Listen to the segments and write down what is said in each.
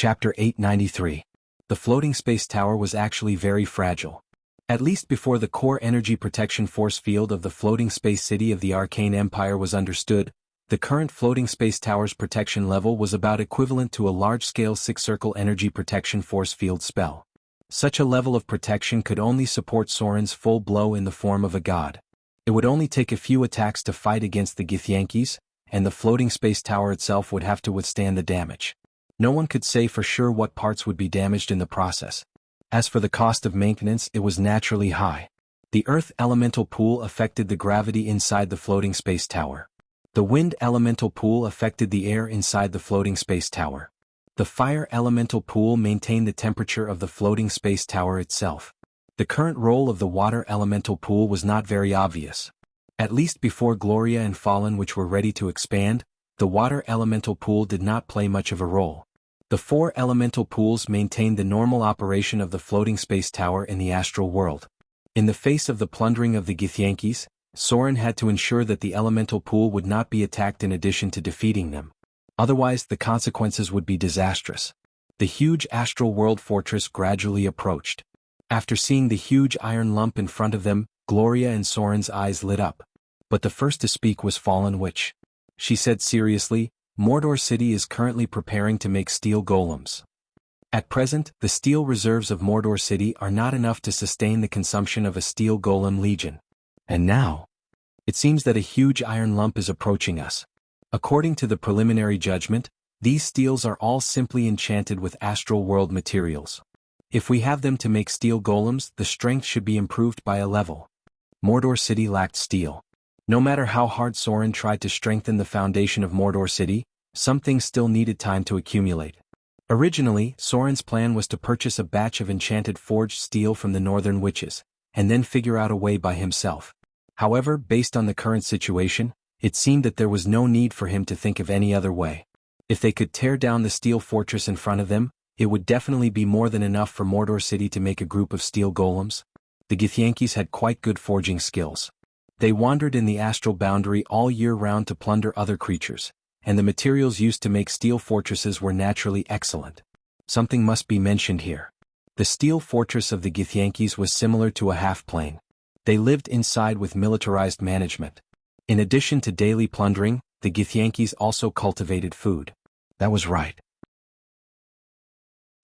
Chapter 893. The floating space tower was actually very fragile. At least before the core energy protection force field of the floating space city of the Arcane Empire was understood, the current floating space tower's protection level was about equivalent to a large-scale six-circle energy protection force field spell. Such a level of protection could only support Soren's full blow in the form of a god. It would only take a few attacks to fight against the Githyanki, and the floating space tower itself would have to withstand the damage. No one could say for sure what parts would be damaged in the process. As for the cost of maintenance, it was naturally high. The earth elemental pool affected the gravity inside the floating space tower. The wind elemental pool affected the air inside the floating space tower. The fire elemental pool maintained the temperature of the floating space tower itself. The current role of the water elemental pool was not very obvious. At least before Gloria and Fallen, which were ready to expand, the water elemental pool did not play much of a role. The four elemental pools maintained the normal operation of the floating space tower in the astral world. In the face of the plundering of the Githyanki, Soren had to ensure that the elemental pool would not be attacked in addition to defeating them. Otherwise, the consequences would be disastrous. The huge astral world fortress gradually approached. After seeing the huge iron lump in front of them, Gloria and Soren's eyes lit up. But the first to speak was Fallen Witch. She said seriously, Mordor City is currently preparing to make steel golems. At present, the steel reserves of Mordor City are not enough to sustain the consumption of a steel golem legion. And now, it seems that a huge iron lump is approaching us. According to the preliminary judgment, these steels are all simply enchanted with astral world materials. If we have them to make steel golems, the strength should be improved by a level. Mordor City lacked steel. No matter how hard Soren tried to strengthen the foundation of Mordor City, some things still needed time to accumulate. Originally, Soren's plan was to purchase a batch of enchanted forged steel from the northern witches, and then figure out a way by himself. However, based on the current situation, it seemed that there was no need for him to think of any other way. If they could tear down the steel fortress in front of them, it would definitely be more than enough for Mordor City to make a group of steel golems. The Githyanki had quite good forging skills. They wandered in the astral boundary all year round to plunder other creatures, and the materials used to make steel fortresses were naturally excellent. Something must be mentioned here. The steel fortress of the Githyanki was similar to a half-plane. They lived inside with militarized management. In addition to daily plundering, the Githyanki also cultivated food. That was right.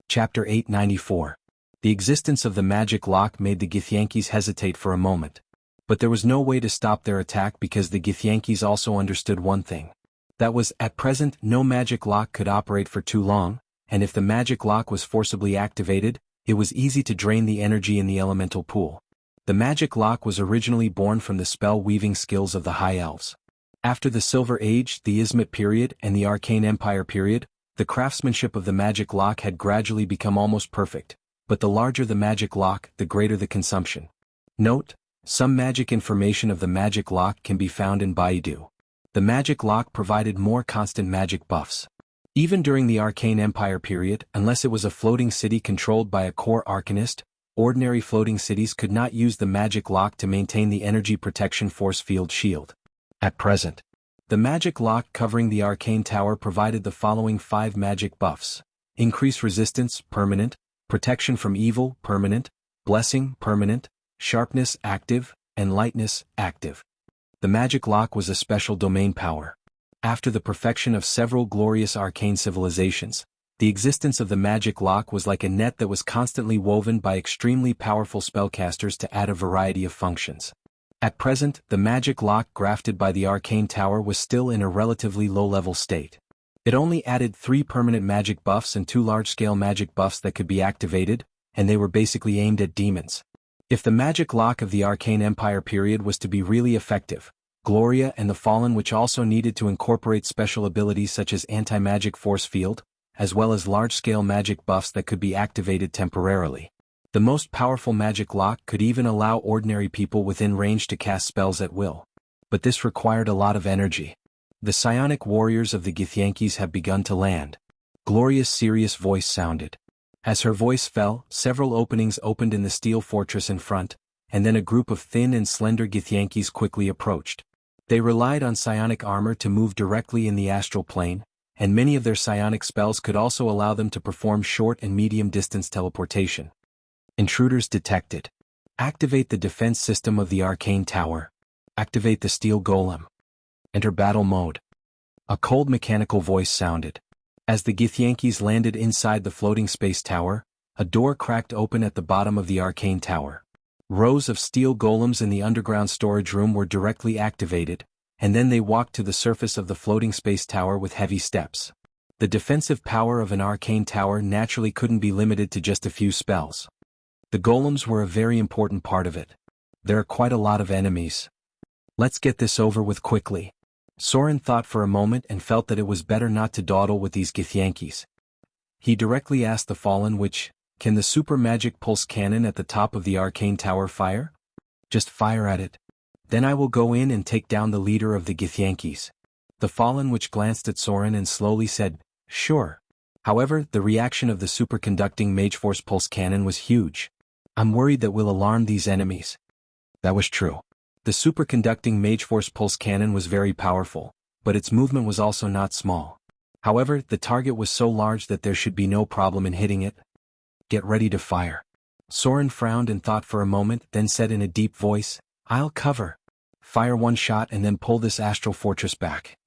Chapter 894. The existence of the magic lock made the Githyanki hesitate for a moment. But there was no way to stop their attack because the Githyanki also understood one thing. That was, at present, no magic lock could operate for too long, and if the magic lock was forcibly activated, it was easy to drain the energy in the elemental pool. The magic lock was originally born from the spell-weaving skills of the High Elves. After the Silver Age, the Ismit period, and the Arcane Empire period, the craftsmanship of the magic lock had gradually become almost perfect, but the larger the magic lock, the greater the consumption. Note: some magic information of the magic lock can be found in Baidu. The magic lock provided more constant magic buffs. Even during the Arcane Empire period, unless it was a floating city controlled by a core arcanist, ordinary floating cities could not use the magic lock to maintain the energy protection force field shield. At present, the magic lock covering the arcane tower provided the following 5 magic buffs: increase resistance, permanent; protection from evil, permanent; blessing, permanent; sharpness, active; and lightness, active. The magic lock was a special domain power. After the perfection of several glorious arcane civilizations, the existence of the magic lock was like a net that was constantly woven by extremely powerful spellcasters to add a variety of functions. At present, the magic lock grafted by the arcane tower was still in a relatively low-level state. It only added 3 permanent magic buffs and 2 large-scale magic buffs that could be activated, and they were basically aimed at demons. If the magic lock of the Arcane Empire period was to be really effective, Gloria and the Fallen Witch also needed to incorporate special abilities such as anti-magic force field, as well as large-scale magic buffs that could be activated temporarily. The most powerful magic lock could even allow ordinary people within range to cast spells at will. But this required a lot of energy. The psionic warriors of the Githyanki have begun to land. Gloria's serious voice sounded. As her voice fell, several openings opened in the steel fortress in front, and then a group of thin and slender Githyanki quickly approached. They relied on psionic armor to move directly in the astral plane, and many of their psionic spells could also allow them to perform short and medium-distance teleportation. Intruders detected. Activate the defense system of the arcane tower. Activate the steel golem. Enter battle mode. A cold mechanical voice sounded. As the Githyanki's landed inside the floating space tower, a door cracked open at the bottom of the arcane tower. Rows of steel golems in the underground storage room were directly activated, and then they walked to the surface of the floating space tower with heavy steps. The defensive power of an arcane tower naturally couldn't be limited to just a few spells. The golems were a very important part of it. There are quite a lot of enemies. Let's get this over with quickly. Soren thought for a moment and felt that it was better not to dawdle with these Githyankis. He directly asked the Fallen can the super magic pulse cannon at the top of the arcane tower fire? Just fire at it. Then I will go in and take down the leader of the Githyankis. The Fallen glanced at Soren and slowly said, sure. However, the reaction of the superconducting Mageforce pulse cannon was huge. I'm worried that we'll alarm these enemies. That was true. The superconducting Mageforce pulse cannon was very powerful, but its movement was also not small. However, the target was so large that there should be no problem in hitting it. Get ready to fire. Soren frowned and thought for a moment, then said in a deep voice, I'll cover. Fire one shot and then pull this astral fortress back.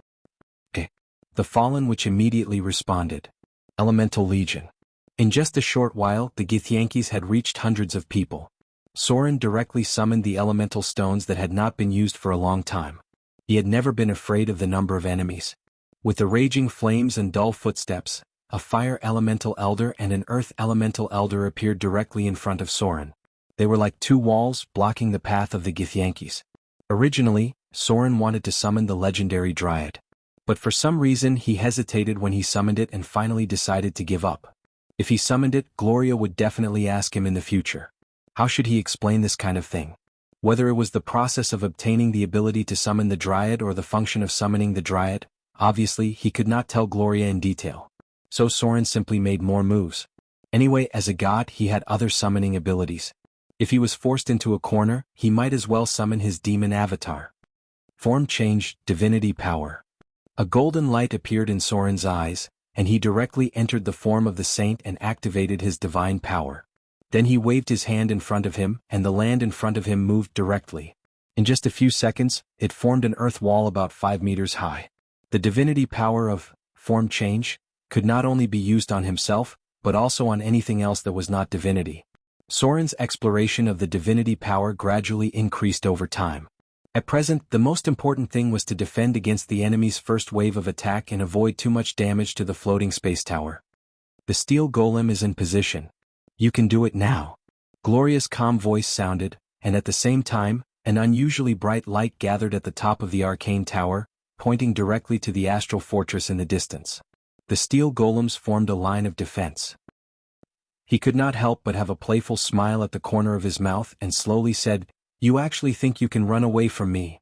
Okay. The Fallen immediately responded. Elemental Legion. In just a short while, the Githyankis had reached hundreds of people. Soren directly summoned the elemental stones that had not been used for a long time. He had never been afraid of the number of enemies. With the raging flames and dull footsteps, a fire elemental elder and an earth elemental elder appeared directly in front of Soren. They were like two walls blocking the path of the Githyankis. Originally, Soren wanted to summon the legendary Dryad. But for some reason he hesitated when he summoned it and finally decided to give up. If he summoned it, Gloria would definitely ask him in the future. How should he explain this kind of thing? Whether it was the process of obtaining the ability to summon the Dryad or the function of summoning the Dryad, obviously he could not tell Gloria in detail. So Soren simply made more moves. Anyway, as a god he had other summoning abilities. If he was forced into a corner, he might as well summon his demon avatar. Form change, divinity power. A golden light appeared in Soren's eyes, and he directly entered the form of the saint and activated his divine power. Then he waved his hand in front of him, and the land in front of him moved directly. In just a few seconds, it formed an earth wall about 5 meters high. The divinity power of form change could not only be used on himself, but also on anything else that was not divinity. Soren's exploration of the divinity power gradually increased over time. At present, the most important thing was to defend against the enemy's first wave of attack and avoid too much damage to the floating space tower. The steel golem is in position. You can do it now. Gloria's calm voice sounded, and at the same time, an unusually bright light gathered at the top of the arcane tower, pointing directly to the astral fortress in the distance. The steel golems formed a line of defense. He could not help but have a playful smile at the corner of his mouth and slowly said, You actually think you can run away from me?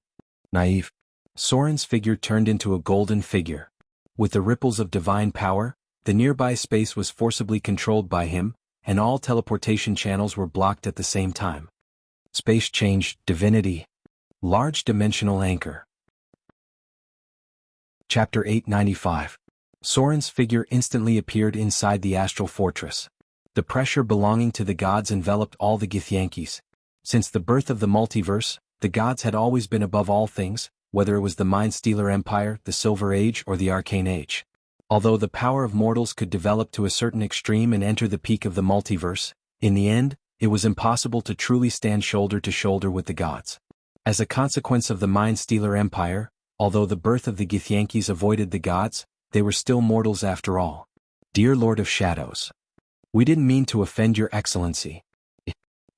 Naive. Soren's figure turned into a golden figure. With the ripples of divine power, the nearby space was forcibly controlled by him, and all teleportation channels were blocked at the same time. Space change, divinity. Large dimensional anchor. Chapter 895. Soren's figure instantly appeared inside the astral fortress. The pressure belonging to the gods enveloped all the Githyankis. Since the birth of the multiverse, the gods had always been above all things, whether it was the Mind Stealer Empire, the Silver Age, or the Arcane Age. Although the power of mortals could develop to a certain extreme and enter the peak of the multiverse, in the end, it was impossible to truly stand shoulder to shoulder with the gods. As a consequence of the Mind Stealer Empire, although the birth of the Githyankis avoided the gods, they were still mortals after all. Dear Lord of Shadows. We didn't mean to offend your excellency.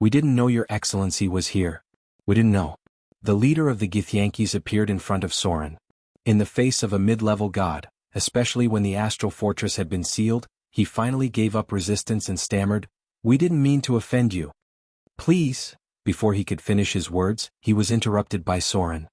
We didn't know your excellency was here. We didn't know. The leader of the Githyankis appeared in front of Soren. In the face of a mid-level god, especially when the astral fortress had been sealed, he finally gave up resistance and stammered, We didn't mean to offend you. Please. Before he could finish his words, he was interrupted by Soren.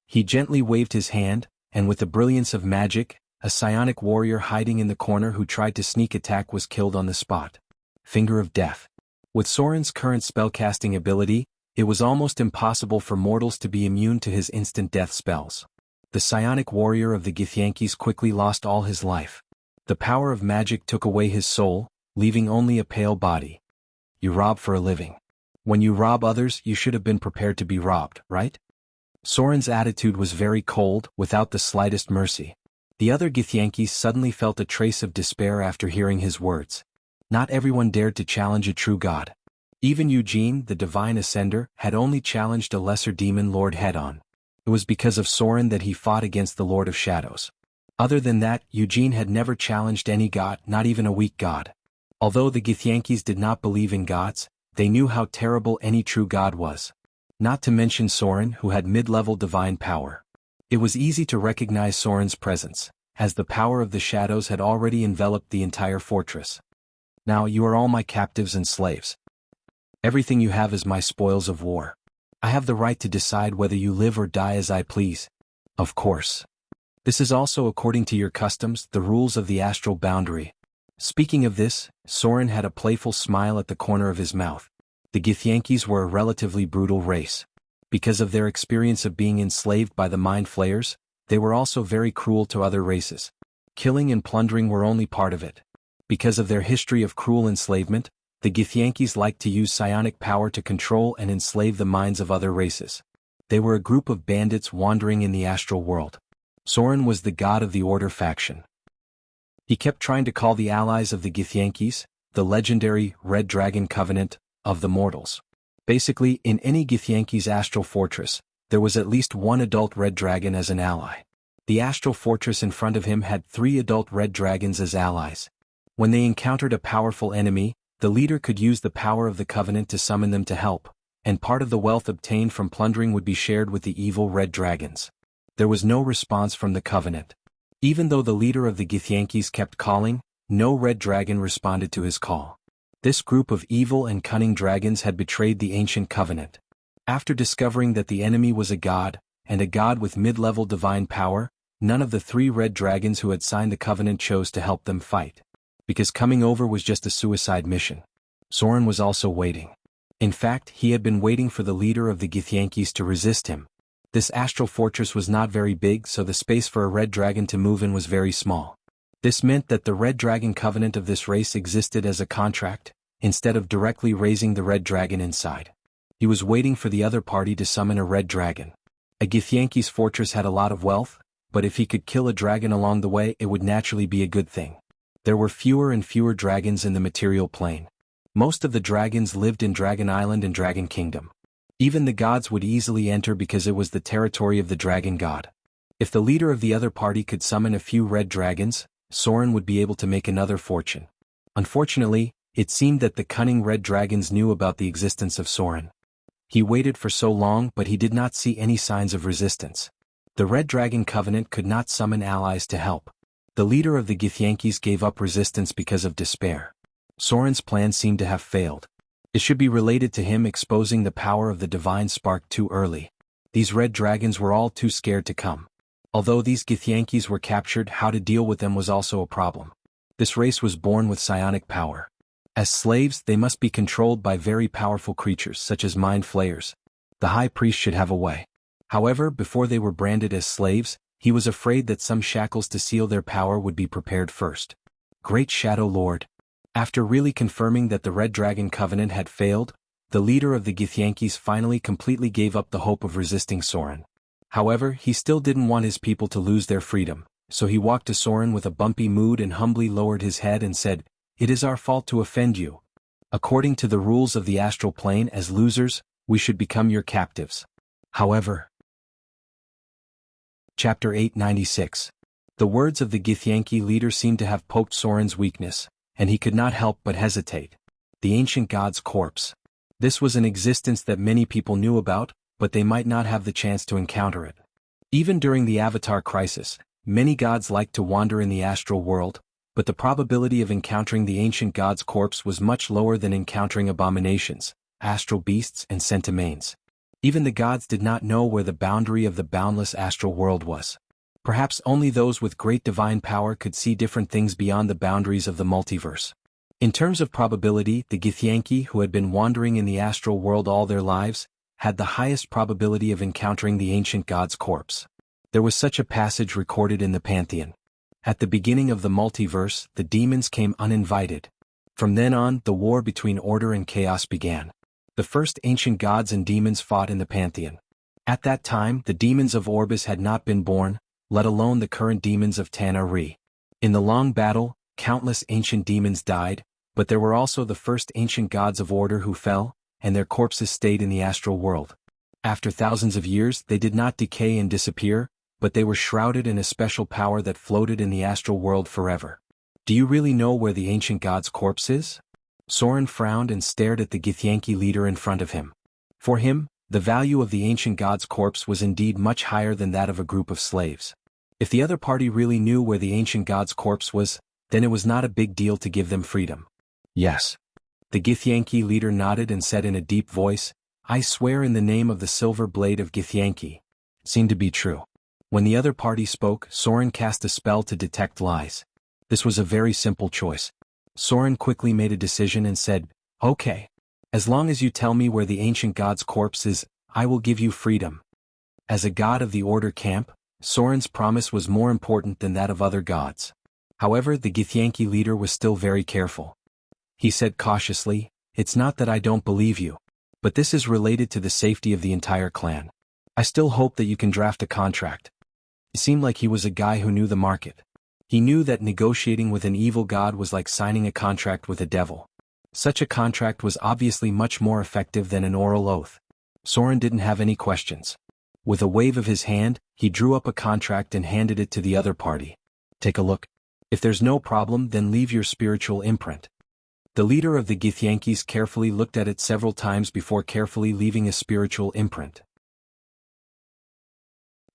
He gently waved his hand, and with the brilliance of magic, a psionic warrior hiding in the corner who tried to sneak attack was killed on the spot. Finger of Death. With Soren's current spellcasting ability, it was almost impossible for mortals to be immune to his instant death spells. The psionic warrior of the Githyanki's quickly lost all his life. The power of magic took away his soul, leaving only a pale body. You rob for a living. When you rob others, you should have been prepared to be robbed, right? Soren's attitude was very cold, without the slightest mercy. The other Githyankis suddenly felt a trace of despair after hearing his words. Not everyone dared to challenge a true god. Even Eugene, the divine ascender, had only challenged a lesser demon lord head-on. It was because of Soren that he fought against the Lord of Shadows. Other than that, Eugene had never challenged any god, not even a weak god. Although the Githyankis did not believe in gods, they knew how terrible any true god was. Not to mention Soren, who had mid-level divine power. It was easy to recognize Soren's presence, as the power of the shadows had already enveloped the entire fortress. Now you are all my captives and slaves. Everything you have is my spoils of war. I have the right to decide whether you live or die as I please. Of course. This is also according to your customs, the rules of the astral boundary. Speaking of this, Soren had a playful smile at the corner of his mouth. The Githyankis were a relatively brutal race. Because of their experience of being enslaved by the mind flayers, they were also very cruel to other races. Killing and plundering were only part of it. Because of their history of cruel enslavement, the Githyankis liked to use psionic power to control and enslave the minds of other races. They were a group of bandits wandering in the astral world. Soren was the god of the Order faction. He kept trying to call the allies of the Githyankis, the legendary Red Dragon Covenant, of the mortals. Basically, in any Githyanki's astral fortress, there was at least one adult red dragon as an ally. The astral fortress in front of him had 3 adult red dragons as allies. When they encountered a powerful enemy, the leader could use the power of the covenant to summon them to help, and part of the wealth obtained from plundering would be shared with the evil red dragons. There was no response from the covenant. Even though the leader of the Githyankis kept calling, no red dragon responded to his call. This group of evil and cunning dragons had betrayed the ancient covenant. After discovering that the enemy was a god, and a god with mid-level divine power, none of the 3 red dragons who had signed the covenant chose to help them fight. Because coming over was just a suicide mission. Soren was also waiting. In fact, he had been waiting for the leader of the Githyankis to resist him. This astral fortress was not very big, so the space for a red dragon to move in was very small. This meant that the Red Dragon Covenant of this race existed as a contract, instead of directly raising the red dragon inside. He was waiting for the other party to summon a red dragon. A Githyanki's fortress had a lot of wealth, but if he could kill a dragon along the way, it would naturally be a good thing. There were fewer and fewer dragons in the material plane. Most of the dragons lived in Dragon Island and Dragon Kingdom. Even the gods would easily enter because it was the territory of the dragon god. If the leader of the other party could summon a few red dragons, Soren would be able to make another fortune. Unfortunately, it seemed that the cunning red dragons knew about the existence of Soren. He waited for so long, but he did not see any signs of resistance. The Red Dragon Covenant could not summon allies to help. The leader of the Githyankis gave up resistance because of despair. Soren's plan seemed to have failed. It should be related to him exposing the power of the divine spark too early. These red dragons were all too scared to come. Although these Githyankis were captured, how to deal with them was also a problem. This race was born with psionic power. As slaves, they must be controlled by very powerful creatures such as mind flayers. The high priest should have a way. However, before they were branded as slaves, he was afraid that some shackles to seal their power would be prepared first. Great Shadow Lord. After really confirming that the Red Dragon Covenant had failed, the leader of the Githyankis finally completely gave up the hope of resisting Soren. However, he still didn't want his people to lose their freedom, so he walked to Soren with a bumpy mood and humbly lowered his head and said, "It is our fault to offend you. According to the rules of the astral plane, as losers, we should become your captives. However." Chapter 896. The words of the Githyanki leader seemed to have poked Soren's weakness, and he could not help but hesitate. The ancient god's corpse. This was an existence that many people knew about, but they might not have the chance to encounter it. Even during the Avatar crisis, many gods liked to wander in the astral world, but the probability of encountering the ancient god's corpse was much lower than encountering abominations, astral beasts and centimanes. Even the gods did not know where the boundary of the boundless astral world was. Perhaps only those with great divine power could see different things beyond the boundaries of the multiverse. In terms of probability, the Githyanki, who had been wandering in the astral world all their lives, had the highest probability of encountering the ancient god's corpse. There was such a passage recorded in the Pantheon. At the beginning of the multiverse, the demons came uninvited. From then on, the war between order and chaos began. The first ancient gods and demons fought in the Pantheon. At that time, the demons of Orbis had not been born, let alone the current demons of Tana-Re. In the long battle, countless ancient demons died, but there were also the first ancient gods of order who fell, and their corpses stayed in the astral world. After thousands of years, they did not decay and disappear, but they were shrouded in a special power that floated in the astral world forever. Do you really know where the ancient god's corpse is? Soren frowned and stared at the Githyanki leader in front of him. For him, the value of the ancient god's corpse was indeed much higher than that of a group of slaves. If the other party really knew where the ancient god's corpse was, then it was not a big deal to give them freedom. Yes. The Githyanki leader nodded and said in a deep voice, "I swear in the name of the silver blade of Githyanki." It seemed to be true. When the other party spoke, Soren cast a spell to detect lies. This was a very simple choice. Soren quickly made a decision and said, "Okay. As long as you tell me where the ancient god's corpse is, I will give you freedom." As a god of the Order camp, Soren's promise was more important than that of other gods. However, the Githyanki leader was still very careful. He said cautiously, "It's not that I don't believe you, but this is related to the safety of the entire clan. I still hope that you can draft a contract." It seemed like he was a guy who knew the market. He knew that negotiating with an evil god was like signing a contract with a devil. Such a contract was obviously much more effective than an oral oath. Soren didn't have any questions. With a wave of his hand, he drew up a contract and handed it to the other party. "Take a look. If there's no problem, then leave your spiritual imprint." The leader of the Githyankis carefully looked at it several times before carefully leaving a spiritual imprint.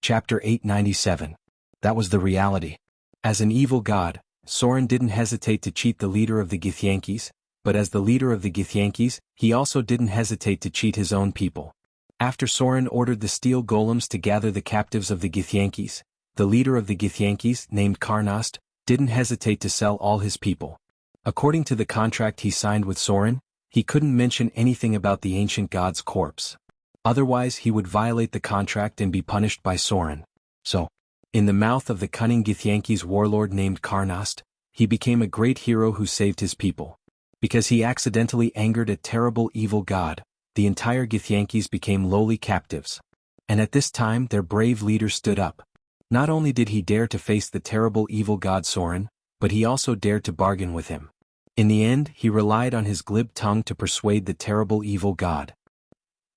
Chapter 897. That was the reality. As an evil god, Soren didn't hesitate to cheat the leader of the Githyankis, but as the leader of the Githyankis, he also didn't hesitate to cheat his own people. After Soren ordered the steel golems to gather the captives of the Githyankis, the leader of the Githyankis, named Karnost, didn't hesitate to sell all his people. According to the contract he signed with Soren, he couldn't mention anything about the ancient god's corpse. Otherwise he would violate the contract and be punished by Soren. So, in the mouth of the cunning Githyanki's warlord named Karnost, he became a great hero who saved his people. Because he accidentally angered a terrible evil god, the entire Githyankis became lowly captives. And at this time their brave leader stood up. Not only did he dare to face the terrible evil god Soren, but he also dared to bargain with him. In the end, he relied on his glib tongue to persuade the terrible evil god.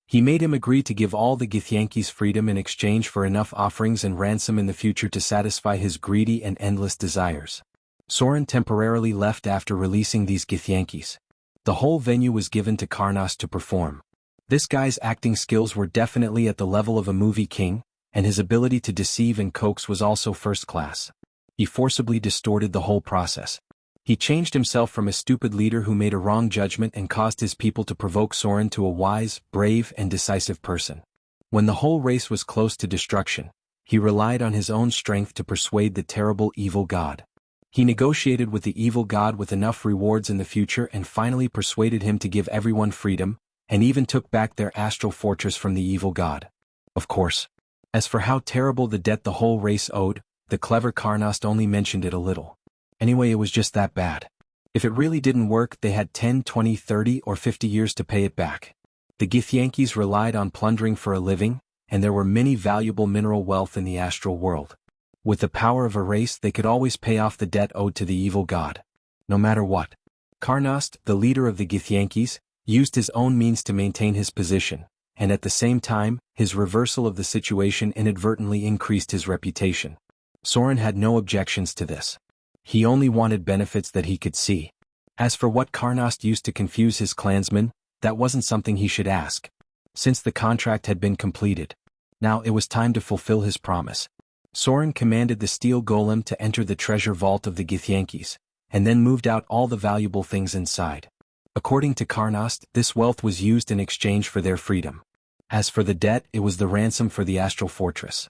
He made him agree to give all the Githyankis freedom in exchange for enough offerings and ransom in the future to satisfy his greedy and endless desires. Soren temporarily left after releasing these Githyankis. The whole venue was given to Karnost to perform. This guy's acting skills were definitely at the level of a movie king, and his ability to deceive and coax was also first class. He forcibly distorted the whole process. He changed himself from a stupid leader who made a wrong judgment and caused his people to provoke Soren to a wise, brave, and decisive person. When the whole race was close to destruction, he relied on his own strength to persuade the terrible evil god. He negotiated with the evil god with enough rewards in the future and finally persuaded him to give everyone freedom, and even took back their astral fortress from the evil god. Of course. As for how terrible the debt the whole race owed, the clever Karnost only mentioned it a little. Anyway, it was just that bad. If it really didn't work, they had 10, 20, 30, or 50 years to pay it back. The Githyankis relied on plundering for a living, and there were many valuable mineral wealth in the astral world. With the power of a race, they could always pay off the debt owed to the evil god. No matter what. Karnost, the leader of the Githyankis, used his own means to maintain his position, and at the same time, his reversal of the situation inadvertently increased his reputation. Soren had no objections to this. He only wanted benefits that he could see. As for what Karnost used to confuse his clansmen, that wasn't something he should ask. Since the contract had been completed. Now it was time to fulfill his promise. Soren commanded the steel golem to enter the treasure vault of the Githyankis, and then moved out all the valuable things inside. According to Karnost, this wealth was used in exchange for their freedom. As for the debt, it was the ransom for the astral fortress.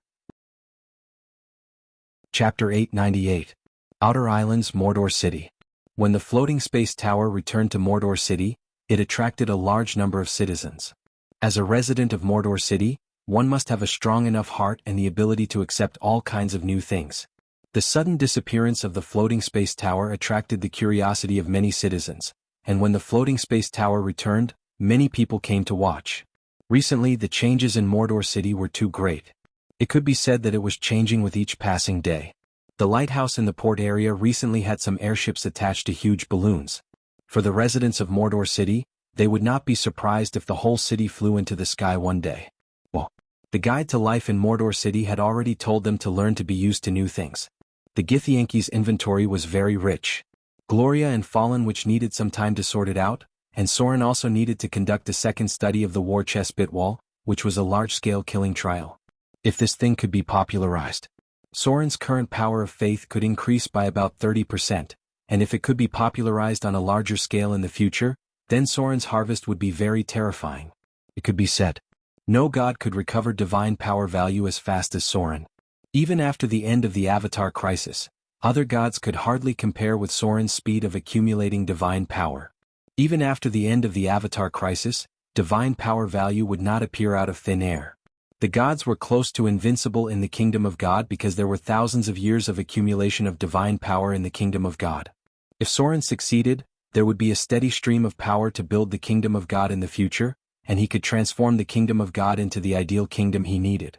Chapter 898. Outer Islands, Mordor City. When the floating space tower returned to Mordor City, it attracted a large number of citizens. As a resident of Mordor City, one must have a strong enough heart and the ability to accept all kinds of new things. The sudden disappearance of the floating space tower attracted the curiosity of many citizens, and when the floating space tower returned, many people came to watch. Recently, the changes in Mordor City were too great. It could be said that it was changing with each passing day. The lighthouse in the port area recently had some airships attached to huge balloons. For the residents of Mordor City, they would not be surprised if the whole city flew into the sky one day. Well, the guide to life in Mordor City had already told them to learn to be used to new things. The Githyanki's inventory was very rich. Gloria and Fallen, which needed some time to sort it out, and Soren also needed to conduct a second study of the war chest Bitwall, which was a large-scale killing trial. If this thing could be popularized, Soren's current power of faith could increase by about 30%, and if it could be popularized on a larger scale in the future, then Soren's harvest would be very terrifying. It could be said, no god could recover divine power value as fast as Soren. Even after the end of the Avatar crisis, other gods could hardly compare with Soren's speed of accumulating divine power. Even after the end of the Avatar crisis, divine power value would not appear out of thin air. The gods were close to invincible in the kingdom of God because there were thousands of years of accumulation of divine power in the kingdom of God. If Soren succeeded, there would be a steady stream of power to build the kingdom of God in the future, and he could transform the kingdom of God into the ideal kingdom he needed.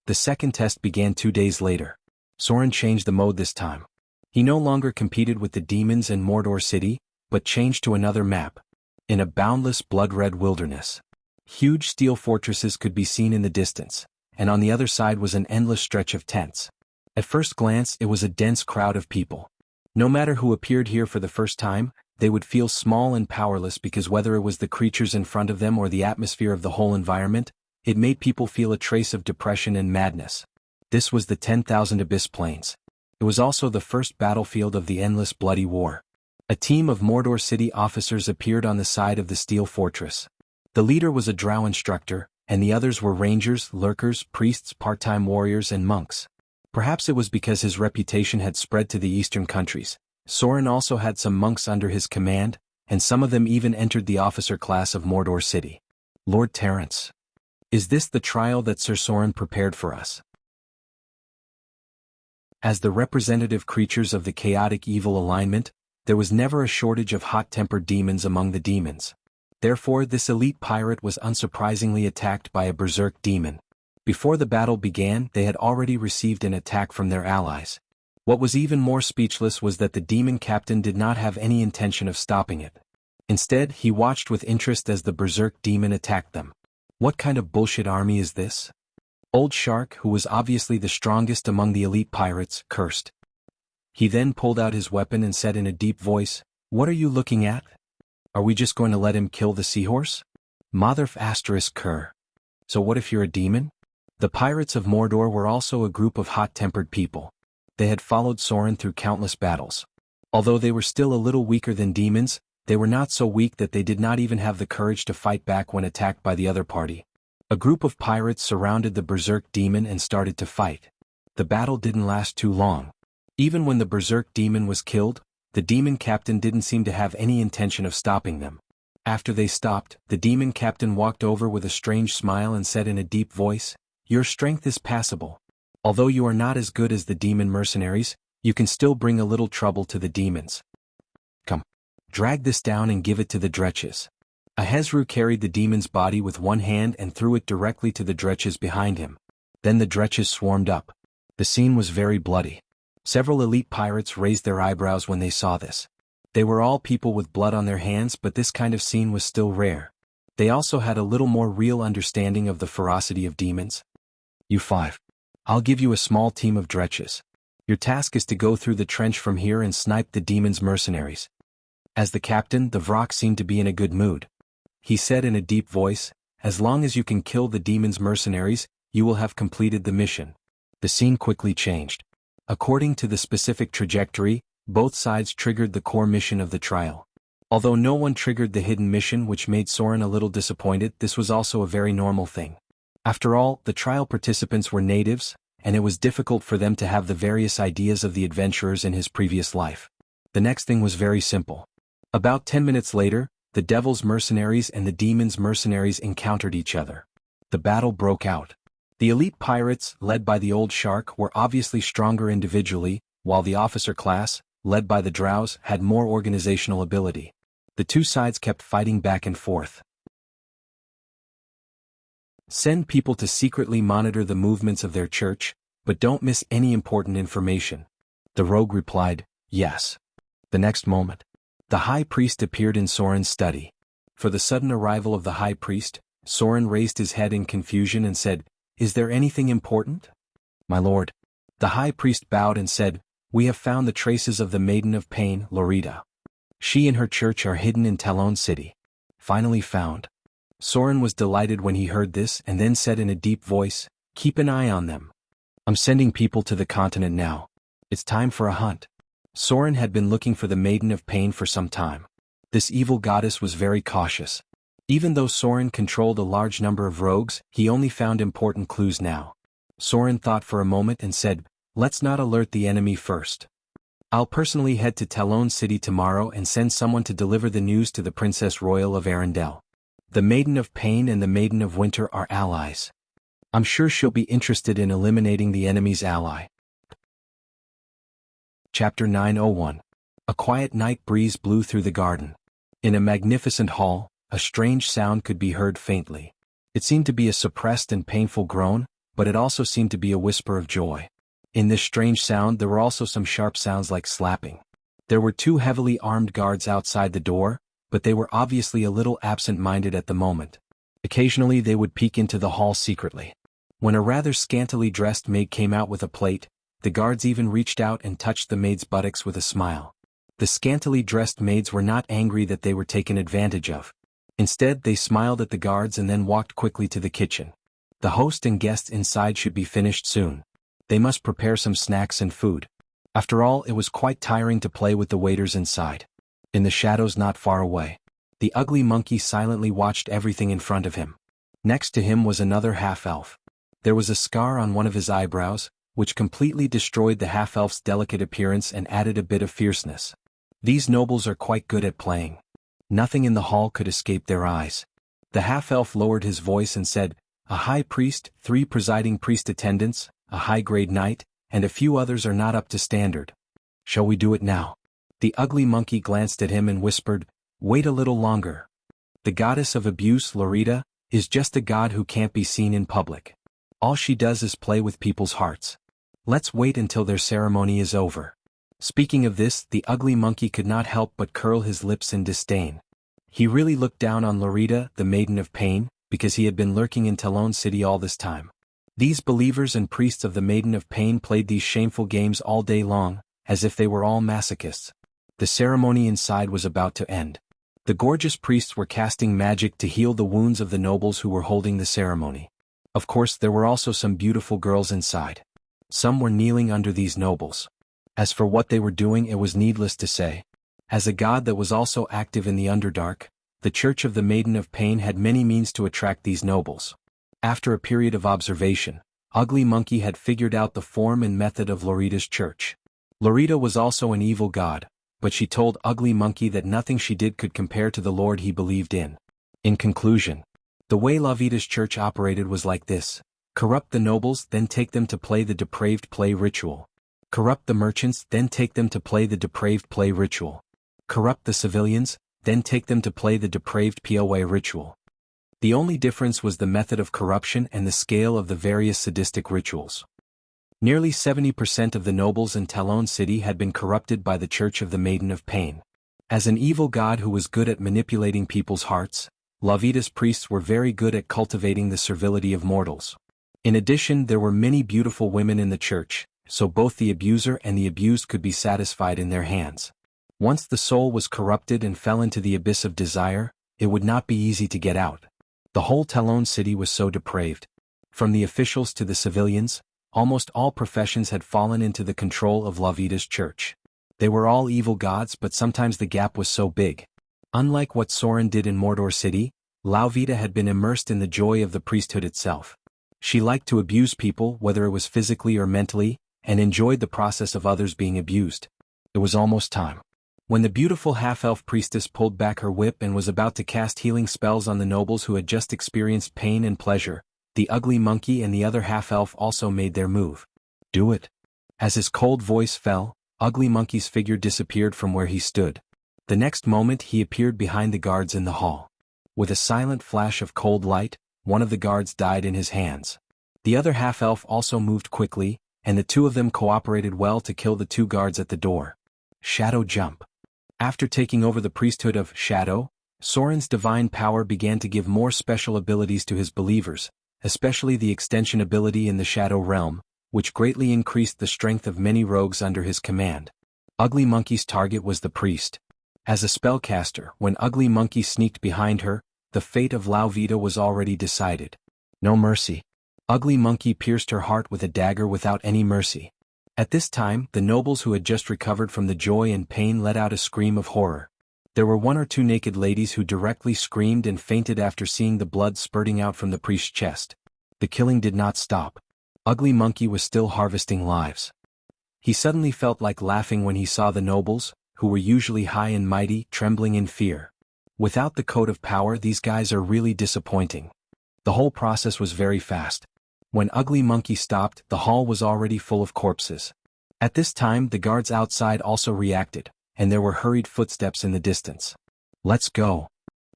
The second test began 2 days later. Soren changed the mode this time. He no longer competed with the demons in Mordor City, but changed to another map. In a boundless blood-red wilderness. Huge steel fortresses could be seen in the distance, and on the other side was an endless stretch of tents. At first glance, it was a dense crowd of people. No matter who appeared here for the first time, they would feel small and powerless because whether it was the creatures in front of them or the atmosphere of the whole environment, it made people feel a trace of depression and madness. This was the 10,000 Abyss Plains. It was also the first battlefield of the endless bloody war. A team of Mordor City officers appeared on the side of the steel fortress. The leader was a drow instructor, and the others were rangers, lurkers, priests, part-time warriors, and monks. Perhaps it was because his reputation had spread to the eastern countries. Soren also had some monks under his command, and some of them even entered the officer class of Mordor City. Lord Terrence. Is this the trial that Sir Soren prepared for us? As the representative creatures of the chaotic evil alignment, there was never a shortage of hot-tempered demons among the demons. Therefore, this elite pirate was unsurprisingly attacked by a berserk demon. Before the battle began, they had already received an attack from their allies. What was even more speechless was that the demon captain did not have any intention of stopping it. Instead, he watched with interest as the berserk demon attacked them. What kind of bullshit army is this? Old Shark, who was obviously the strongest among the elite pirates, cursed. He then pulled out his weapon and said in a deep voice, "What are you looking at? Are we just going to let him kill the seahorse? Motherf asterisk cur. So what if you're a demon?" The pirates of Mordor were also a group of hot-tempered people. They had followed Soren through countless battles. Although they were still a little weaker than demons, they were not so weak that they did not even have the courage to fight back when attacked by the other party. A group of pirates surrounded the berserk demon and started to fight. The battle didn't last too long. Even when the berserk demon was killed, the demon captain didn't seem to have any intention of stopping them. After they stopped, the demon captain walked over with a strange smile and said in a deep voice, "Your strength is passable. Although you are not as good as the demon mercenaries, you can still bring a little trouble to the demons. Come. Drag this down and give it to the dretches." Ahezru carried the demon's body with one hand and threw it directly to the dretches behind him. Then the dretches swarmed up. The scene was very bloody. Several elite pirates raised their eyebrows when they saw this. They were all people with blood on their hands, but this kind of scene was still rare. They also had a little more real understanding of the ferocity of demons. "You five. I'll give you a small team of dretches. Your task is to go through the trench from here and snipe the demon's mercenaries." As the captain, the Vrock seemed to be in a good mood. He said in a deep voice, "As long as you can kill the demon's mercenaries, you will have completed the mission." The scene quickly changed. According to the specific trajectory, both sides triggered the core mission of the trial. Although no one triggered the hidden mission, which made Soren a little disappointed, this was also a very normal thing. After all, the trial participants were natives, and it was difficult for them to have the various ideas of the adventurers in his previous life. The next thing was very simple. About 10 minutes later, the devil's mercenaries and the demon's mercenaries encountered each other. The battle broke out. The elite pirates, led by the old shark, were obviously stronger individually, while the officer class, led by the drows, had more organizational ability. The two sides kept fighting back and forth. Send people to secretly monitor the movements of their church, but don't miss any important information. The rogue replied, yes. The next moment, the high priest appeared in Soren's study. For the sudden arrival of the high priest, Soren raised his head in confusion and said, "Is there anything important?" "My lord." The high priest bowed and said, "We have found the traces of the Maiden of Pain, Lorita. She and her church are hidden in Talon City." Finally found. Soren was delighted when he heard this and then said in a deep voice, "Keep an eye on them. I'm sending people to the continent now. It's time for a hunt." Soren had been looking for the Maiden of Pain for some time. This evil goddess was very cautious. Even though Soren controlled a large number of rogues, he only found important clues now. Soren thought for a moment and said, "Let's not alert the enemy first. I'll personally head to Talon City tomorrow and send someone to deliver the news to the Princess Royal of Arendelle. The Maiden of Pain and the Maiden of Winter are allies. I'm sure she'll be interested in eliminating the enemy's ally." Chapter 901. A quiet night breeze blew through the garden. In a magnificent hall, a strange sound could be heard faintly. It seemed to be a suppressed and painful groan, but it also seemed to be a whisper of joy. In this strange sound there were also some sharp sounds like slapping. There were two heavily armed guards outside the door, but they were obviously a little absent-minded at the moment. Occasionally they would peek into the hall secretly. When a rather scantily dressed maid came out with a plate, the guards even reached out and touched the maid's buttocks with a smile. The scantily dressed maids were not angry that they were taken advantage of. Instead, they smiled at the guards and then walked quickly to the kitchen. The host and guests inside should be finished soon. They must prepare some snacks and food. After all, it was quite tiring to play with the waiters inside. In the shadows not far away, the ugly monkey silently watched everything in front of him. Next to him was another half-elf. There was a scar on one of his eyebrows, which completely destroyed the half-elf's delicate appearance and added a bit of fierceness. These nobles are quite good at playing. Nothing in the hall could escape their eyes. The half-elf lowered his voice and said, "A high priest, 3 presiding priest attendants, a high-grade knight, and a few others are not up to standard. Shall we do it now?" The ugly monkey glanced at him and whispered, "Wait a little longer. The goddess of abuse, Lorita, is just a god who can't be seen in public. All she does is play with people's hearts. Let's wait until their ceremony is over." Speaking of this, the ugly monkey could not help but curl his lips in disdain. He really looked down on Lorita, the Maiden of Pain, because he had been lurking in Talon City all this time. These believers and priests of the Maiden of Pain played these shameful games all day long, as if they were all masochists. The ceremony inside was about to end. The gorgeous priests were casting magic to heal the wounds of the nobles who were holding the ceremony. Of course, there were also some beautiful girls inside. Some were kneeling under these nobles. As for what they were doing, it was needless to say. As a god that was also active in the Underdark, the Church of the Maiden of Pain had many means to attract these nobles. After a period of observation, Ugly Monkey had figured out the form and method of Lorita's church. Lorita was also an evil god, but she told Ugly Monkey that nothing she did could compare to the Lord he believed in. In conclusion, the way Lorita's church operated was like this: corrupt the nobles, then take them to play the depraved play ritual. Corrupt the merchants, then take them to play the depraved play ritual. Corrupt the civilians, then take them to play the depraved POA ritual. The only difference was the method of corruption and the scale of the various sadistic rituals. Nearly 70% of the nobles in Talon City had been corrupted by the Church of the Maiden of Pain. As an evil god who was good at manipulating people's hearts, Lorita's priests were very good at cultivating the servility of mortals. In addition, there were many beautiful women in the church, so both the abuser and the abused could be satisfied in their hands. Once the soul was corrupted and fell into the abyss of desire, it would not be easy to get out. The whole Talon City was so depraved. From the officials to the civilians, almost all professions had fallen into the control of Lorita's church. They were all evil gods, but sometimes the gap was so big. Unlike what Soren did in Mordor City, Lorita had been immersed in the joy of the priesthood itself. She liked to abuse people, whether it was physically or mentally, and enjoyed the process of others being abused. It was almost time. When the beautiful half-elf priestess pulled back her whip and was about to cast healing spells on the nobles who had just experienced pain and pleasure, The ugly monkey and the other half-elf also made their move. Do it. As his cold voice fell, Ugly Monkey's figure disappeared from where he stood. The next moment he appeared behind the guards in the hall. With a silent flash of cold light, one of the guards died in his hands. The other half-elf also moved quickly, and the two of them cooperated well to kill the two guards at the door. Shadow Jump. After taking over the priesthood of Shadow, Soren's divine power began to give more special abilities to his believers, especially the extension ability in the Shadow realm, which greatly increased the strength of many rogues under his command. Ugly Monkey's target was the priest. As a spellcaster, when Ugly Monkey sneaked behind her, the fate of Lauvita was already decided. No mercy. Ugly Monkey pierced her heart with a dagger without any mercy. At this time, the nobles who had just recovered from the joy and pain let out a scream of horror. There were one or two naked ladies who directly screamed and fainted after seeing the blood spurting out from the priest's chest. The killing did not stop. Ugly Monkey was still harvesting lives. He suddenly felt like laughing when he saw the nobles, who were usually high and mighty, trembling in fear. Without the coat of power, these guys are really disappointing. The whole process was very fast. When Ugly Monkey stopped, the hall was already full of corpses. At this time, the guards outside also reacted, and there were hurried footsteps in the distance. Let's go.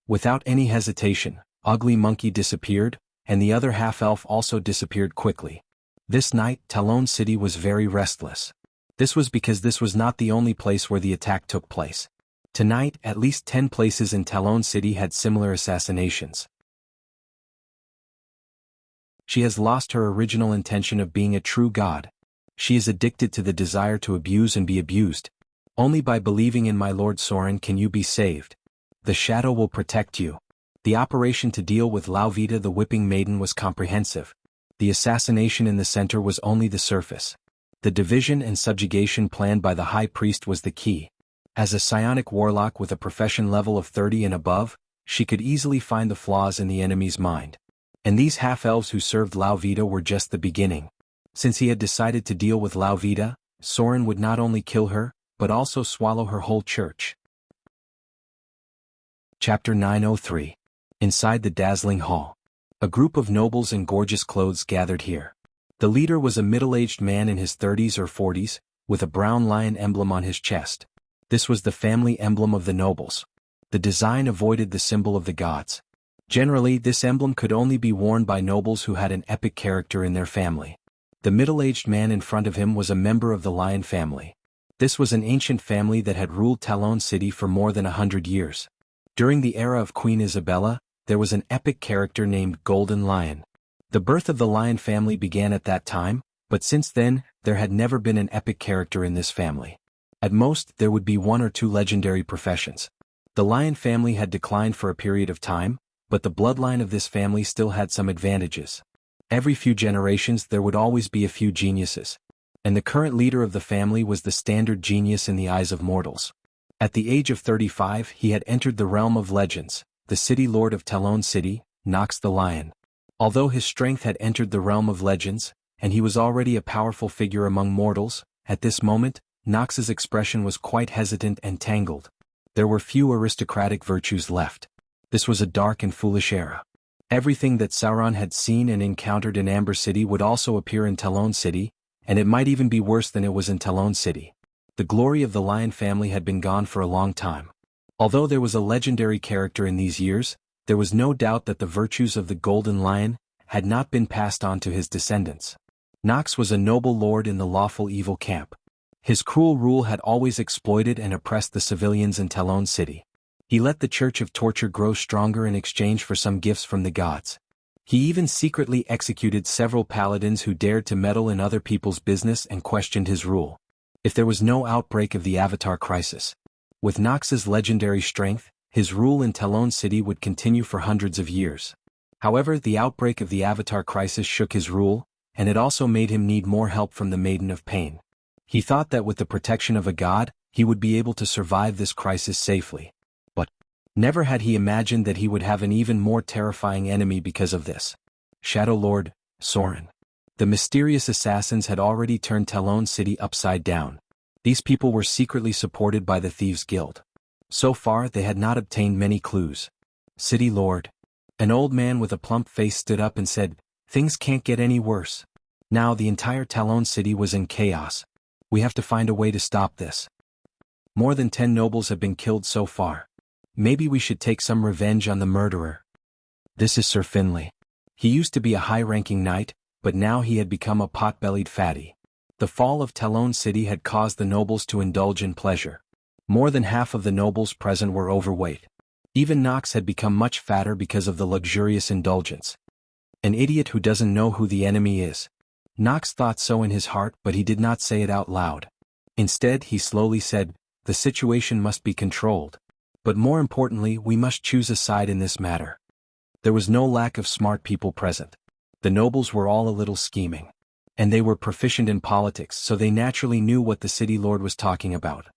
Without any hesitation, Ugly Monkey disappeared, and the other half-elf also disappeared quickly. This night, Talon City was very restless. This was because this was not the only place where the attack took place. Tonight, at least 10 places in Talon City had similar assassinations. She has lost her original intention of being a true god. She is addicted to the desire to abuse and be abused. Only by believing in my Lord Soren can you be saved. The shadow will protect you. The operation to deal with Lauvita the Whipping Maiden was comprehensive. The assassination in the center was only the surface. The division and subjugation planned by the High Priest was the key. As a psionic warlock with a profession level of 30 and above, she could easily find the flaws in the enemy's mind. And these half-elves who served Lauvita were just the beginning. Since he had decided to deal with Lauvita, Soren would not only kill her, but also swallow her whole church. Chapter 903. Inside the dazzling hall. A group of nobles in gorgeous clothes gathered here. The leader was a middle-aged man in his 30s or 40s, with a brown lion emblem on his chest. This was the family emblem of the nobles. The design avoided the symbol of the gods. Generally, this emblem could only be worn by nobles who had an epic character in their family. The middle-aged man in front of him was a member of the Lion family. This was an ancient family that had ruled Talon City for more than 100 years. During the era of Queen Isabella, there was an epic character named Golden Lion. The birth of the Lion family began at that time, but since then, there had never been an epic character in this family. At most, there would be one or two legendary professions. The Lion family had declined for a period of time, but the bloodline of this family still had some advantages. Every few generations there would always be a few geniuses. And the current leader of the family was the standard genius in the eyes of mortals. At the age of 35 he had entered the realm of legends, the city lord of Talon City, Nox the Lion. Although his strength had entered the realm of legends, and he was already a powerful figure among mortals, at this moment, Nox's expression was quite hesitant and tangled. There were few aristocratic virtues left. This was a dark and foolish era. Everything that Sauron had seen and encountered in Amber City would also appear in Talon City, and it might even be worse than it was in Talon City. The glory of the Lion family had been gone for a long time. Although there was a legendary character in these years, there was no doubt that the virtues of the Golden Lion had not been passed on to his descendants. Nox was a noble lord in the lawful evil camp. His cruel rule had always exploited and oppressed the civilians in Talon City. He let the Church of Torture grow stronger in exchange for some gifts from the gods. He even secretly executed several paladins who dared to meddle in other people's business and questioned his rule. If there was no outbreak of the Avatar crisis. With Nox's legendary strength, his rule in Talon City would continue for hundreds of years. However, the outbreak of the Avatar crisis shook his rule, and it also made him need more help from the Maiden of Pain. He thought that with the protection of a god, he would be able to survive this crisis safely. But never had he imagined that he would have an even more terrifying enemy because of this. Shadow Lord, Soren. The mysterious assassins had already turned Talon City upside down. These people were secretly supported by the Thieves' Guild. So far, they had not obtained many clues. City Lord. An old man with a plump face stood up and said, Things can't get any worse. Now the entire Talon city was in chaos. We have to find a way to stop this. More than 10 nobles have been killed so far. Maybe we should take some revenge on the murderer. This is Sir Finley. He used to be a high-ranking knight, but now he had become a pot-bellied fatty. The fall of Talon city had caused the nobles to indulge in pleasure. More than half of the nobles present were overweight. Even Knox had become much fatter because of the luxurious indulgence. An idiot who doesn't know who the enemy is. Knox thought so in his heart, but he did not say it out loud. Instead, he slowly said, "The situation must be controlled. But more importantly, we must choose a side in this matter." There was no lack of smart people present. The nobles were all a little scheming. And they were proficient in politics, so they naturally knew what the city lord was talking about.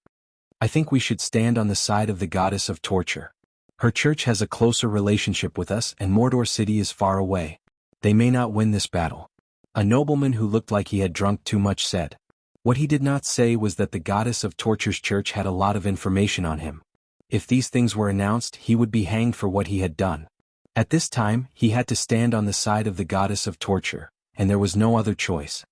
"I think we should stand on the side of the goddess of torture. Her church has a closer relationship with us and Mordor city is far away. They may not win this battle." A nobleman who looked like he had drunk too much said. What he did not say was that the goddess of torture's church had a lot of information on him. If these things were announced, he would be hanged for what he had done. At this time, he had to stand on the side of the goddess of torture, and there was no other choice.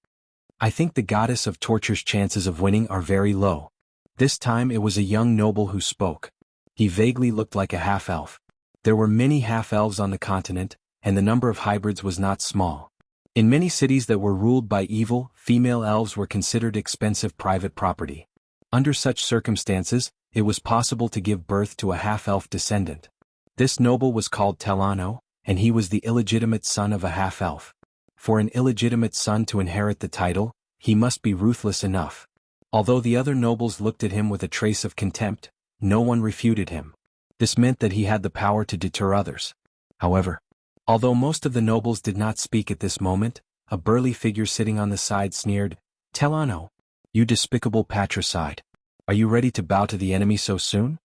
"I think the goddess of torture's chances of winning are very low." This time it was a young noble who spoke. He vaguely looked like a half-elf. There were many half-elves on the continent, and the number of hybrids was not small. In many cities that were ruled by evil, female elves were considered expensive private property. Under such circumstances, it was possible to give birth to a half-elf descendant. This noble was called Telano, and he was the illegitimate son of a half-elf. For an illegitimate son to inherit the title, he must be ruthless enough. Although the other nobles looked at him with a trace of contempt, no one refuted him. This meant that he had the power to deter others. However, although most of the nobles did not speak at this moment, a burly figure sitting on the side sneered, "Telano, you despicable patricide. Are you ready to bow to the enemy so soon?"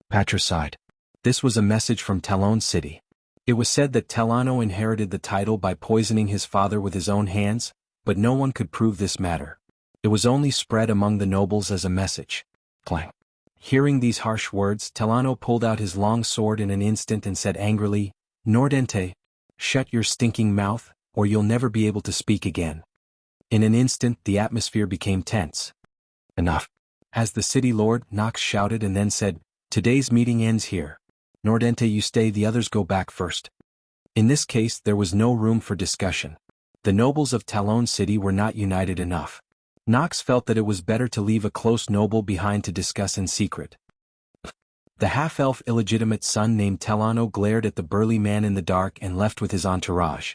Patricide. This was a message from Talon city. It was said that Telano inherited the title by poisoning his father with his own hands, but no one could prove this matter. It was only spread among the nobles as a message. Clang. Hearing these harsh words, Telano pulled out his long sword in an instant and said angrily, "Nordente, shut your stinking mouth, or you'll never be able to speak again." In an instant the atmosphere became tense. "Enough." As the city lord, Knox shouted and then said, "Today's meeting ends here. Nordente, you stay, the others go back first." In this case there was no room for discussion. The nobles of Talon city were not united enough. Knox felt that it was better to leave a close noble behind to discuss in secret. The half-elf illegitimate son named Telano glared at the burly man in the dark and left with his entourage.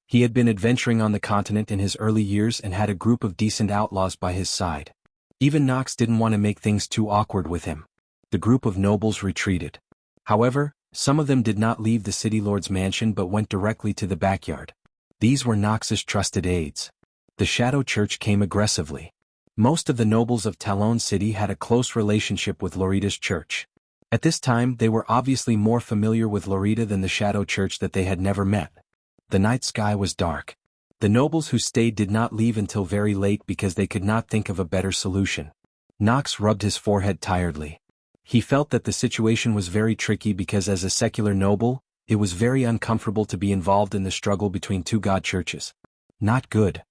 He had been adventuring on the continent in his early years and had a group of decent outlaws by his side. Even Knox didn't want to make things too awkward with him. The group of nobles retreated. However, some of them did not leave the city lord's mansion but went directly to the backyard. These were Knox's trusted aides. The Shadow Church came aggressively. Most of the nobles of Talon city had a close relationship with Lorita's church. At this time they were obviously more familiar with Lorita than the Shadow Church that they had never met. The night sky was dark. The nobles who stayed did not leave until very late because they could not think of a better solution. Knox rubbed his forehead tiredly. He felt that the situation was very tricky because as a secular noble, it was very uncomfortable to be involved in the struggle between two god churches. Not good.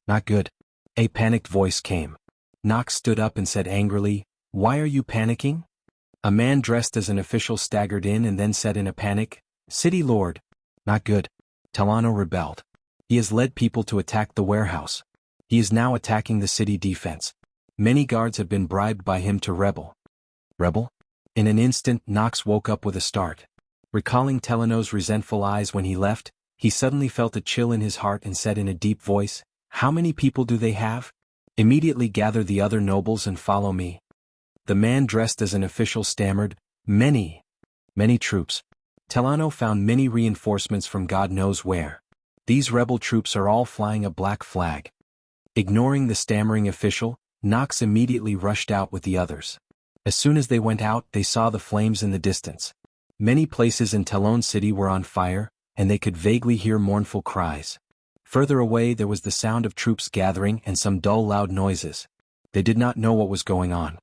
Not good. A panicked voice came. Knox stood up and said angrily, "Why are you panicking?" A man dressed as an official staggered in and then said in a panic, "City Lord." Not good. Telano rebelled. He has led people to attack the warehouse. He is now attacking the city defense. Many guards have been bribed by him to rebel. Rebel? In an instant, Knox woke up with a start. Recalling Telano's resentful eyes when he left, he suddenly felt a chill in his heart and said in a deep voice, "How many people do they have? Immediately gather the other nobles and follow me." The man dressed as an official stammered, "Many. Many troops." Telano found many reinforcements from God knows where. These rebel troops are all flying a black flag. Ignoring the stammering official, Knox immediately rushed out with the others. As soon as they went out, they saw the flames in the distance. Many places in Talon city were on fire, and they could vaguely hear mournful cries. Further away there was the sound of troops gathering and some dull loud noises. They did not know what was going on.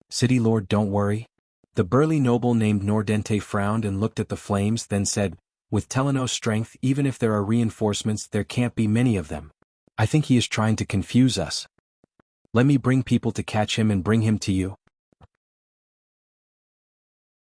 "City Lord, don't worry." The burly noble named Nordente frowned and looked at the flames, then said, With Teleno's strength, even if there are reinforcements, there can't be many of them. I think he is trying to confuse us. Let me bring people to catch him and bring him to you.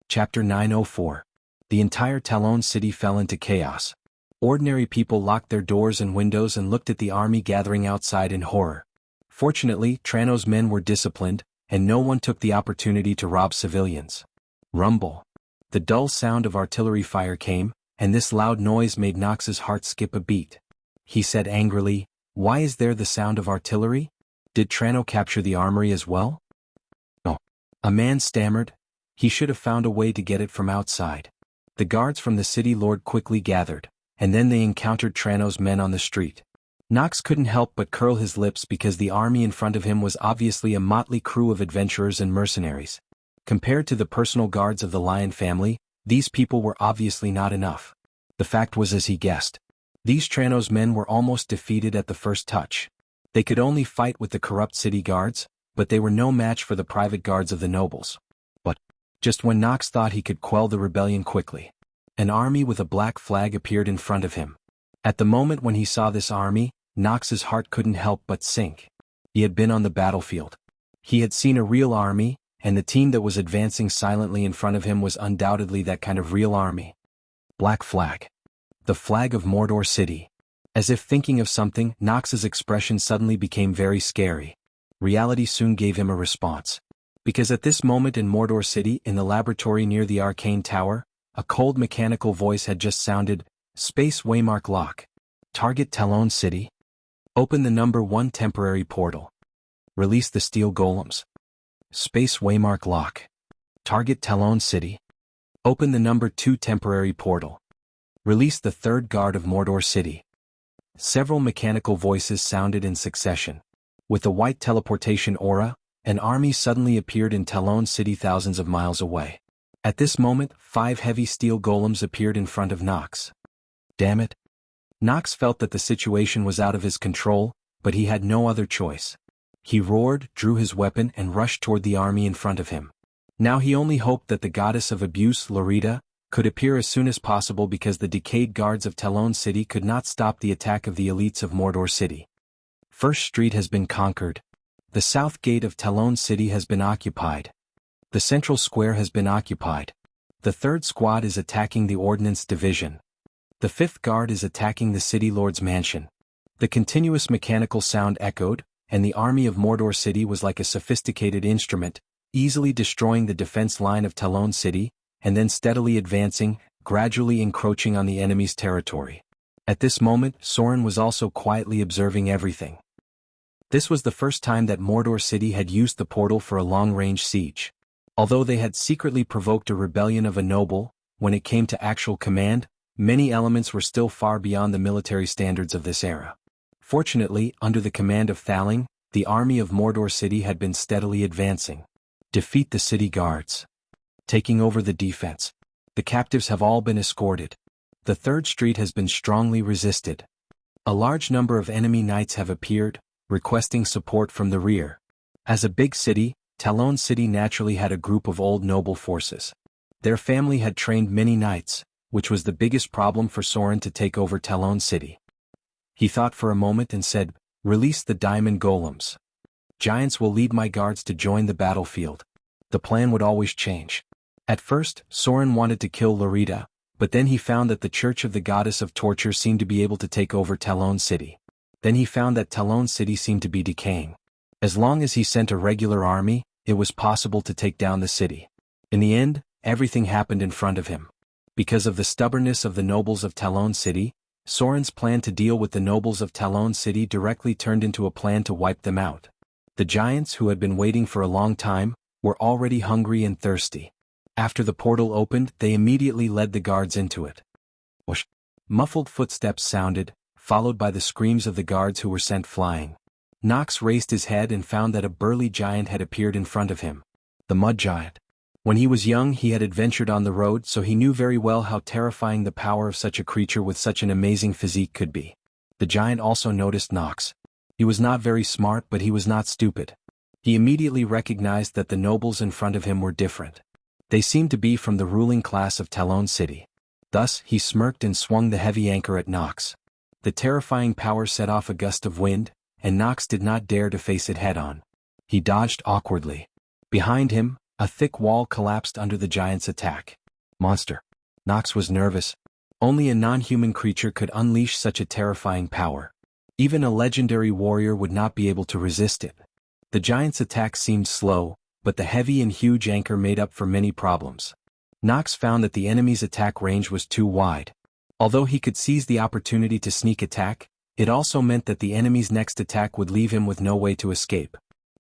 Chapter 904. The entire Talon city fell into chaos. Ordinary people locked their doors and windows and looked at the army gathering outside in horror. Fortunately, Trano's men were disciplined, and no one took the opportunity to rob civilians. Rumble. The dull sound of artillery fire came, and this loud noise made Nox's heart skip a beat. He said angrily, "Why is there the sound of artillery? Did Trano capture the armory as well?" "No." A man stammered. He should have found a way to get it from outside. The guards from the city lord quickly gathered, and then they encountered Trano's men on the street. Nox couldn't help but curl his lips because the army in front of him was obviously a motley crew of adventurers and mercenaries. Compared to the personal guards of the Lion family, these people were obviously not enough. The fact was as he guessed. These Trano's men were almost defeated at the first touch. They could only fight with the corrupt city guards, but they were no match for the private guards of the nobles. But, just when Nox thought he could quell the rebellion quickly, an army with a black flag appeared in front of him. At the moment when he saw this army, Nox's heart couldn't help but sink. He had been on the battlefield. He had seen a real army, and the team that was advancing silently in front of him was undoubtedly that kind of real army. Black flag. The flag of Mordor City. As if thinking of something, Nox's expression suddenly became very scary. Reality soon gave him a response. Because at this moment in Mordor City, in the laboratory near the arcane tower, a cold mechanical voice had just sounded, "Space Waymark Lock. Target Talon City. Open the number 1 temporary portal. Release the steel golems. Space Waymark Lock. Target Talon City. Open the number 2 temporary portal. Release the 3rd guard of Mordor City." Several mechanical voices sounded in succession. With a white teleportation aura, an army suddenly appeared in Talon City thousands of miles away. At this moment, 5 heavy steel golems appeared in front of Nox. Damn it. Nox felt that the situation was out of his control, but he had no other choice. He roared, drew his weapon and rushed toward the army in front of him. Now he only hoped that the goddess of abuse, Lorita, could appear as soon as possible because the decayed guards of Talon City could not stop the attack of the elites of Mordor City. First Street has been conquered. The south gate of Talon City has been occupied. The central square has been occupied. The 3rd squad is attacking the Ordnance Division. The 5th guard is attacking the City Lord's mansion. The continuous mechanical sound echoed, and the army of Mordor City was like a sophisticated instrument, easily destroying the defense line of Talon City, and then steadily advancing, gradually encroaching on the enemy's territory. At this moment, Soren was also quietly observing everything. This was the first time that Mordor City had used the portal for a long-range siege. Although they had secretly provoked a rebellion of a noble, when it came to actual command, many elements were still far beyond the military standards of this era. Fortunately, under the command of Thaling, the army of Mordor City had been steadily advancing. Defeat the city guards. Taking over the defense. The captives have all been escorted. The 3rd Street has been strongly resisted. A large number of enemy knights have appeared, requesting support from the rear. As a big city, Talon City naturally had a group of old noble forces. Their family had trained many knights, which was the biggest problem for Soren to take over Talon City. He thought for a moment and said, "Release the diamond golems. Giants will lead my guards to join the battlefield." The plan would always change. At first, Soren wanted to kill Lorita, but then he found that the Church of the Goddess of Torture seemed to be able to take over Talon City. Then he found that Talon City seemed to be decaying. As long as he sent a regular army, it was possible to take down the city. In the end, everything happened in front of him. Because of the stubbornness of the nobles of Talon City, Soren's plan to deal with the nobles of Talon City directly turned into a plan to wipe them out. The giants who had been waiting for a long time, were already hungry and thirsty. After the portal opened, they immediately led the guards into it. Whoosh! Muffled footsteps sounded, followed by the screams of the guards who were sent flying. Nox raised his head and found that a burly giant had appeared in front of him. The mud giant. When he was young he had adventured on the road, so he knew very well how terrifying the power of such a creature with such an amazing physique could be. The giant also noticed Nox. He was not very smart, but he was not stupid. He immediately recognized that the nobles in front of him were different. They seemed to be from the ruling class of Talon City. Thus, he smirked and swung the heavy anchor at Nox. The terrifying power set off a gust of wind, and Nox did not dare to face it head-on. He dodged awkwardly. Behind him, a thick wall collapsed under the giant's attack. Monster. Nox was nervous. Only a non-human creature could unleash such a terrifying power. Even a legendary warrior would not be able to resist it. The giant's attack seemed slow, but the heavy and huge anchor made up for many problems. Nox found that the enemy's attack range was too wide. Although he could seize the opportunity to sneak attack, it also meant that the enemy's next attack would leave him with no way to escape.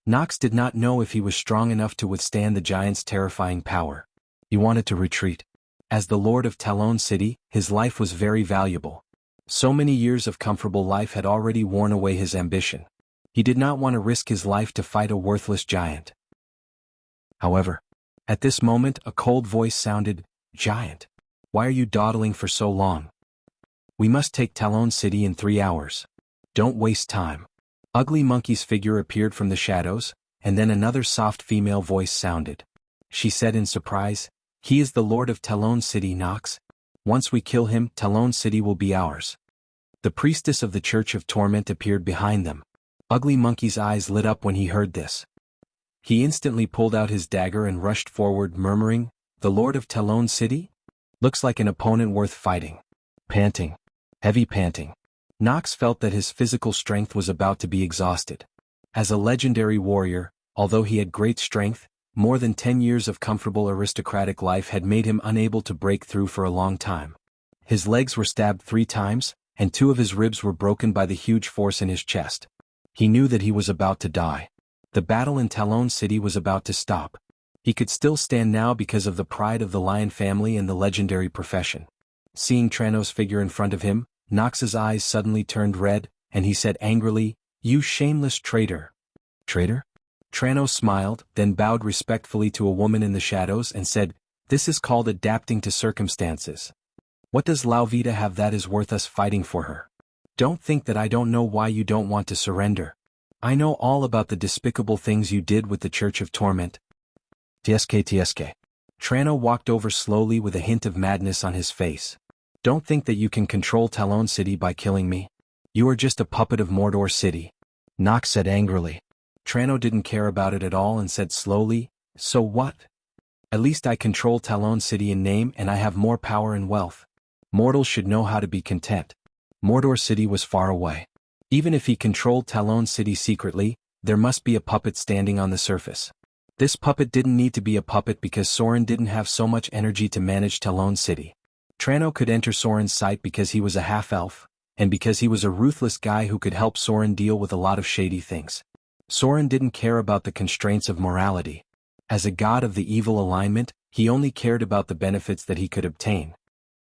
Nox did not know if he was strong enough to withstand the giant's terrifying power. He wanted to retreat. As the Lord of Talon City, his life was very valuable. So many years of comfortable life had already worn away his ambition. He did not want to risk his life to fight a worthless giant. However, at this moment a cold voice sounded, "Giant, why are you dawdling for so long? We must take Talon City in 3 hours. Don't waste time." Ugly Monkey's figure appeared from the shadows, and then another soft female voice sounded. She said in surprise, "He is the Lord of Talon City, Nox. Once we kill him, Talon City will be ours." The priestess of the Church of Torment appeared behind them. Ugly Monkey's eyes lit up when he heard this. He instantly pulled out his dagger and rushed forward, murmuring, "The Lord of Talon City? Looks like an opponent worth fighting." Panting. Heavy panting. Nox felt that his physical strength was about to be exhausted. As a legendary warrior, although he had great strength, more than 10 years of comfortable aristocratic life had made him unable to break through for a long time. His legs were stabbed 3 times, and 2 of his ribs were broken by the huge force in his chest. He knew that he was about to die. The battle in Talon City was about to stop. He could still stand now because of the pride of the Lion family and the legendary profession. Seeing Trano's figure in front of him, Nox's eyes suddenly turned red, and he said angrily, "You shameless traitor." "Traitor?" Trano smiled, then bowed respectfully to a woman in the shadows and said, "This is called adapting to circumstances. What does Lauvita have that is worth us fighting for her? Don't think that I don't know why you don't want to surrender. I know all about the despicable things you did with the Church of Torment." TSK. Trano walked over slowly with a hint of madness on his face. "Don't think that you can control Talon City by killing me. You are just a puppet of Mordor City." Nox said angrily. Trano didn't care about it at all and said slowly, "So what? At least I control Talon City in name and I have more power and wealth. Mortals should know how to be content." Mordor City was far away. Even if he controlled Talon City secretly, there must be a puppet standing on the surface. This puppet didn't need to be a puppet because Soren didn't have so much energy to manage Talon City. Trano could enter Soren's sight because he was a half-elf, and because he was a ruthless guy who could help Soren deal with a lot of shady things. Soren didn't care about the constraints of morality. As a god of the evil alignment, he only cared about the benefits that he could obtain.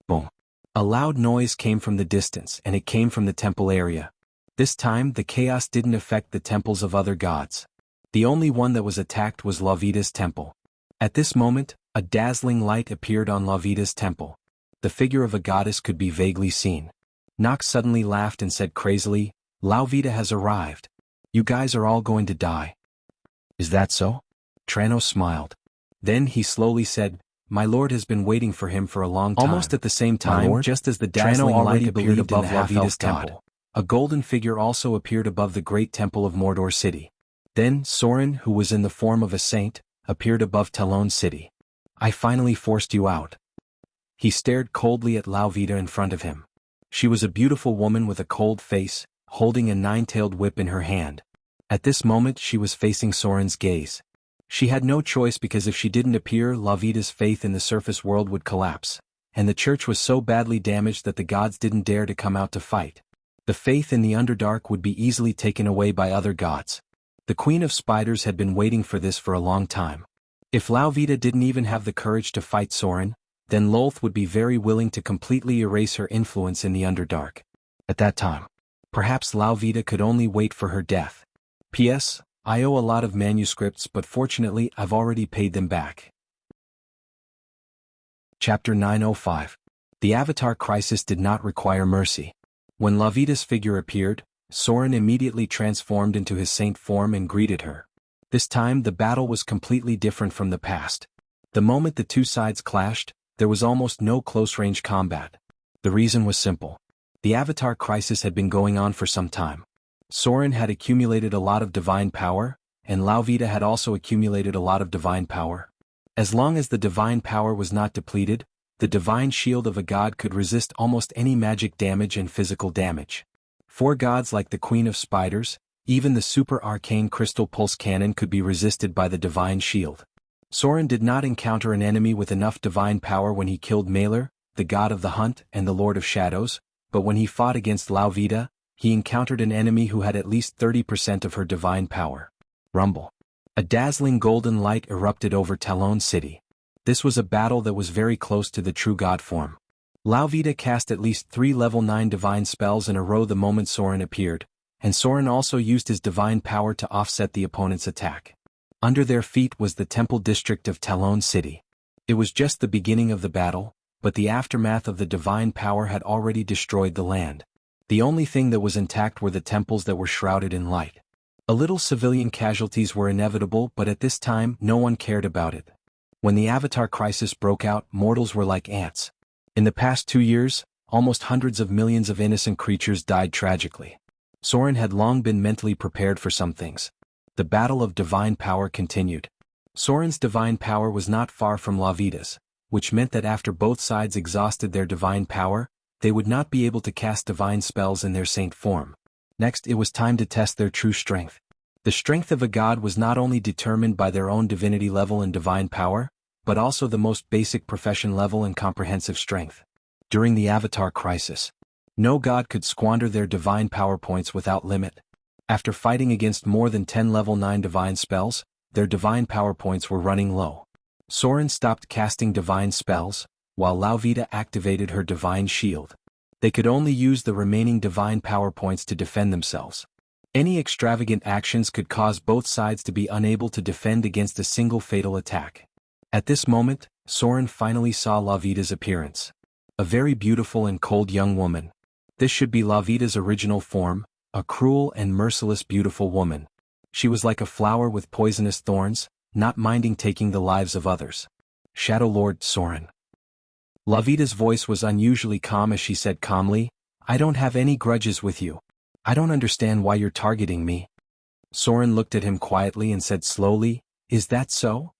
Boom. A loud noise came from the distance, and it came from the temple area. This time the chaos didn't affect the temples of other gods. The only one that was attacked was Lauvita's temple. At this moment, a dazzling light appeared on Lauvita's temple. The figure of a goddess could be vaguely seen. Nox suddenly laughed and said crazily, "Lauvita has arrived. You guys are all going to die." "Is that so?" Trano smiled. Then he slowly said, "My lord has been waiting for him for a long time." Almost at the same time, just as the dazzling light appeared above Lauvita's temple, a golden figure also appeared above the great temple of Mordor City. Then Soren, who was in the form of a saint, appeared above Talon City. "I finally forced you out." He stared coldly at Lauvita in front of him. She was a beautiful woman with a cold face, holding a 9-tailed whip in her hand. At this moment she was facing Soren's gaze. She had no choice because if she didn't appear, Lauvita's faith in the surface world would collapse, and the church was so badly damaged that the gods didn't dare to come out to fight. The faith in the Underdark would be easily taken away by other gods. The Queen of Spiders had been waiting for this for a long time. If Lauvita didn't even have the courage to fight Soren, then Lolth would be very willing to completely erase her influence in the Underdark. At that time, perhaps Lauvita could only wait for her death. P.S. I owe a lot of manuscripts, but fortunately I've already paid them back. Chapter 905. The Avatar Crisis did not require mercy. When Lauvita's figure appeared, Soren immediately transformed into his saint form and greeted her. This time the battle was completely different from the past. The moment the two sides clashed, there was almost no close-range combat. The reason was simple. The Avatar crisis had been going on for some time. Soren had accumulated a lot of divine power, and Lauvita had also accumulated a lot of divine power. As long as the divine power was not depleted, the divine shield of a god could resist almost any magic damage and physical damage. For gods like the Queen of Spiders, even the super arcane crystal pulse cannon could be resisted by the divine shield. Soren did not encounter an enemy with enough divine power when he killed Malor, the god of the hunt and the Lord of Shadows, but when he fought against Lauvita, he encountered an enemy who had at least 30% of her divine power. Rumble. A dazzling golden light erupted over Talon City. This was a battle that was very close to the true god form. Lauvita cast at least 3 level 9 divine spells in a row the moment Soren appeared, and Soren also used his divine power to offset the opponent's attack. Under their feet was the temple district of Talon City. It was just the beginning of the battle, but the aftermath of the divine power had already destroyed the land. The only thing that was intact were the temples that were shrouded in light. A little civilian casualties were inevitable, but at this time no one cared about it. When the Avatar crisis broke out, mortals were like ants. In the past 2 years, almost hundreds of millions of innocent creatures died tragically. Soren had long been mentally prepared for some things. The battle of divine power continued. Soren's divine power was not far from Lauvita's, which meant that after both sides exhausted their divine power, they would not be able to cast divine spells in their saint form. Next, it was time to test their true strength. The strength of a god was not only determined by their own divinity level and divine power, but also the most basic profession level and comprehensive strength. During the Avatar crisis, no god could squander their divine power points without limit. After fighting against more than 10 level 9 divine spells, their divine power points were running low. Soren stopped casting divine spells, while Lauvita activated her divine shield. They could only use the remaining divine power points to defend themselves. Any extravagant actions could cause both sides to be unable to defend against a single fatal attack. At this moment, Soren finally saw Lauvita's appearance. A very beautiful and cold young woman. This should be Lauvita's original form, a cruel and merciless beautiful woman. She was like a flower with poisonous thorns, not minding taking the lives of others. Shadow Lord Soren. Lauvita's voice was unusually calm as she said calmly, "I don't have any grudges with you. I don't understand why you're targeting me." Soren looked at him quietly and said slowly, "Is that so?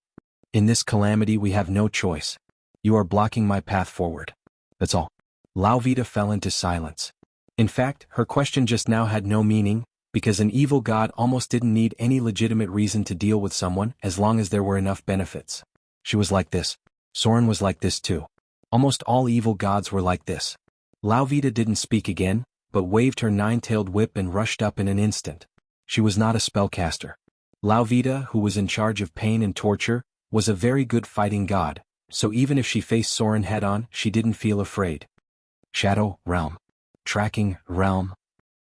In this calamity we have no choice. You are blocking my path forward. That's all." Lauvita fell into silence. In fact, her question just now had no meaning, because an evil god almost didn't need any legitimate reason to deal with someone as long as there were enough benefits. She was like this. Soren was like this too. Almost all evil gods were like this. Lauvita didn't speak again, but waved her 9-tailed whip and rushed up in an instant. She was not a spellcaster. Lauvita, who was in charge of pain and torture, was a very good fighting god, so even if she faced Soren head-on, she didn't feel afraid. Shadow Realm. Tracking Realm.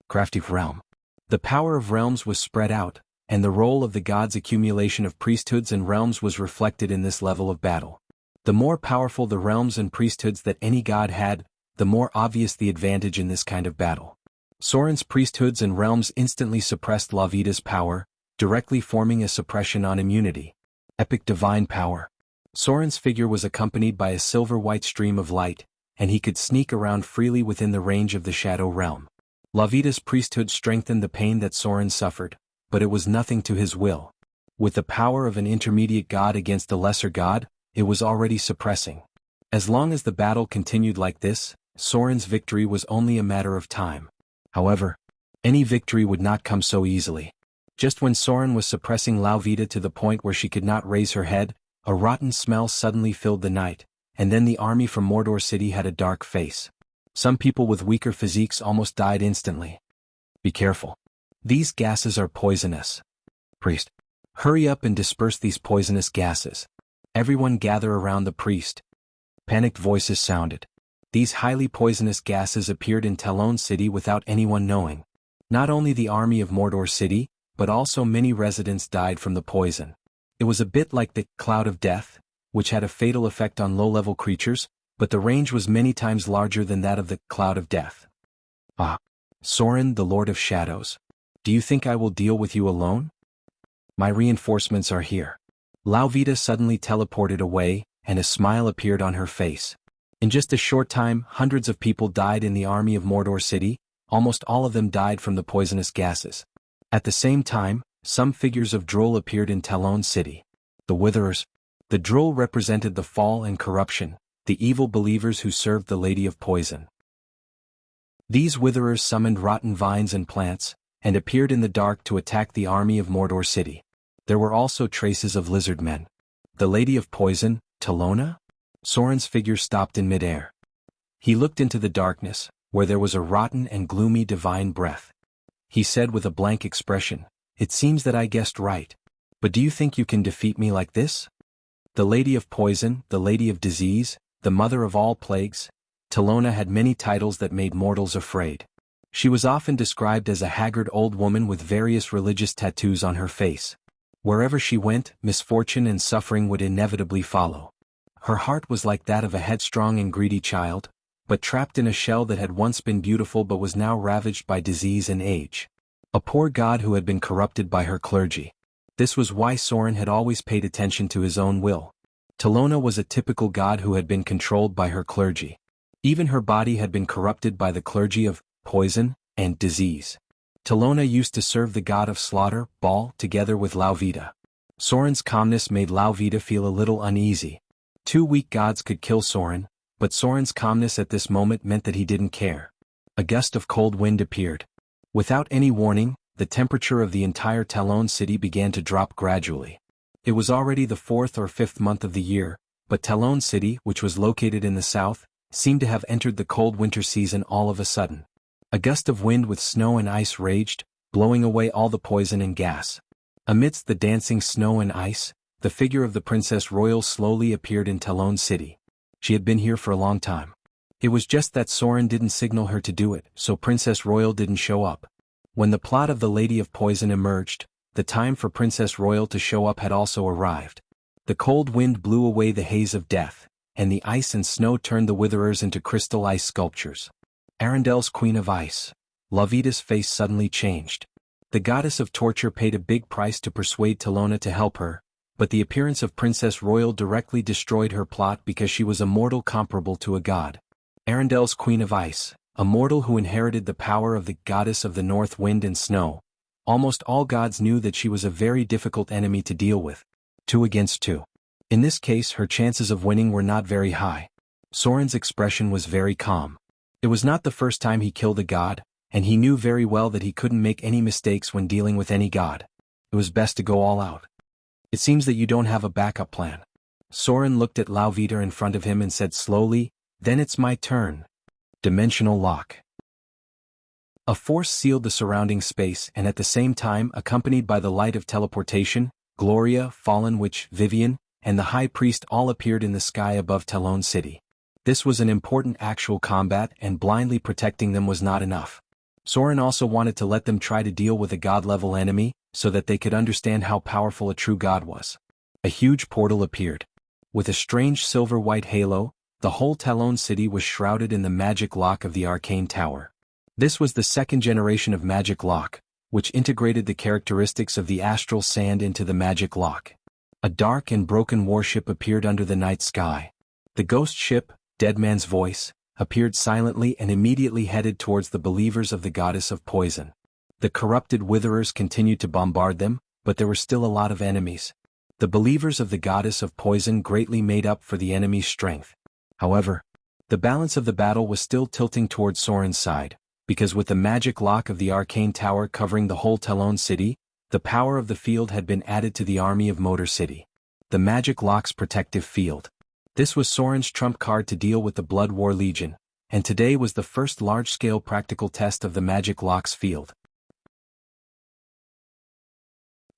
Crafty Realm. The power of realms was spread out, and the role of the gods' accumulation of priesthoods and realms was reflected in this level of battle. The more powerful the realms and priesthoods that any god had, the more obvious the advantage in this kind of battle. Soren's priesthoods and realms instantly suppressed Lauvita's power, directly forming a suppression on immunity. Epic divine power. Soren's figure was accompanied by a silver-white stream of light, and he could sneak around freely within the range of the Shadow Realm. Lauvita's priesthood strengthened the pain that Soren suffered, but it was nothing to his will. With the power of an intermediate god against a lesser god, it was already suppressing. As long as the battle continued like this, Soren's victory was only a matter of time. However, any victory would not come so easily. Just when Soren was suppressing Lauvita to the point where she could not raise her head, a rotten smell suddenly filled the night, and then the army from Mordor City had a dark face. Some people with weaker physiques almost died instantly. Be careful. These gases are poisonous. Priest. Hurry up and disperse these poisonous gases. Everyone gather around the priest. Panicked voices sounded. These highly poisonous gases appeared in Talon City without anyone knowing. Not only the army of Mordor City, but also many residents died from the poison. It was a bit like the Cloud of Death, which had a fatal effect on low-level creatures, but the range was many times larger than that of the Cloud of Death. Ah. Soren, the Lord of Shadows. Do you think I will deal with you alone? My reinforcements are here. Lauvita suddenly teleported away, and a smile appeared on her face. In just a short time, hundreds of people died in the army of Mordor City, almost all of them died from the poisonous gases. At the same time, some figures of Droll appeared in Talon City. The Witherers. The Droll represented the fall and corruption, the evil believers who served the Lady of Poison. These Witherers summoned rotten vines and plants, and appeared in the dark to attack the army of Mordor City. There were also traces of lizard men. The Lady of Poison, Talona? Soren's figure stopped in midair. He looked into the darkness, where there was a rotten and gloomy divine breath. He said with a blank expression, "It seems that I guessed right. But do you think you can defeat me like this?" The Lady of Poison, the Lady of Disease, the Mother of all plagues, Talona had many titles that made mortals afraid. She was often described as a haggard old woman with various religious tattoos on her face. Wherever she went, misfortune and suffering would inevitably follow. Her heart was like that of a headstrong and greedy child, but trapped in a shell that had once been beautiful but was now ravaged by disease and age. A poor god who had been corrupted by her clergy. This was why Soren had always paid attention to his own will. Talona was a typical god who had been controlled by her clergy. Even her body had been corrupted by the clergy of poison and disease. Talona used to serve the god of slaughter, Baal, together with Lauvita. Soren's calmness made Lauvita feel a little uneasy. Two weak gods could kill Soren, but Soren's calmness at this moment meant that he didn't care. A gust of cold wind appeared. Without any warning, the temperature of the entire Talon city began to drop gradually. It was already the 4th or 5th month of the year, but Talon City, which was located in the south, seemed to have entered the cold winter season all of a sudden. A gust of wind with snow and ice raged, blowing away all the poison and gas. Amidst the dancing snow and ice, the figure of the Princess Royal slowly appeared in Talon City. She had been here for a long time. It was just that Soren didn't signal her to do it, so Princess Royal didn't show up. When the plot of the Lady of Poison emerged, the time for Princess Royal to show up had also arrived. The cold wind blew away the haze of death, and the ice and snow turned the Witherers into crystal ice sculptures. Arendel's Queen of Ice. Lauvita's face suddenly changed. The goddess of torture paid a big price to persuade Talona to help her, but the appearance of Princess Royal directly destroyed her plot because she was a mortal comparable to a god. Arendel's Queen of Ice, a mortal who inherited the power of the goddess of the north wind and snow. Almost all gods knew that she was a very difficult enemy to deal with. 2 against 2. In this case, her chances of winning were not very high. Soren's expression was very calm. It was not the first time he killed a god, and he knew very well that he couldn't make any mistakes when dealing with any god. It was best to go all out. "It seems that you don't have a backup plan." Soren looked at Lauvita in front of him and said slowly, "Then it's my turn." Dimensional lock. A force sealed the surrounding space and at the same time, accompanied by the light of teleportation, Gloria, Fallen Witch, Vivian, and the High Priest all appeared in the sky above Talon City. This was an important actual combat, and blindly protecting them was not enough. Soren also wanted to let them try to deal with a god-level enemy, so that they could understand how powerful a true god was. A huge portal appeared. With a strange silver-white halo, the whole Talon City was shrouded in the magic lock of the arcane tower. This was the second generation of magic lock, which integrated the characteristics of the astral sand into the magic lock. A dark and broken warship appeared under the night sky. The ghost ship, Dead Man's Voice, appeared silently and immediately headed towards the believers of the goddess of poison. The corrupted Witherers continued to bombard them, but there were still a lot of enemies. The believers of the goddess of poison greatly made up for the enemy's strength. However, the balance of the battle was still tilting towards Soren's side, because with the magic lock of the arcane tower covering the whole Talon City, the power of the field had been added to the army of Motor City. The magic lock's protective field. This was Soren's trump card to deal with the Blood War Legion, and today was the first large-scale practical test of the magic lock's field.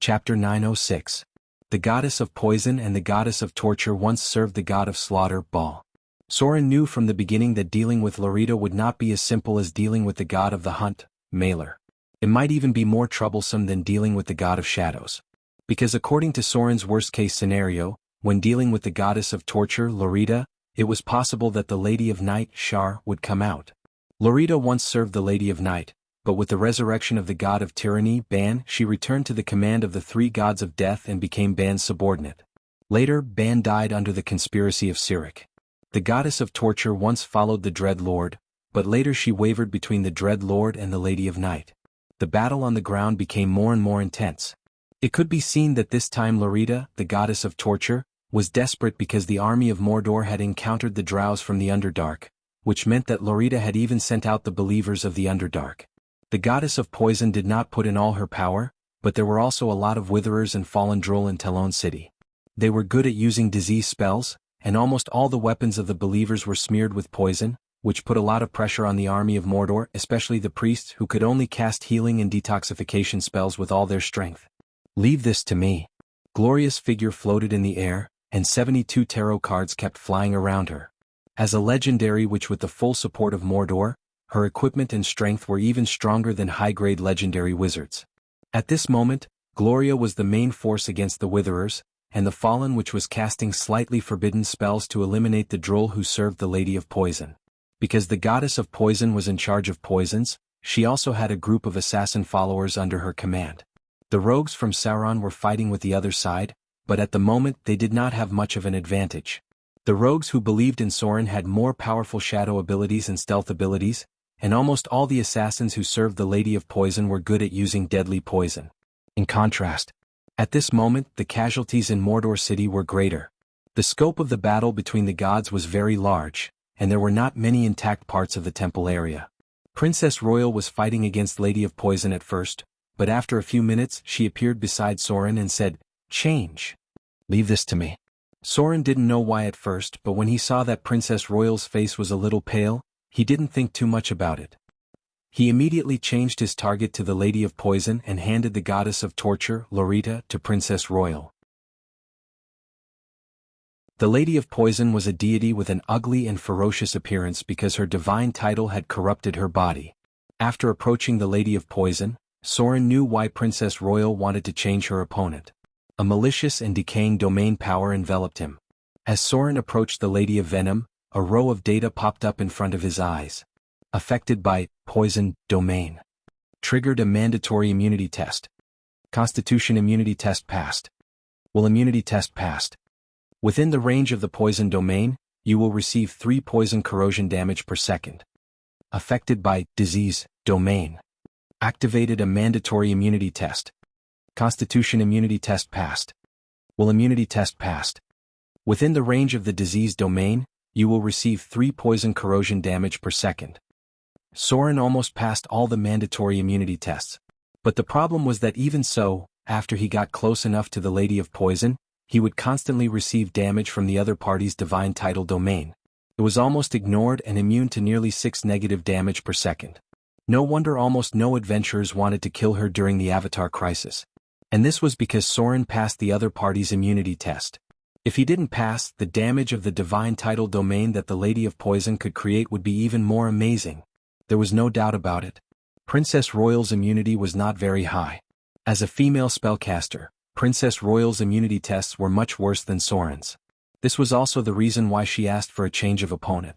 Chapter 906. The goddess of poison and the goddess of torture once served the god of slaughter, Baal. Soren knew from the beginning that dealing with Laurita would not be as simple as dealing with the god of the hunt, Malor. It might even be more troublesome than dealing with the god of shadows. Because according to Soren's worst-case scenario, when dealing with the goddess of torture, Laurita, it was possible that the Lady of Night, Shar, would come out. Laurita once served the Lady of Night, but with the resurrection of the god of tyranny, Ban, she returned to the command of the 3 gods of death and became Ban's subordinate. Later, Ban died under the conspiracy of Sirik. The goddess of torture once followed the Dread Lord, but later she wavered between the Dread Lord and the Lady of Night. The battle on the ground became more and more intense. It could be seen that this time Lorita, the goddess of torture, was desperate because the army of Mordor had encountered the Drows from the Underdark, which meant that Lorita had even sent out the believers of the Underdark. The goddess of poison did not put in all her power, but there were also a lot of witherers and fallen droll in Telone City. They were good at using disease spells, and almost all the weapons of the believers were smeared with poison, which put a lot of pressure on the army of Mordor, especially the priests who could only cast healing and detoxification spells with all their strength. "Leave this to me." Gloria's figure floated in the air, and 72 tarot cards kept flying around her. As a legendary witch with the full support of Mordor, her equipment and strength were even stronger than high-grade legendary wizards. At this moment, Gloria was the main force against the Witherers, and the Fallen which was casting slightly forbidden spells to eliminate the droll who served the Lady of Poison. Because the goddess of poison was in charge of poisons, she also had a group of assassin followers under her command. The rogues from Sauron were fighting with the other side, but at the moment they did not have much of an advantage. The rogues who believed in Sauron had more powerful shadow abilities and stealth abilities, and almost all the assassins who served the Lady of Poison were good at using deadly poison. In contrast, at this moment the casualties in Mordor City were greater. The scope of the battle between the gods was very large, and there were not many intact parts of the temple area. Princess Royal was fighting against Lady of Poison at first, but after a few minutes she appeared beside Soren and said, "Change. Leave this to me." Soren didn't know why at first, but when he saw that Princess Royal's face was a little pale, he didn't think too much about it. He immediately changed his target to the Lady of Poison and handed the goddess of torture, Lorita, to Princess Royal. The Lady of Poison was a deity with an ugly and ferocious appearance because her divine title had corrupted her body. After approaching the Lady of Poison, Soren knew why Princess Royal wanted to change her opponent. A malicious and decaying domain power enveloped him. As Soren approached the Lady of Venom, a row of data popped up in front of his eyes. Affected by poison domain. Triggered a mandatory immunity test. Constitution immunity test passed. Will immunity test passed. Within the range of the poison domain, you will receive 3 poison corrosion damage per second. Affected by disease domain. Activated a mandatory immunity test. Constitution immunity test passed. Will immunity test passed. Within the range of the disease domain, you will receive 3 poison corrosion damage per second. Soren almost passed all the mandatory immunity tests. But the problem was that even so, after he got close enough to the Lady of Poison, he would constantly receive damage from the other party's divine title domain. It was almost ignored and immune to nearly 6 negative damage per second. No wonder almost no adventurers wanted to kill her during the Avatar crisis. And this was because Soren passed the other party's immunity test. If he didn't pass, the damage of the divine title domain that the Lady of Poison could create would be even more amazing. There was no doubt about it. Princess Royal's immunity was not very high. As a female spellcaster, Princess Royal's immunity tests were much worse than Soren's. This was also the reason why she asked for a change of opponent.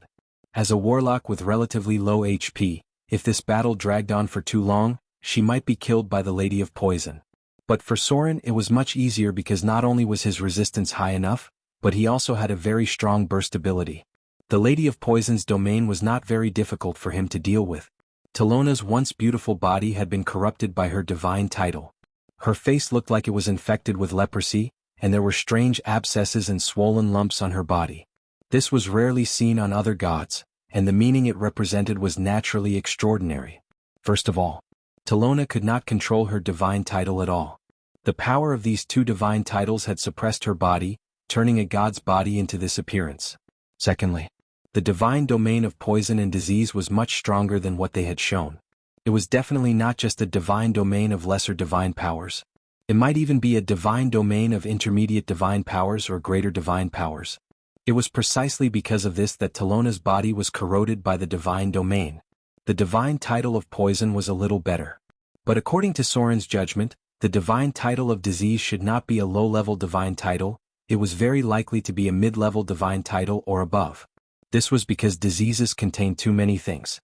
As a warlock with relatively low HP, if this battle dragged on for too long, she might be killed by the Lady of Poison. But for Soren it was much easier because not only was his resistance high enough, but he also had a very strong burst ability. The Lady of Poison's domain was not very difficult for him to deal with. Telona's once beautiful body had been corrupted by her divine title. Her face looked like it was infected with leprosy, and there were strange abscesses and swollen lumps on her body. This was rarely seen on other gods, and the meaning it represented was naturally extraordinary. First of all, Telona could not control her divine title at all. The power of these 2 divine titles had suppressed her body, turning a god's body into this appearance. Secondly, the divine domain of poison and disease was much stronger than what they had shown. It was definitely not just a divine domain of lesser divine powers. It might even be a divine domain of intermediate divine powers or greater divine powers. It was precisely because of this that Telona's body was corroded by the divine domain. The divine title of poison was a little better. But according to Soren's judgment, the divine title of disease should not be a low-level divine title, it was very likely to be a mid-level divine title or above. This was because diseases contain too many things.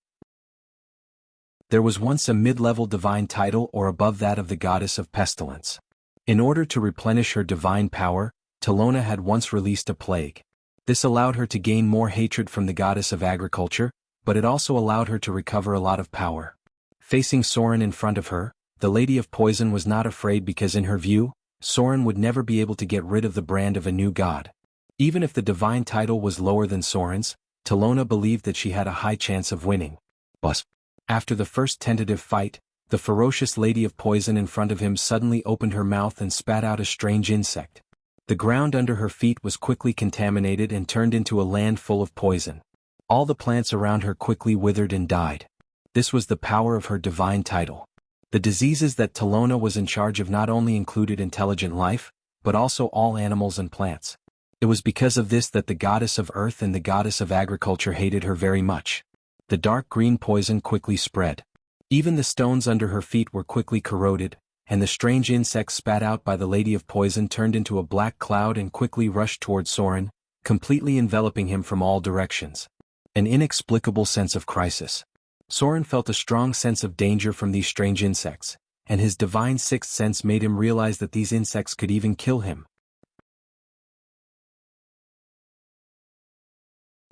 There was once a mid-level divine title or above that of the goddess of pestilence. In order to replenish her divine power, Talona had once released a plague. This allowed her to gain more hatred from the goddess of agriculture, but it also allowed her to recover a lot of power. Facing Soren in front of her, the Lady of Poison was not afraid because in her view, Soren would never be able to get rid of the brand of a new god. Even if the divine title was lower than Soren's, Talona believed that she had a high chance of winning. But after the first tentative fight, the ferocious Lady of Poison in front of him suddenly opened her mouth and spat out a strange insect. The ground under her feet was quickly contaminated and turned into a land full of poison. All the plants around her quickly withered and died. This was the power of her divine title. The diseases that Talona was in charge of not only included intelligent life, but also all animals and plants. It was because of this that the goddess of earth and the goddess of agriculture hated her very much. The dark green poison quickly spread. Even the stones under her feet were quickly corroded, and the strange insects spat out by the Lady of Poison turned into a black cloud and quickly rushed toward Soren, completely enveloping him from all directions. An inexplicable sense of crisis. Soren felt a strong sense of danger from these strange insects, and his divine sixth sense made him realize that these insects could even kill him.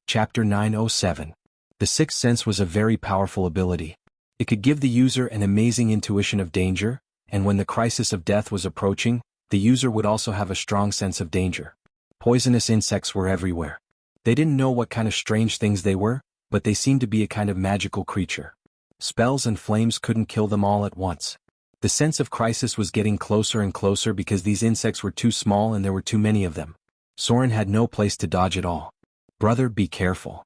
Chapter 907. The sixth sense was a very powerful ability. It could give the user an amazing intuition of danger, and when the crisis of death was approaching, the user would also have a strong sense of danger. Poisonous insects were everywhere. They didn't know what kind of strange things they were, but they seemed to be a kind of magical creature. Spells and flames couldn't kill them all at once. The sense of crisis was getting closer and closer because these insects were too small and there were too many of them. Soren had no place to dodge at all. Brother, be careful.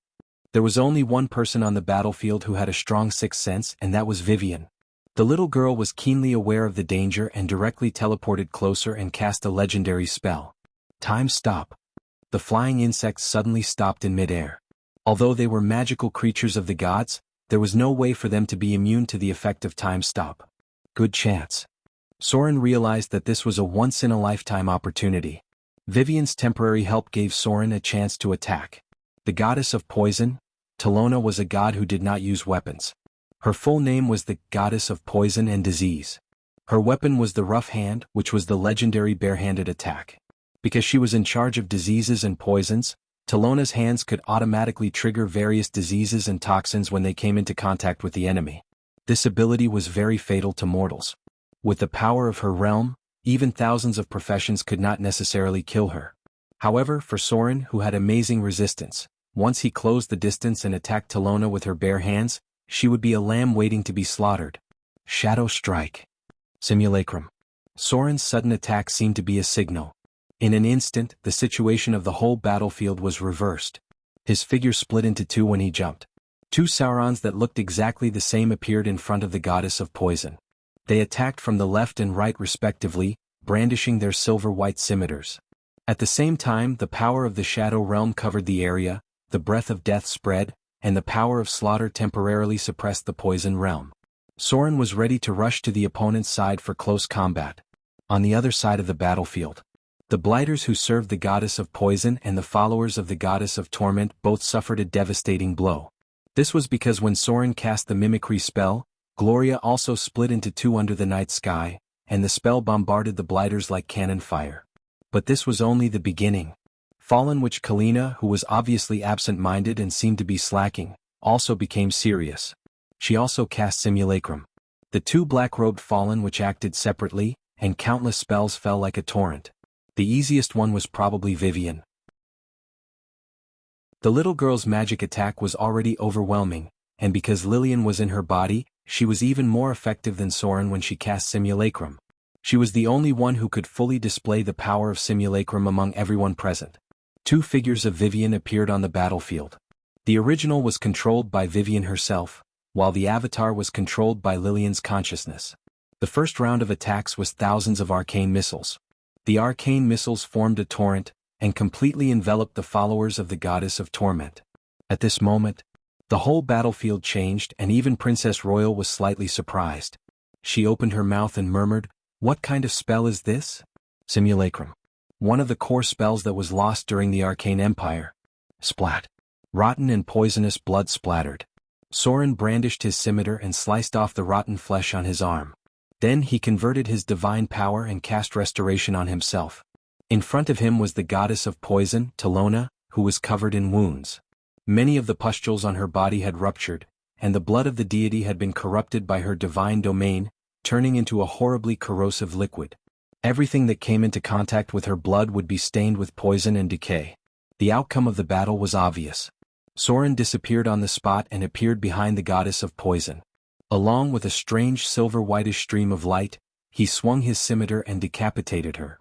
There was only one person on the battlefield who had a strong sixth sense, and that was Vivian. The little girl was keenly aware of the danger and directly teleported closer and cast a legendary spell. Time stop. The flying insects suddenly stopped in midair. Although they were magical creatures of the gods, there was no way for them to be immune to the effect of time stop. Good chance. Soren realized that this was a once-in-a-lifetime opportunity. Vivian's temporary help gave Soren a chance to attack. The goddess of poison, Talona, was a god who did not use weapons. Her full name was the Goddess of Poison and Disease. Her weapon was the rough hand, which was the legendary barehanded attack. Because she was in charge of diseases and poisons, Talona's hands could automatically trigger various diseases and toxins when they came into contact with the enemy. This ability was very fatal to mortals. With the power of her realm, even thousands of professions could not necessarily kill her. However, for Soren, who had amazing resistance, once he closed the distance and attacked Talona with her bare hands, she would be a lamb waiting to be slaughtered. Shadow Strike. Simulacrum. Soren's sudden attack seemed to be a signal. In an instant, the situation of the whole battlefield was reversed. His figure split into two when he jumped. Two Saurons that looked exactly the same appeared in front of the goddess of poison. They attacked from the left and right respectively, brandishing their silver-white scimitars. At the same time, the power of the Shadow Realm covered the area, the breath of death spread, and the power of slaughter temporarily suppressed the poison realm. Soren was ready to rush to the opponent's side for close combat. On the other side of the battlefield, the blighters who served the goddess of poison and the followers of the goddess of torment both suffered a devastating blow. This was because when Soren cast the mimicry spell, Gloria also split into two under the night sky, and the spell bombarded the blighters like cannon fire. But this was only the beginning. Fallen Witch Kalina, who was obviously absent-minded and seemed to be slacking, also became serious. She also cast Simulacrum. The two black-robed Fallen Witch acted separately, and countless spells fell like a torrent. The easiest one was probably Vivian. The little girl's magic attack was already overwhelming, and because Lillian was in her body, she was even more effective than Soren when she cast Simulacrum. She was the only one who could fully display the power of Simulacrum among everyone present. Two figures of Vivian appeared on the battlefield. The original was controlled by Vivian herself, while the avatar was controlled by Lillian's consciousness. The first round of attacks was thousands of arcane missiles. The arcane missiles formed a torrent, and completely enveloped the followers of the goddess of torment. At this moment, the whole battlefield changed and even Princess Royal was slightly surprised. She opened her mouth and murmured, "What kind of spell is this?" Simulacrum. One of the core spells that was lost during the Arcane Empire. Splat. Rotten and poisonous blood splattered. Soren brandished his scimitar and sliced off the rotten flesh on his arm. Then he converted his divine power and cast restoration on himself. In front of him was the goddess of poison, Talona, who was covered in wounds. Many of the pustules on her body had ruptured, and the blood of the deity had been corrupted by her divine domain, turning into a horribly corrosive liquid. Everything that came into contact with her blood would be stained with poison and decay. The outcome of the battle was obvious. Soren disappeared on the spot and appeared behind the goddess of poison. Along with a strange silver-whitish stream of light, he swung his scimitar and decapitated her.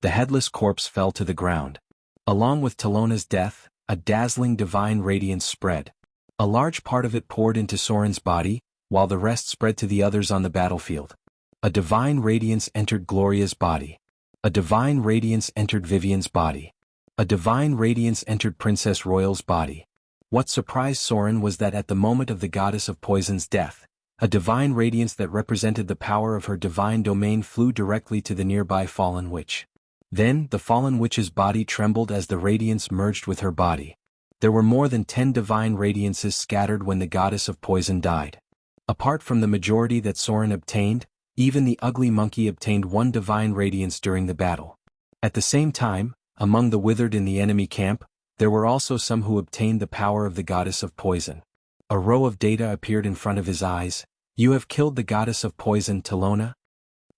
The headless corpse fell to the ground. Along with Talona's death, a dazzling divine radiance spread. A large part of it poured into Soren's body, while the rest spread to the others on the battlefield. A divine radiance entered Gloria's body. A divine radiance entered Vivian's body. A divine radiance entered Princess Royal's body. What surprised Soren was that at the moment of the goddess of poison's death, a divine radiance that represented the power of her divine domain flew directly to the nearby fallen witch. Then, the fallen witch's body trembled as the radiance merged with her body. There were more than 10 divine radiances scattered when the goddess of poison died. Apart from the majority that Soren obtained, even the ugly monkey obtained 1 divine radiance during the battle. At the same time, among the withered in the enemy camp, there were also some who obtained the power of the goddess of poison. A row of data appeared in front of his eyes. You have killed the goddess of poison, Talona.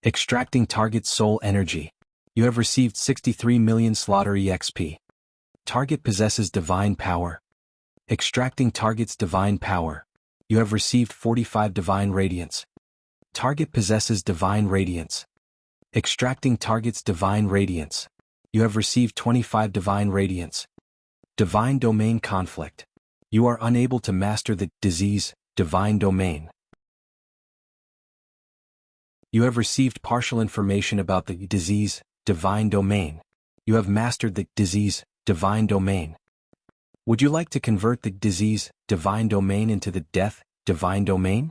Extracting target's soul energy. You have received 63 million slaughter EXP. Target possesses divine power. Extracting target's divine power. You have received 45 divine radiance. Target possesses divine radiance. Extracting target's divine radiance. You have received 25 divine radiance. Divine domain conflict. You are unable to master the disease, divine domain. You have received partial information about the disease, divine domain. You have mastered the disease, divine domain. Would you like to convert the disease, divine domain into the death, divine domain?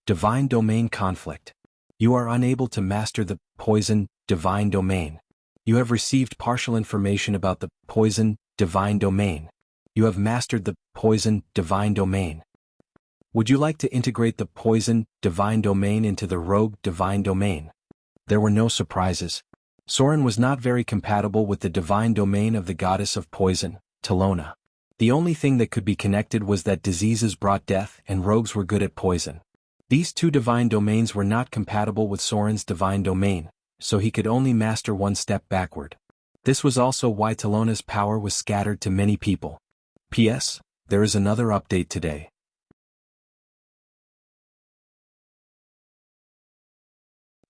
Divine domain conflict. You are unable to master the poison, divine domain. You have received partial information about the poison, divine domain. You have mastered the poison, divine domain. Would you like to integrate the poison, divine domain into the rogue, divine domain? There were no surprises. Soren was not very compatible with the divine domain of the goddess of poison, Talona. The only thing that could be connected was that diseases brought death and rogues were good at poison. These 2 divine domains were not compatible with Soren's divine domain, so he could only master 1 step backward. This was also why Talona's power was scattered to many people. P.S. There is another update today.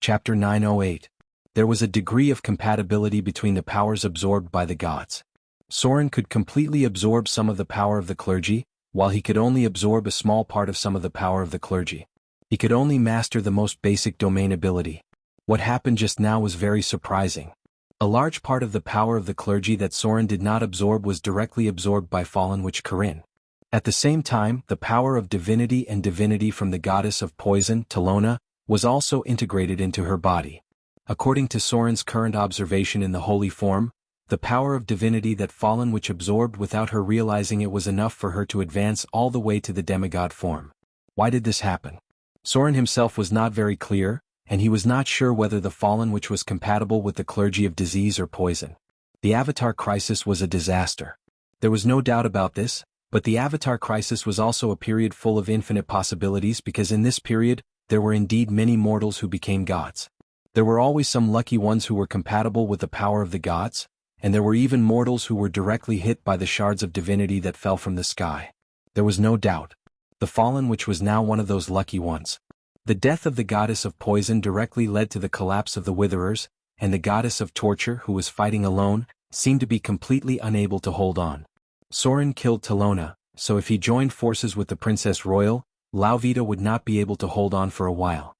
Chapter 908. There was a degree of compatibility between the powers absorbed by the gods. Soren could completely absorb some of the power of the clergy, while he could only absorb a small part of some of the power of the clergy. He could only master the most basic domain ability. What happened just now was very surprising. A large part of the power of the clergy that Soren did not absorb was directly absorbed by fallen witch Corinne. At the same time, the power of divinity and divinity from the goddess of poison, Talona, was also integrated into her body. According to Soren's current observation in the holy form, the power of divinity that fallen witch absorbed without her realizing it was enough for her to advance all the way to the demigod form. Why did this happen? Soren himself was not very clear, and he was not sure whether the fallen witch was compatible with the clergy of disease or poison. The Avatar crisis was a disaster. There was no doubt about this, but the Avatar crisis was also a period full of infinite possibilities because in this period, there were indeed many mortals who became gods. There were always some lucky ones who were compatible with the power of the gods, and there were even mortals who were directly hit by the shards of divinity that fell from the sky. There was no doubt. The fallen witch was now one of those lucky ones. The death of the goddess of poison directly led to the collapse of the witherers, and the goddess of torture, who was fighting alone, seemed to be completely unable to hold on. Soren killed Talona, so if he joined forces with the Princess Royal, Lauvita would not be able to hold on for a while.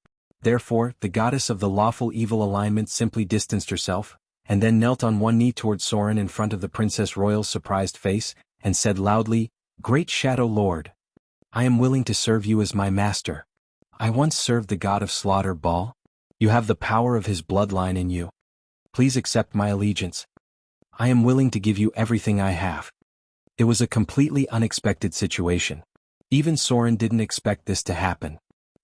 Therefore, the goddess of the lawful evil alignment simply distanced herself, and then knelt on one knee towards Soren in front of the Princess Royal's surprised face, and said loudly, "Great Shadow Lord, I am willing to serve you as my master. I once served the god of slaughter, Baal. You have the power of his bloodline in you. Please accept my allegiance. I am willing to give you everything I have." It was a completely unexpected situation. Even Soren didn't expect this to happen.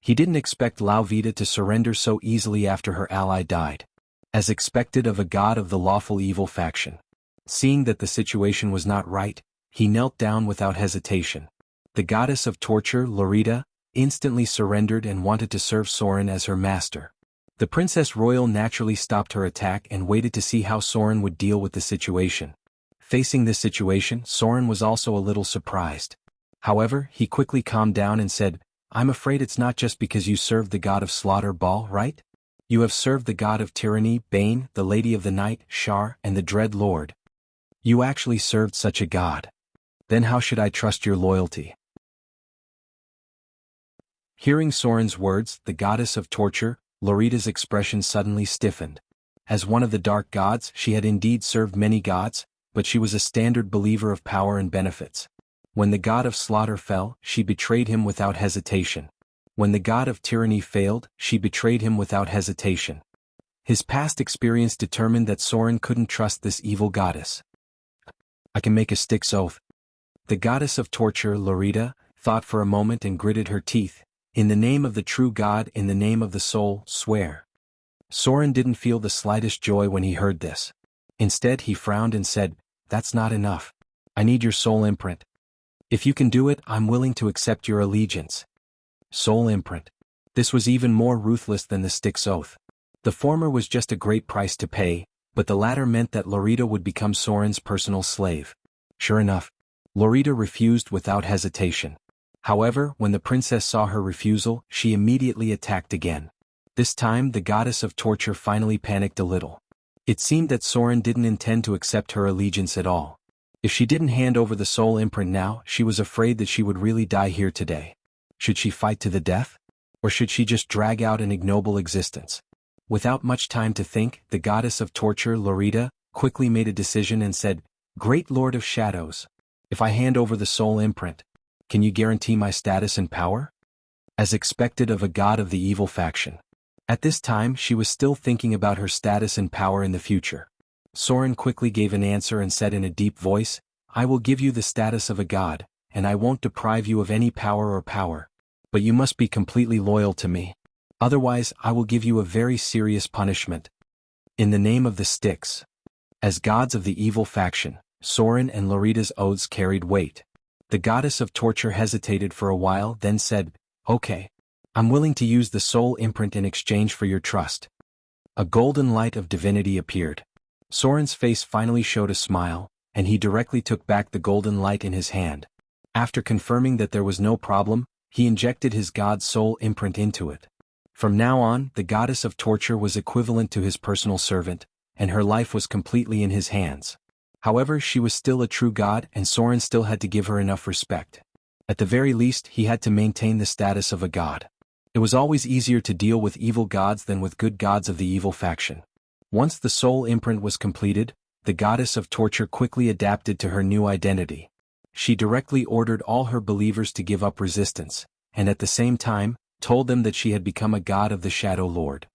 He didn't expect Lauvita to surrender so easily after her ally died. as expected of a god of the lawful evil faction. Seeing that the situation was not right, he knelt down without hesitation. The goddess of torture, Lorita, instantly surrendered and wanted to serve Soren as her master. The Princess Royal naturally stopped her attack and waited to see how Soren would deal with the situation. Facing this situation, Soren was also a little surprised. However, he quickly calmed down and said, "I'm afraid it's not just because you served the god of slaughter, Baal, right? You have served the god of tyranny, Bane, the Lady of the Night, Shar, and the Dread Lord. You actually served such a god. Then how should I trust your loyalty?" Hearing Soren's words, the goddess of torture, Lorita's expression suddenly stiffened. As one of the dark gods, she had indeed served many gods, but she was a standard believer of power and benefits. When the god of slaughter fell, she betrayed him without hesitation. When the god of tyranny failed, she betrayed him without hesitation. His past experience determined that Soren couldn't trust this evil goddess. "I can make a Styx oath." The goddess of torture, Lorita, thought for a moment and gritted her teeth. "In the name of the true God, in the name of the soul, swear." Soren didn't feel the slightest joy when he heard this. Instead, he frowned and said, "That's not enough. I need your soul imprint. If you can do it, I'm willing to accept your allegiance." Soul imprint. This was even more ruthless than the Styx oath. The former was just a great price to pay, but the latter meant that Lorita would become Soren's personal slave. Sure enough, Lorita refused without hesitation. However, when the princess saw her refusal, she immediately attacked again. This time the goddess of torture finally panicked a little. It seemed that Soren didn't intend to accept her allegiance at all. If she didn't hand over the soul imprint now, she was afraid that she would really die here today. Should she fight to the death? Or should she just drag out an ignoble existence? Without much time to think, the goddess of torture, Lorita, quickly made a decision and said, "Great Lord of Shadows, if I hand over the soul imprint, can you guarantee my status and power?" As expected of a god of the evil faction. At this time she was still thinking about her status and power in the future. Soren quickly gave an answer and said in a deep voice, "I will give you the status of a god, and I won't deprive you of any power. But you must be completely loyal to me. Otherwise I will give you a very serious punishment. In the name of the Styx." As gods of the evil faction, Soren and Lorita's oaths carried weight. The goddess of torture hesitated for a while, then said, "Okay. I'm willing to use the soul imprint in exchange for your trust." A golden light of divinity appeared. Soren's face finally showed a smile, and he directly took back the golden light in his hand. After confirming that there was no problem, he injected his god's soul imprint into it. From now on, the goddess of torture was equivalent to his personal servant, and her life was completely in his hands. However, she was still a true god, and Soren still had to give her enough respect. At the very least, he had to maintain the status of a god. It was always easier to deal with evil gods than with good gods of the evil faction. Once the soul imprint was completed, the goddess of torture quickly adapted to her new identity. She directly ordered all her believers to give up resistance, and at the same time, told them that she had become a god of the Shadow Lord.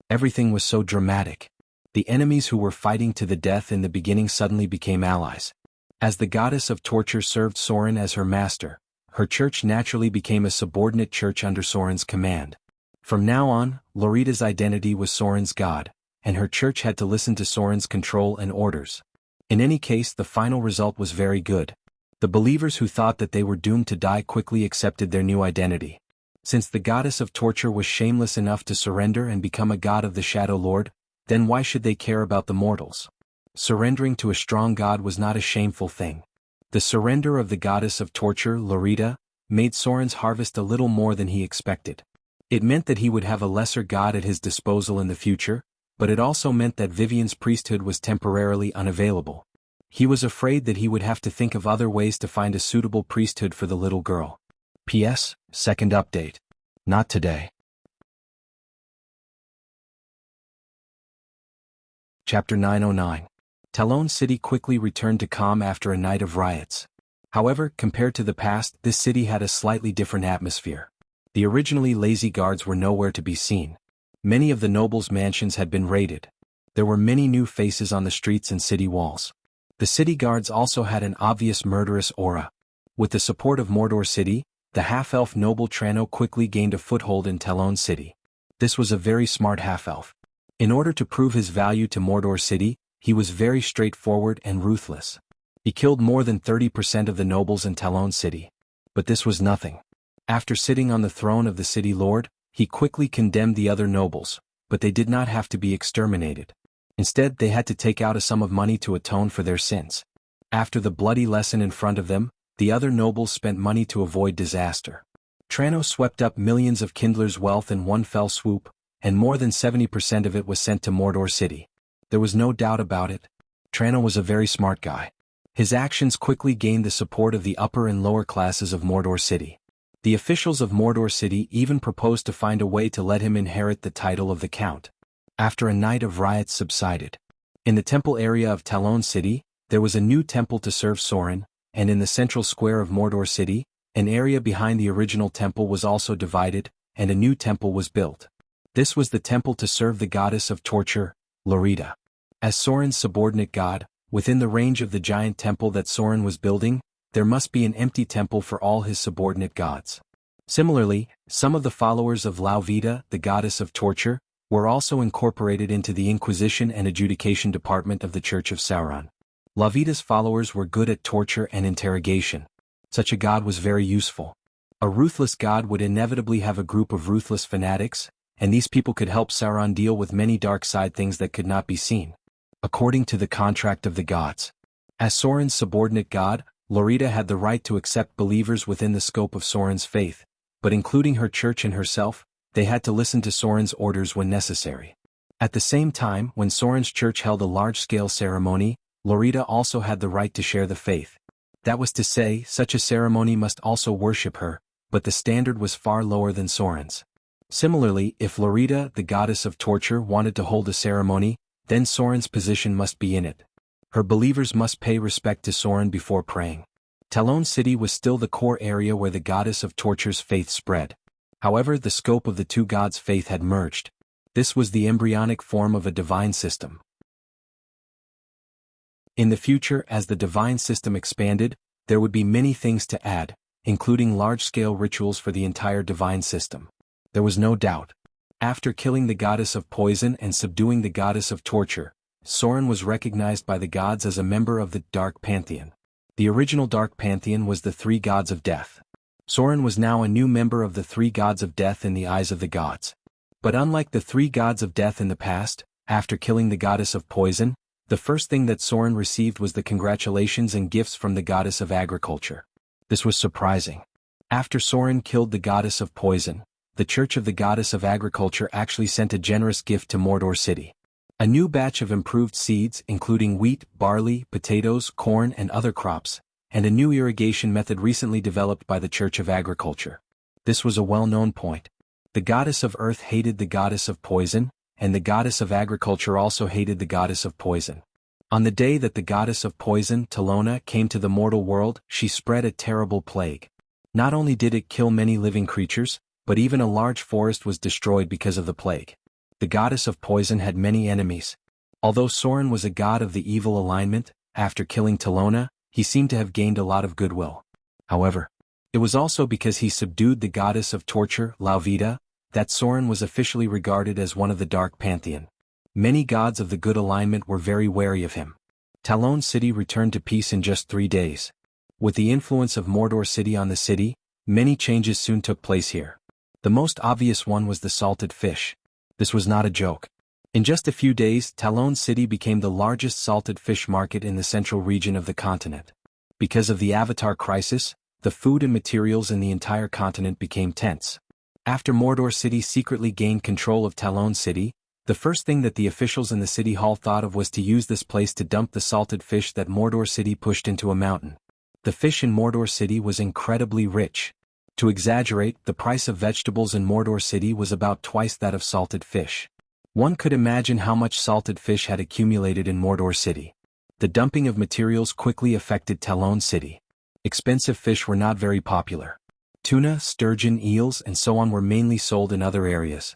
Everything was so dramatic. The enemies who were fighting to the death in the beginning suddenly became allies. As the goddess of torture served Soren as her master, her church naturally became a subordinate church under Soren's command. From now on, Lorita's identity was Soren's god, and her church had to listen to Soren's control and orders. In any case, the final result was very good. The believers who thought that they were doomed to die quickly accepted their new identity. Since the goddess of torture was shameless enough to surrender and become a god of the Shadow Lord, then why should they care about the mortals? Surrendering to a strong god was not a shameful thing. The surrender of the goddess of torture, Lorita, made Soren's harvest a little more than he expected. It meant that he would have a lesser god at his disposal in the future, but it also meant that Vivian's priesthood was temporarily unavailable. He was afraid that he would have to think of other ways to find a suitable priesthood for the little girl. P.S. Second update. Not today. Chapter 909. Talon City quickly returned to calm after a night of riots. However, compared to the past, this city had a slightly different atmosphere. The originally lazy guards were nowhere to be seen. Many of the nobles' mansions had been raided. There were many new faces on the streets and city walls. The city guards also had an obvious murderous aura. With the support of Mordor City, the half-elf noble Trano quickly gained a foothold in Talon City. This was a very smart half-elf. In order to prove his value to Mordor City, he was very straightforward and ruthless. He killed more than 30% of the nobles in Talon City. But this was nothing. After sitting on the throne of the city lord, he quickly condemned the other nobles, but they did not have to be exterminated. Instead, they had to take out a sum of money to atone for their sins. After the bloody lesson in front of them, the other nobles spent money to avoid disaster. Trano swept up millions of kindlers' wealth in one fell swoop, and more than 70% of it was sent to Mordor City. There was no doubt about it. Trano was a very smart guy. His actions quickly gained the support of the upper and lower classes of Mordor City. The officials of Mordor City even proposed to find a way to let him inherit the title of the Count. After a night of riots subsided. In the temple area of Talon City, there was a new temple to serve Sauron, and in the central square of Mordor City, an area behind the original temple was also divided, and a new temple was built. This was the temple to serve the goddess of torture, Lorita. As Sauron's subordinate god, within the range of the giant temple that Sauron was building, there must be an empty temple for all his subordinate gods. Similarly, some of the followers of Lauvita, the goddess of torture, were also incorporated into the Inquisition and Adjudication Department of the Church of Sauron. Lauvita's followers were good at torture and interrogation. Such a god was very useful. A ruthless god would inevitably have a group of ruthless fanatics, and these people could help Sauron deal with many dark side things that could not be seen. According to the contract of the gods. As Sauron's subordinate god, Lorita had the right to accept believers within the scope of Sauron's faith, but including her church and herself, they had to listen to Sauron's orders when necessary. At the same time, when Sauron's church held a large-scale ceremony, Lorita also had the right to share the faith. That was to say, such a ceremony must also worship her, but the standard was far lower than Sauron's. Similarly, if Lorita, the goddess of torture, wanted to hold a ceremony, then Sauron's position must be in it. Her believers must pay respect to Sauron before praying. Talon City was still the core area where the goddess of torture's faith spread. However, the scope of the two gods' faith had merged. This was the embryonic form of a divine system. In the future, as the divine system expanded, there would be many things to add, including large-scale rituals for the entire divine system. There was no doubt. After killing the goddess of poison and subduing the goddess of torture, Sauron was recognized by the gods as a member of the Dark Pantheon. The original Dark Pantheon was the three gods of death. Sauron was now a new member of the three gods of death in the eyes of the gods. But unlike the three gods of death in the past, after killing the goddess of poison, the first thing that Sauron received was the congratulations and gifts from the goddess of agriculture. This was surprising. After Sauron killed the goddess of poison, the Church of the Goddess of Agriculture actually sent a generous gift to Mordor City. A new batch of improved seeds, including wheat, barley, potatoes, corn, and other crops, and a new irrigation method recently developed by the Church of Agriculture. This was a well-known point. The goddess of earth hated the goddess of poison, and the goddess of agriculture also hated the goddess of poison. On the day that the goddess of poison, Talona, came to the mortal world, she spread a terrible plague. Not only did it kill many living creatures, but even a large forest was destroyed because of the plague. The goddess of poison had many enemies. Although Sauron was a god of the evil alignment, after killing Talona, he seemed to have gained a lot of goodwill. However, it was also because he subdued the goddess of torture, Lauvita, that Sauron was officially regarded as one of the Dark Pantheon. Many gods of the good alignment were very wary of him. Talon City returned to peace in just 3 days. With the influence of Mordor City on the city, many changes soon took place here. The most obvious one was the salted fish. This was not a joke. In just a few days, Talon City became the largest salted fish market in the central region of the continent. Because of the Avatar crisis, the food and materials in the entire continent became tense. After Mordor City secretly gained control of Talon City, the first thing that the officials in the city hall thought of was to use this place to dump the salted fish that Mordor City pushed into a mountain. The fish in Mordor City was incredibly rich. To exaggerate, the price of vegetables in Mordor City was about twice that of salted fish. One could imagine how much salted fish had accumulated in Mordor City. The dumping of materials quickly affected Talon City. Expensive fish were not very popular. Tuna, sturgeon, eels, and so on were mainly sold in other areas.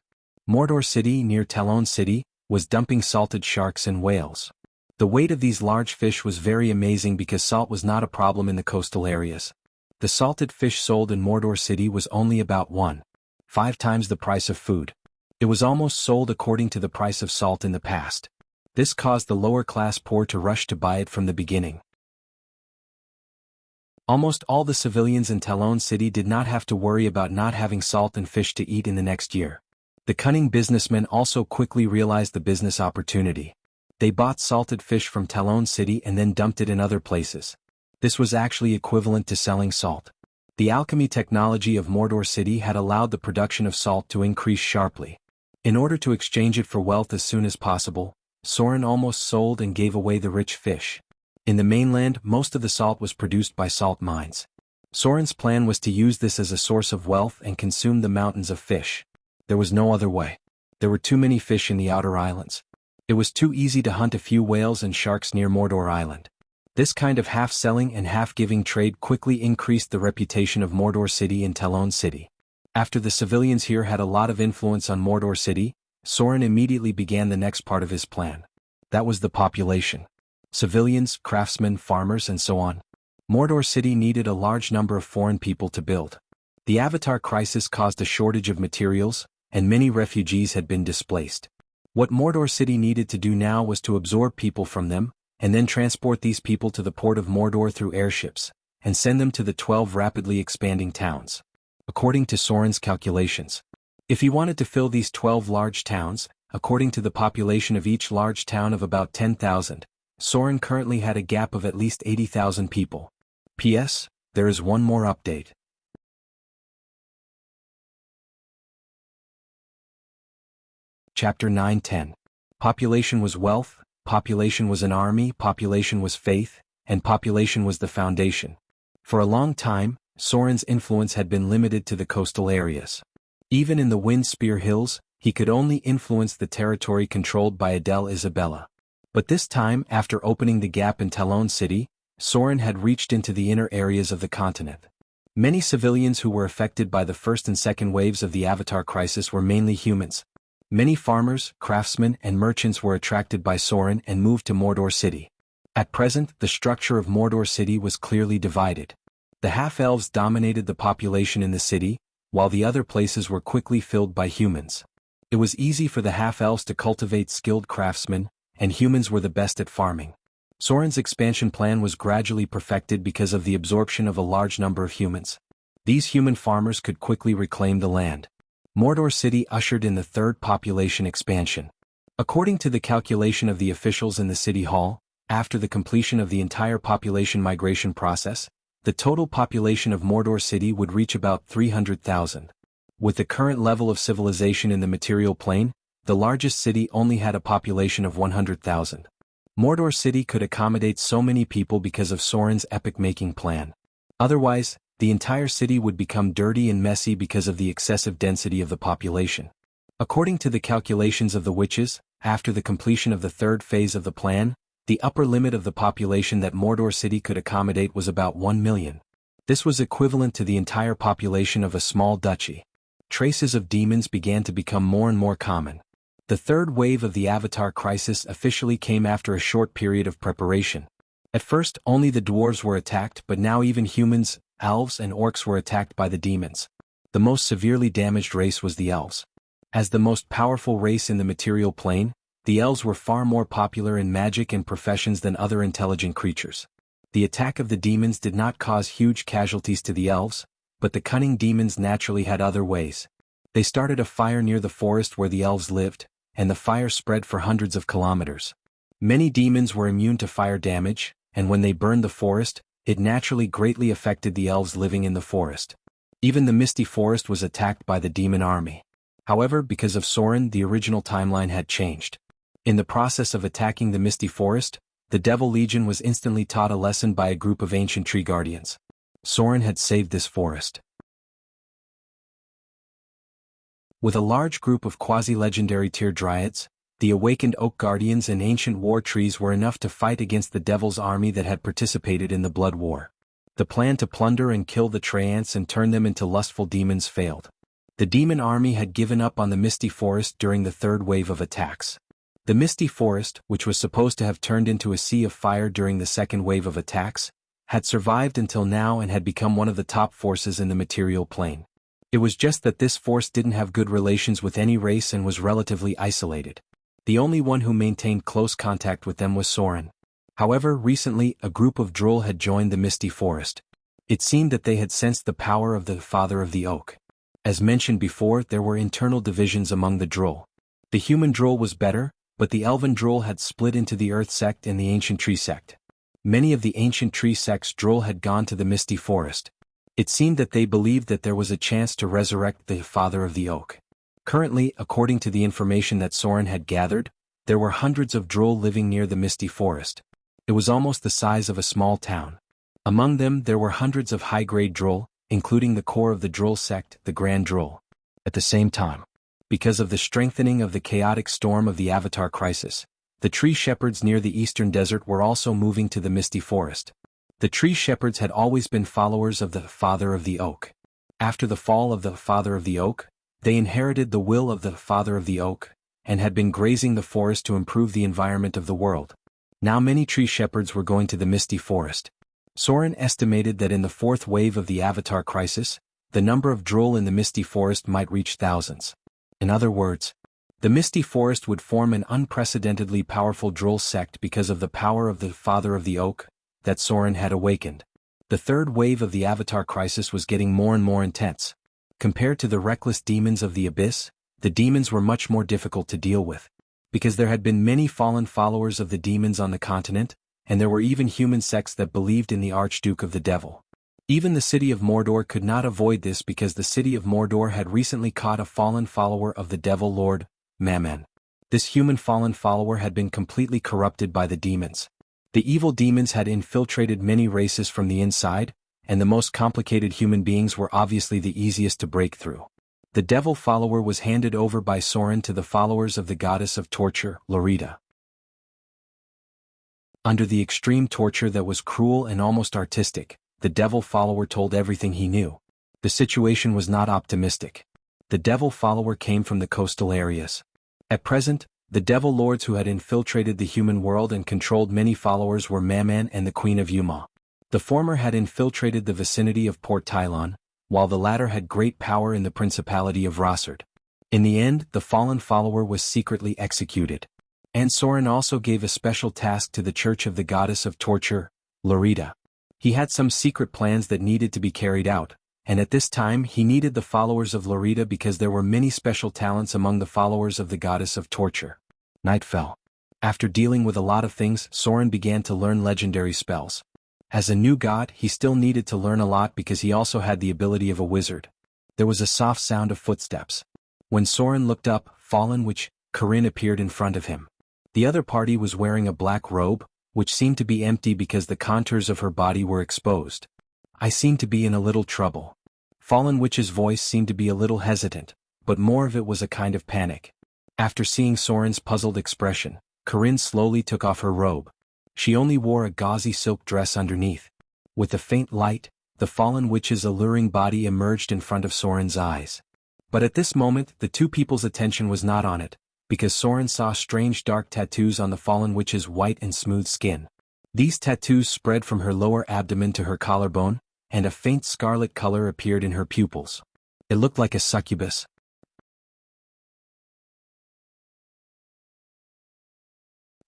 Mordor City, near Talon City, was dumping salted sharks and whales. The weight of these large fish was very amazing because salt was not a problem in the coastal areas. The salted fish sold in Mordor City was only about 1.5 times the price of food. It was almost sold according to the price of salt in the past. This caused the lower-class poor to rush to buy it from the beginning. Almost all the civilians in Talon City did not have to worry about not having salt and fish to eat in the next year. The cunning businessmen also quickly realized the business opportunity. They bought salted fish from Talon City and then dumped it in other places. This was actually equivalent to selling salt. The alchemy technology of Mordor City had allowed the production of salt to increase sharply. In order to exchange it for wealth as soon as possible, Soren almost sold and gave away the rich fish. In the mainland, most of the salt was produced by salt mines. Soren's plan was to use this as a source of wealth and consume the mountains of fish. There was no other way. There were too many fish in the outer islands. It was too easy to hunt a few whales and sharks near Mordor Island. This kind of half-selling and half-giving trade quickly increased the reputation of Mordor City in Talon City. After the civilians here had a lot of influence on Mordor City, Soren immediately began the next part of his plan. That was the population. Civilians, craftsmen, farmers, and so on. Mordor City needed a large number of foreign people to build. The Avatar crisis caused a shortage of materials, and many refugees had been displaced. What Mordor City needed to do now was to absorb people from them, and then transport these people to the port of Mordor through airships, and send them to the 12 rapidly expanding towns. According to Soren's calculations, if he wanted to fill these 12 large towns, according to the population of each large town of about 10,000, Soren currently had a gap of at least 80,000 people. P.S. There is one more update. Chapter 9-10. Population was wealth, population was an army, population was faith, and population was the foundation. For a long time, Soren's influence had been limited to the coastal areas. Even in the Wind Spear Hills, he could only influence the territory controlled by Adele Isabella. But this time, after opening the gap in Talon City, Soren had reached into the inner areas of the continent. Many civilians who were affected by the first and second waves of the Avatar crisis were mainly humans. Many farmers, craftsmen, and merchants were attracted by Soren and moved to Mordor City. At present, the structure of Mordor City was clearly divided. The half-elves dominated the population in the city, while the other places were quickly filled by humans. It was easy for the half-elves to cultivate skilled craftsmen, and humans were the best at farming. Soren's expansion plan was gradually perfected because of the absorption of a large number of humans. These human farmers could quickly reclaim the land. Mordor City ushered in the third population expansion. According to the calculation of the officials in the city hall, after the completion of the entire population migration process, the total population of Mordor City would reach about 300,000. With the current level of civilization in the material plane, the largest city only had a population of 100,000. Mordor City could accommodate so many people because of Soren's epic-making plan. Otherwise, the entire city would become dirty and messy because of the excessive density of the population. According to the calculations of the witches, after the completion of the third phase of the plan, the upper limit of the population that Mordor City could accommodate was about 1 million. This was equivalent to the entire population of a small duchy. Traces of demons began to become more and more common. The third wave of the Avatar crisis officially came after a short period of preparation. At first, only the dwarves were attacked, but now even humans, elves, and orcs were attacked by the demons. The most severely damaged race was the elves. As the most powerful race in the material plane, the elves were far more popular in magic and professions than other intelligent creatures. The attack of the demons did not cause huge casualties to the elves, but the cunning demons naturally had other ways. They started a fire near the forest where the elves lived, and the fire spread for hundreds of kilometers. Many demons were immune to fire damage, and when they burned the forest, it naturally greatly affected the elves living in the forest. Even the Misty Forest was attacked by the demon army. However, because of Soren, the original timeline had changed. In the process of attacking the Misty Forest, the Devil Legion was instantly taught a lesson by a group of ancient tree guardians. Soren had saved this forest. With a large group of quasi-legendary tier dryads, the awakened oak guardians and ancient war trees were enough to fight against the Devil's army that had participated in the Blood War. The plan to plunder and kill the Treants and turn them into lustful demons failed. The demon army had given up on the Misty Forest during the third wave of attacks. The Misty Forest, which was supposed to have turned into a sea of fire during the second wave of attacks, had survived until now and had become one of the top forces in the material plane. It was just that this force didn't have good relations with any race and was relatively isolated. The only one who maintained close contact with them was Soren. However, recently a group of Droll had joined the Misty Forest. It seemed that they had sensed the power of the Father of the Oak. As mentioned before, there were internal divisions among the Droll. The human Droll was better, but the elven Droll had split into the Earth sect and the Ancient Tree sect. Many of the Ancient Tree sect's Droll had gone to the Misty Forest. It seemed that they believed that there was a chance to resurrect the Father of the Oak. Currently, according to the information that Soren had gathered, there were hundreds of Droll living near the Misty Forest. It was almost the size of a small town. Among them there were hundreds of high-grade Droll, including the core of the Droll sect, the Grand Droll. At the same time, because of the strengthening of the chaotic storm of the Avatar crisis, the tree shepherds near the eastern desert were also moving to the Misty Forest. The tree shepherds had always been followers of the Father of the Oak. After the fall of the Father of the Oak, they inherited the will of the Father of the Oak, and had been grazing the forest to improve the environment of the world. Now many tree shepherds were going to the Misty Forest. Soren estimated that in the fourth wave of the Avatar crisis, the number of Droll in the Misty Forest might reach thousands. In other words, the Misty Forest would form an unprecedentedly powerful Droll sect because of the power of the Father of the Oak that Soren had awakened. The third wave of the Avatar crisis was getting more and more intense. Compared to the reckless demons of the Abyss, the demons were much more difficult to deal with. Because there had been many fallen followers of the demons on the continent, and there were even human sects that believed in the Archduke of the Devil. Even the city of Mordor could not avoid this because the city of Mordor had recently caught a fallen follower of the Devil Lord, Mammon. This human fallen follower had been completely corrupted by the demons. The evil demons had infiltrated many races from the inside, and the most complicated human beings were obviously the easiest to break through. The devil follower was handed over by Soren to the followers of the goddess of torture, Lorita. Under the extreme torture that was cruel and almost artistic, the devil follower told everything he knew. The situation was not optimistic. The devil follower came from the coastal areas. At present, the devil lords who had infiltrated the human world and controlled many followers were Mammon and the Queen of Yuma. The former had infiltrated the vicinity of Port Tylon, while the latter had great power in the Principality of Rossard. In the end, the fallen follower was secretly executed. And Soren also gave a special task to the Church of the Goddess of Torture, Lorita. He had some secret plans that needed to be carried out, and at this time he needed the followers of Lorita because there were many special talents among the followers of the Goddess of Torture. Night fell. After dealing with a lot of things, Soren began to learn legendary spells. As a new god, he still needed to learn a lot because he also had the ability of a wizard. There was a soft sound of footsteps. When Soren looked up, Fallen Witch, Corinne appeared in front of him. The other party was wearing a black robe, which seemed to be empty because the contours of her body were exposed. I seem to be in a little trouble. Fallen Witch's voice seemed to be a little hesitant, but more of it was a kind of panic. After seeing Soren's puzzled expression, Corinne slowly took off her robe. She only wore a gauzy silk dress underneath. With a faint light, the Fallen Witch's alluring body emerged in front of Soren's eyes. But at this moment, the two people's attention was not on it, because Soren saw strange dark tattoos on the Fallen Witch's white and smooth skin. These tattoos spread from her lower abdomen to her collarbone, and a faint scarlet color appeared in her pupils. It looked like a succubus.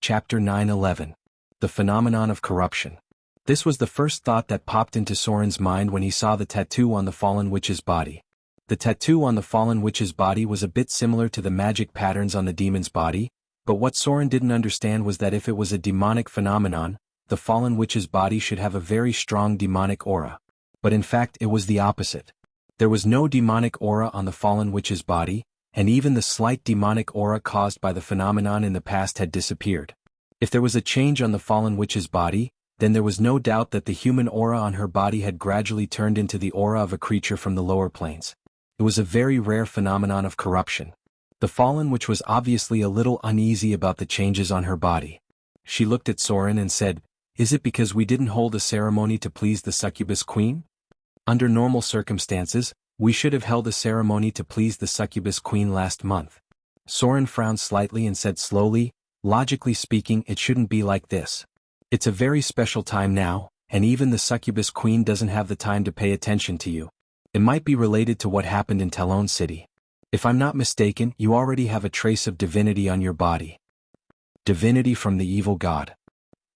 Chapter 9:11. The Phenomenon of Corruption. This was the first thought that popped into Soren's mind when he saw the tattoo on the Fallen Witch's body. The tattoo on the Fallen Witch's body was a bit similar to the magic patterns on the demon's body, but what Soren didn't understand was that if it was a demonic phenomenon, the Fallen Witch's body should have a very strong demonic aura. But in fact it was the opposite. There was no demonic aura on the Fallen Witch's body, and even the slight demonic aura caused by the phenomenon in the past had disappeared. If there was a change on the Fallen Witch's body, then there was no doubt that the human aura on her body had gradually turned into the aura of a creature from the lower planes. It was a very rare phenomenon of corruption. The Fallen Witch was obviously a little uneasy about the changes on her body. She looked at Soren and said, "Is it because we didn't hold a ceremony to please the succubus queen? Under normal circumstances, we should have held a ceremony to please the succubus queen last month." Soren frowned slightly and said slowly, "Logically speaking, it shouldn't be like this. It's a very special time now, and even the succubus queen doesn't have the time to pay attention to you. It might be related to what happened in Talon City. If I'm not mistaken, you already have a trace of divinity on your body. Divinity from the evil god.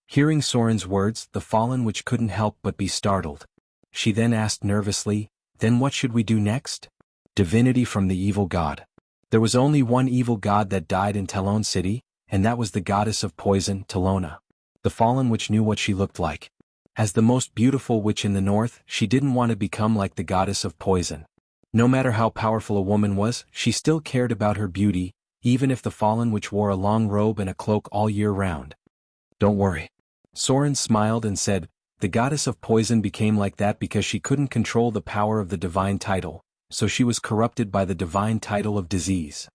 Hearing Soren's words, the Fallen Witch couldn't help but be startled. She then asked nervously, "Then what should we do next?" Divinity from the evil god. There was only one evil god that died in Talon City, and that was the goddess of poison, Talona. The Fallen Witch knew what she looked like. As the most beautiful witch in the north, she didn't want to become like the goddess of poison. No matter how powerful a woman was, she still cared about her beauty, even if the Fallen Witch wore a long robe and a cloak all year round. "Don't worry." Soren smiled and said, "The goddess of poison became like that because she couldn't control the power of the divine title, so she was corrupted by the divine title of disease.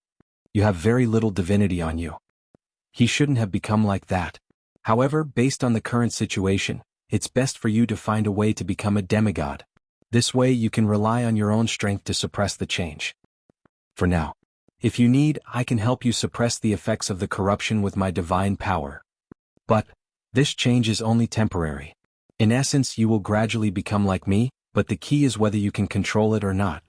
You have very little divinity on you. He shouldn't have become like that. However, based on the current situation, it's best for you to find a way to become a demigod. This way you can rely on your own strength to suppress the change. For now. If you need, I can help you suppress the effects of the corruption with my divine power. But this change is only temporary. In essence, you will gradually become like me, but the key is whether you can control it or not."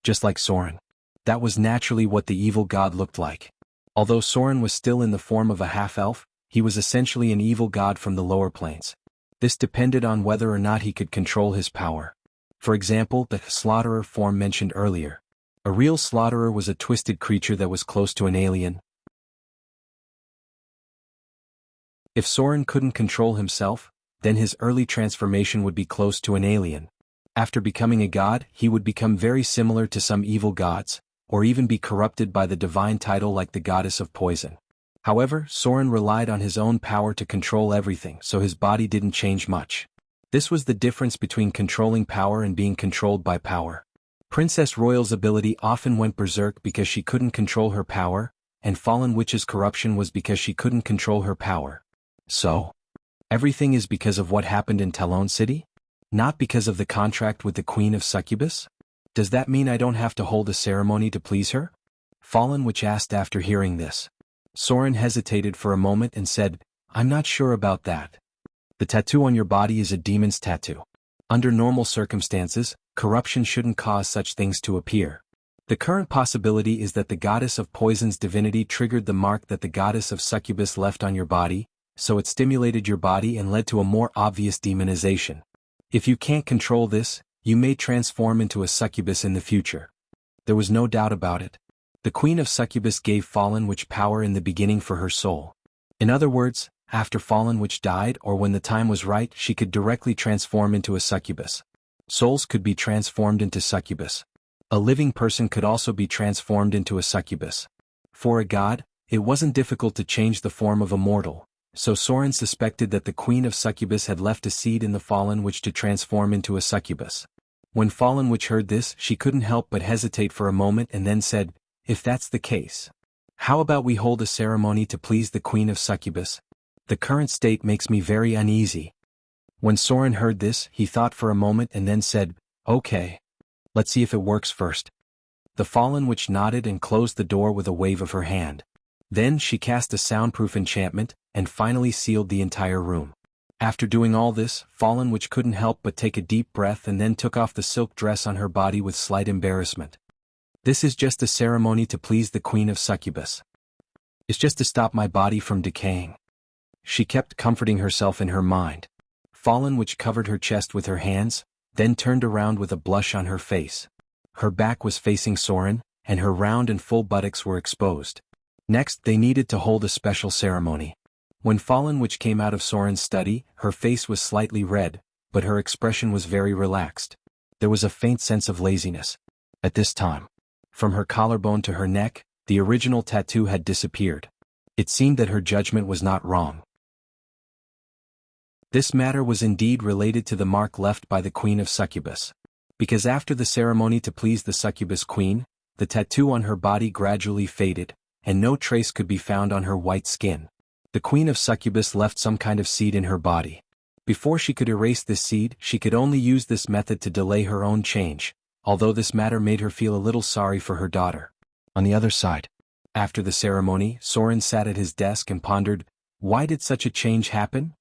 Just like Soren. That was naturally what the evil god looked like. Although Soren was still in the form of a half-elf, he was essentially an evil god from the lower planes. This depended on whether or not he could control his power. For example, the slaughterer form mentioned earlier. A real slaughterer was a twisted creature that was close to an alien. If Soren couldn't control himself, then his early transformation would be close to an alien. After becoming a god, he would become very similar to some evil gods, or even be corrupted by the divine title like the goddess of poison. However, Soren relied on his own power to control everything, so his body didn't change much. This was the difference between controlling power and being controlled by power. Princess Royal's ability often went berserk because she couldn't control her power, and Fallen Witch's corruption was because she couldn't control her power. So, everything is because of what happened in Talon City? Not because of the contract with the Queen of Succubus? Does that mean I don't have to hold a ceremony to please her? Fallen Witch asked after hearing this. Soren hesitated for a moment and said, "I'm not sure about that. The tattoo on your body is a demon's tattoo. Under normal circumstances, corruption shouldn't cause such things to appear. The current possibility is that the goddess of poison's divinity triggered the mark that the goddess of succubus left on your body, so it stimulated your body and led to a more obvious demonization. If you can't control this, you may transform into a succubus in the future." There was no doubt about it. The Queen of Succubus gave Fallen Witch power in the beginning for her soul. In other words, after Fallen Witch died or when the time was right, she could directly transform into a succubus. Souls could be transformed into succubus. A living person could also be transformed into a succubus. For a god, it wasn't difficult to change the form of a mortal, so Soren suspected that the Queen of Succubus had left a seed in the Fallen Witch to transform into a succubus. When Fallen Witch heard this, she couldn't help but hesitate for a moment and then said, "If that's the case, how about we hold a ceremony to please the Queen of Succubus? The current state makes me very uneasy." When Soren heard this, he thought for a moment and then said, "Okay. Let's see if it works first." The Fallen Witch nodded and closed the door with a wave of her hand. Then she cast a soundproof enchantment, and finally sealed the entire room. After doing all this, Fallen Witch couldn't help but take a deep breath and then took off the silk dress on her body with slight embarrassment. "This is just a ceremony to please the Queen of Succubus. It's just to stop my body from decaying." She kept comforting herself in her mind. Fallen Witch covered her chest with her hands, then turned around with a blush on her face. Her back was facing Soren, and her round and full buttocks were exposed. Next, they needed to hold a special ceremony. When Fallen Witch came out of Soren's study, her face was slightly red, but her expression was very relaxed. There was a faint sense of laziness. At this time, from her collarbone to her neck, the original tattoo had disappeared. It seemed that her judgment was not wrong. This matter was indeed related to the mark left by the Queen of Succubus. Because after the ceremony to please the Succubus Queen, the tattoo on her body gradually faded, and no trace could be found on her white skin. The Queen of Succubus left some kind of seed in her body. Before she could erase this seed, she could only use this method to delay her own change, although this matter made her feel a little sorry for her daughter. On the other side, after the ceremony, Soren sat at his desk and pondered, why did such a change happen?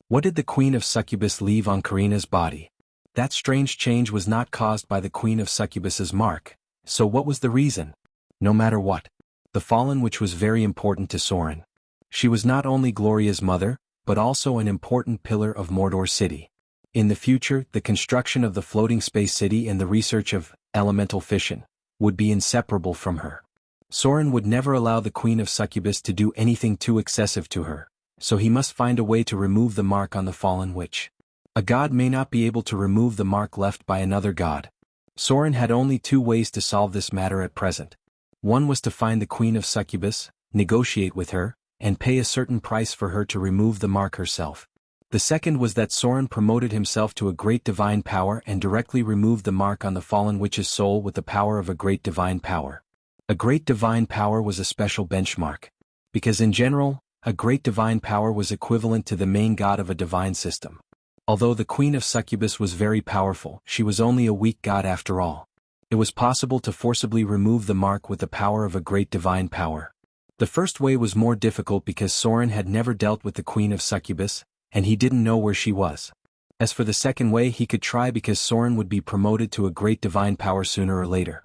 What did the Queen of Succubus leave on Karina's body? That strange change was not caused by the Queen of Succubus's mark, so what was the reason? No matter what. The fallen, which was very important to Soren. She was not only Gloria's mother, but also an important pillar of Mordor City. In the future, the construction of the floating space city and the research of elemental fission would be inseparable from her. Soren would never allow the Queen of Succubus to do anything too excessive to her, so he must find a way to remove the mark on the fallen witch. A god may not be able to remove the mark left by another god. Soren had only two ways to solve this matter at present. One was to find the Queen of Succubus, negotiate with her, and pay a certain price for her to remove the mark herself. The second was that Soren promoted himself to a great divine power and directly removed the mark on the fallen witch's soul with the power of a great divine power. A great divine power was a special benchmark. Because in general, a great divine power was equivalent to the main god of a divine system. Although the Queen of Succubus was very powerful, she was only a weak god after all. It was possible to forcibly remove the mark with the power of a great divine power. The first way was more difficult because Soren had never dealt with the Queen of Succubus, and he didn't know where she was. As for the second way, he could try because Soren would be promoted to a great divine power sooner or later.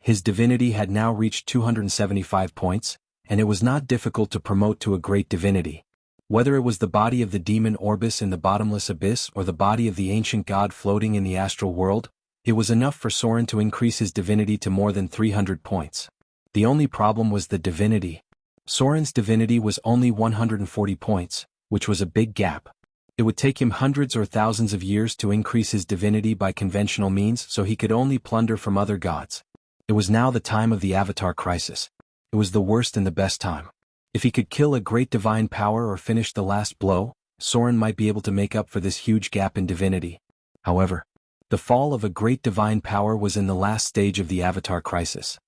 His divinity had now reached 275 points, and it was not difficult to promote to a great divinity. Whether it was the body of the demon Orbis in the bottomless abyss or the body of the ancient god floating in the astral world, it was enough for Soren to increase his divinity to more than 300 points. The only problem was the divinity. Soren's divinity was only 140 points, which was a big gap. It would take him hundreds or thousands of years to increase his divinity by conventional means, so he could only plunder from other gods. It was now the time of the Avatar crisis. It was the worst and the best time. If he could kill a great divine power or finish the last blow, Soren might be able to make up for this huge gap in divinity. However, the fall of a great divine power was in the last stage of the Avatar crisis.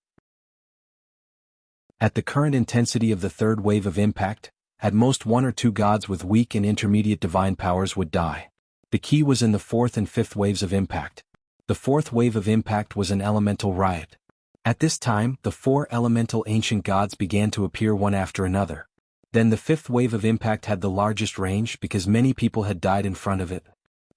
At the current intensity of the third wave of impact, at most one or two gods with weak and intermediate divine powers would die. The key was in the fourth and fifth waves of impact. The fourth wave of impact was an elemental riot. At this time, the four elemental ancient gods began to appear one after another. Then the fifth wave of impact had the largest range because many people had died in front of it.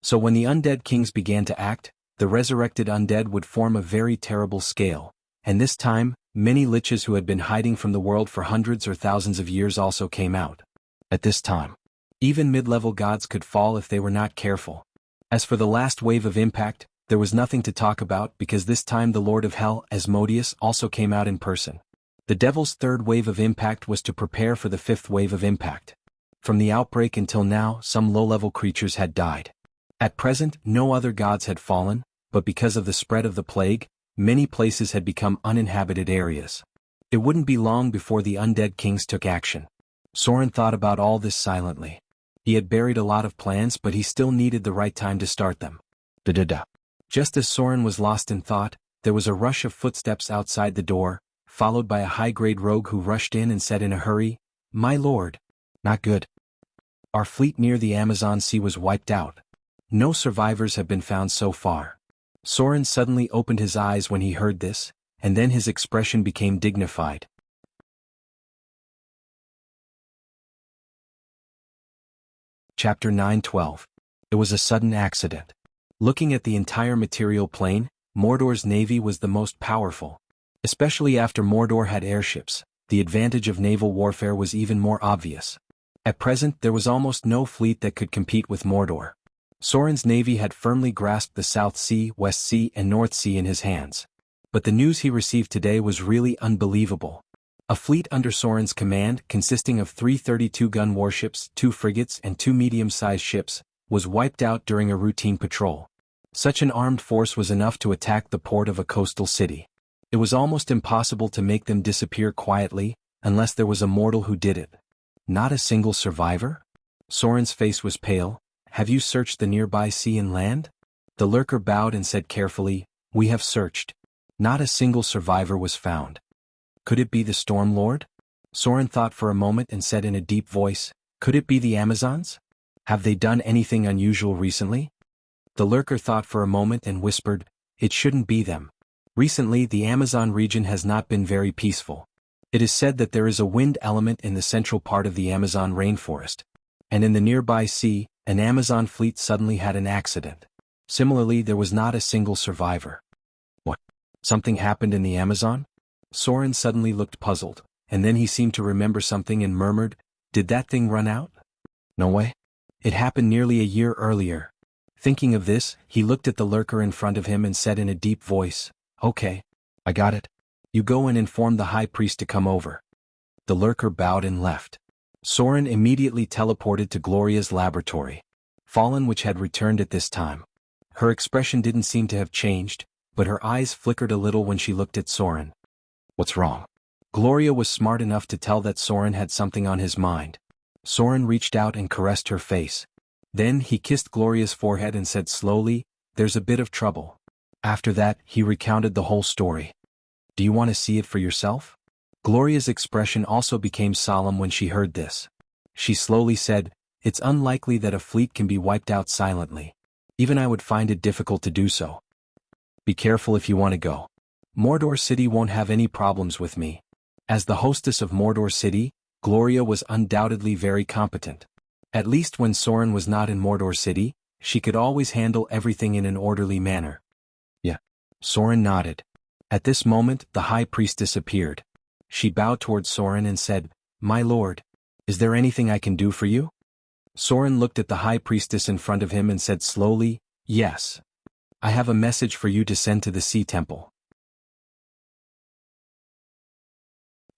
So when the undead kings began to act, the resurrected undead would form a very terrible scale, and this time, many liches who had been hiding from the world for hundreds or thousands of years also came out. At this time, even mid-level gods could fall if they were not careful. As for the last wave of impact, there was nothing to talk about because this time the Lord of Hell, Asmodeus, also came out in person. The Devil's third wave of impact was to prepare for the fifth wave of impact. From the outbreak until now, some low-level creatures had died. At present, no other gods had fallen, but because of the spread of the plague, many places had become uninhabited areas. It wouldn't be long before the undead kings took action. Soren thought about all this silently. He had buried a lot of plans, but he still needed the right time to start them. Da-da-da. Just as Soren was lost in thought, there was a rush of footsteps outside the door, followed by a high-grade rogue who rushed in and said in a hurry, "My lord." "Not good. Our fleet near the Amazon Sea was wiped out. No survivors have been found so far." Soren suddenly opened his eyes when he heard this, and then his expression became dignified. Chapter 9:12. It was a sudden accident. Looking at the entire material plane, Mordor's navy was the most powerful. Especially after Mordor had airships, the advantage of naval warfare was even more obvious. At present there was almost no fleet that could compete with Mordor. Soren's navy had firmly grasped the South Sea, West Sea and North Sea in his hands. But the news he received today was really unbelievable. A fleet under Soren's command, consisting of 3 32-gun warships, 2 frigates and 2 medium-sized ships, was wiped out during a routine patrol. Such an armed force was enough to attack the port of a coastal city. It was almost impossible to make them disappear quietly, unless there was a mortal who did it. Not a single survivor? Soren's face was pale. "Have you searched the nearby sea and land?" The lurker bowed and said carefully, "We have searched. Not a single survivor was found." "Could it be the Storm Lord?" Soren thought for a moment and said in a deep voice, "Could it be the Amazons? Have they done anything unusual recently?" The lurker thought for a moment and whispered, "It shouldn't be them. Recently the Amazon region has not been very peaceful. It is said that there is a wind element in the central part of the Amazon rainforest. And in the nearby sea, an Amazon fleet suddenly had an accident. Similarly, there was not a single survivor. What? Something happened in the Amazon? Soren suddenly looked puzzled, and then he seemed to remember something and murmured, "Did that thing run out?" "No way. It happened nearly a year earlier." Thinking of this, he looked at the lurker in front of him and said in a deep voice, "Okay. I got it. You go and inform the high priest to come over." The lurker bowed and left. Soren immediately teleported to Gloria's laboratory. Fallen, which had returned at this time. Her expression didn't seem to have changed, but her eyes flickered a little when she looked at Soren. "What's wrong?" Gloria was smart enough to tell that Soren had something on his mind. Soren reached out and caressed her face. Then he kissed Gloria's forehead and said slowly, "There's a bit of trouble." After that, he recounted the whole story. "Do you want to see it for yourself?" Gloria's expression also became solemn when she heard this. She slowly said, "It's unlikely that a fleet can be wiped out silently. Even I would find it difficult to do so. Be careful if you want to go. Mordor City won't have any problems with me." As the hostess of Mordor City, Gloria was undoubtedly very competent. At least when Soren was not in Mordor City, she could always handle everything in an orderly manner. "Yeah." Soren nodded. At this moment, the high priestess appeared. She bowed towards Soren and said, "My lord, is there anything I can do for you?" Soren looked at the high priestess in front of him and said slowly, "Yes. I have a message for you to send to the Sea Temple.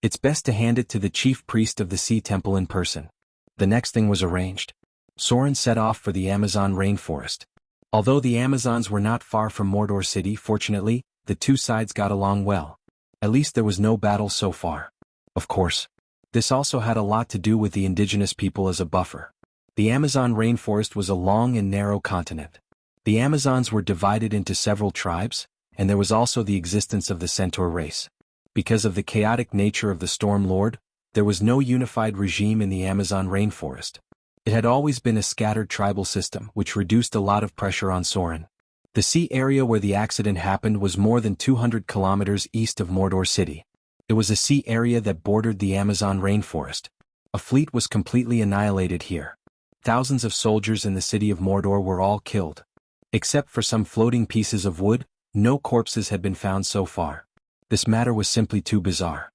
It's best to hand it to the chief priest of the Sea Temple in person." The next thing was arranged. Soren set off for the Amazon rainforest. Although the Amazons were not far from Mordor City, fortunately, the two sides got along well. At least there was no battle so far. Of course, this also had a lot to do with the indigenous people as a buffer. The Amazon rainforest was a long and narrow continent. The Amazons were divided into several tribes, and there was also the existence of the Centaur race. Because of the chaotic nature of the Storm Lord, there was no unified regime in the Amazon rainforest. It had always been a scattered tribal system, which reduced a lot of pressure on Soren. The sea area where the accident happened was more than 200 kilometers east of Mordor City. It was a sea area that bordered the Amazon rainforest. A fleet was completely annihilated here. Thousands of soldiers in the city of Mordor were all killed. Except for some floating pieces of wood, no corpses had been found so far. This matter was simply too bizarre.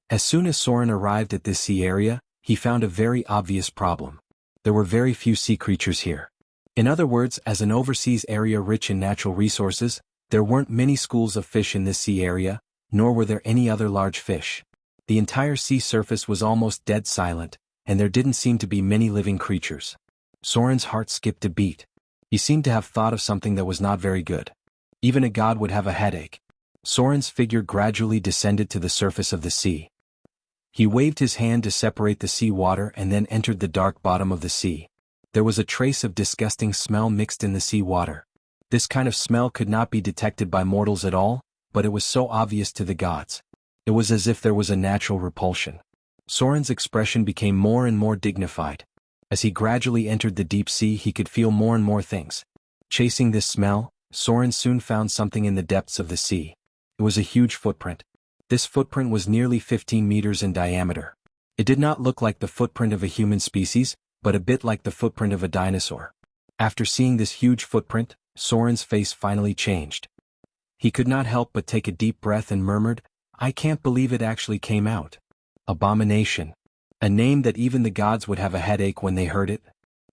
As soon as Soren arrived at this sea area, he found a very obvious problem. There were very few sea creatures here. In other words, as an overseas area rich in natural resources, there weren't many schools of fish in this sea area, nor were there any other large fish. The entire sea surface was almost dead silent, and there didn't seem to be many living creatures. Soren's heart skipped a beat. He seemed to have thought of something that was not very good. Even a god would have a headache. Soren's figure gradually descended to the surface of the sea. He waved his hand to separate the sea water and then entered the dark bottom of the sea. There was a trace of disgusting smell mixed in the sea water. This kind of smell could not be detected by mortals at all, but it was so obvious to the gods. It was as if there was a natural repulsion. Soren's expression became more and more dignified. As he gradually entered the deep sea, he could feel more and more things. Chasing this smell, Soren soon found something in the depths of the sea. It was a huge footprint. This footprint was nearly 15 meters in diameter. It did not look like the footprint of a human species, but a bit like the footprint of a dinosaur. After seeing this huge footprint, Soren's face finally changed. He could not help but take a deep breath and murmured, "I can't believe it actually came out." Abomination. A name that even the gods would have a headache when they heard it.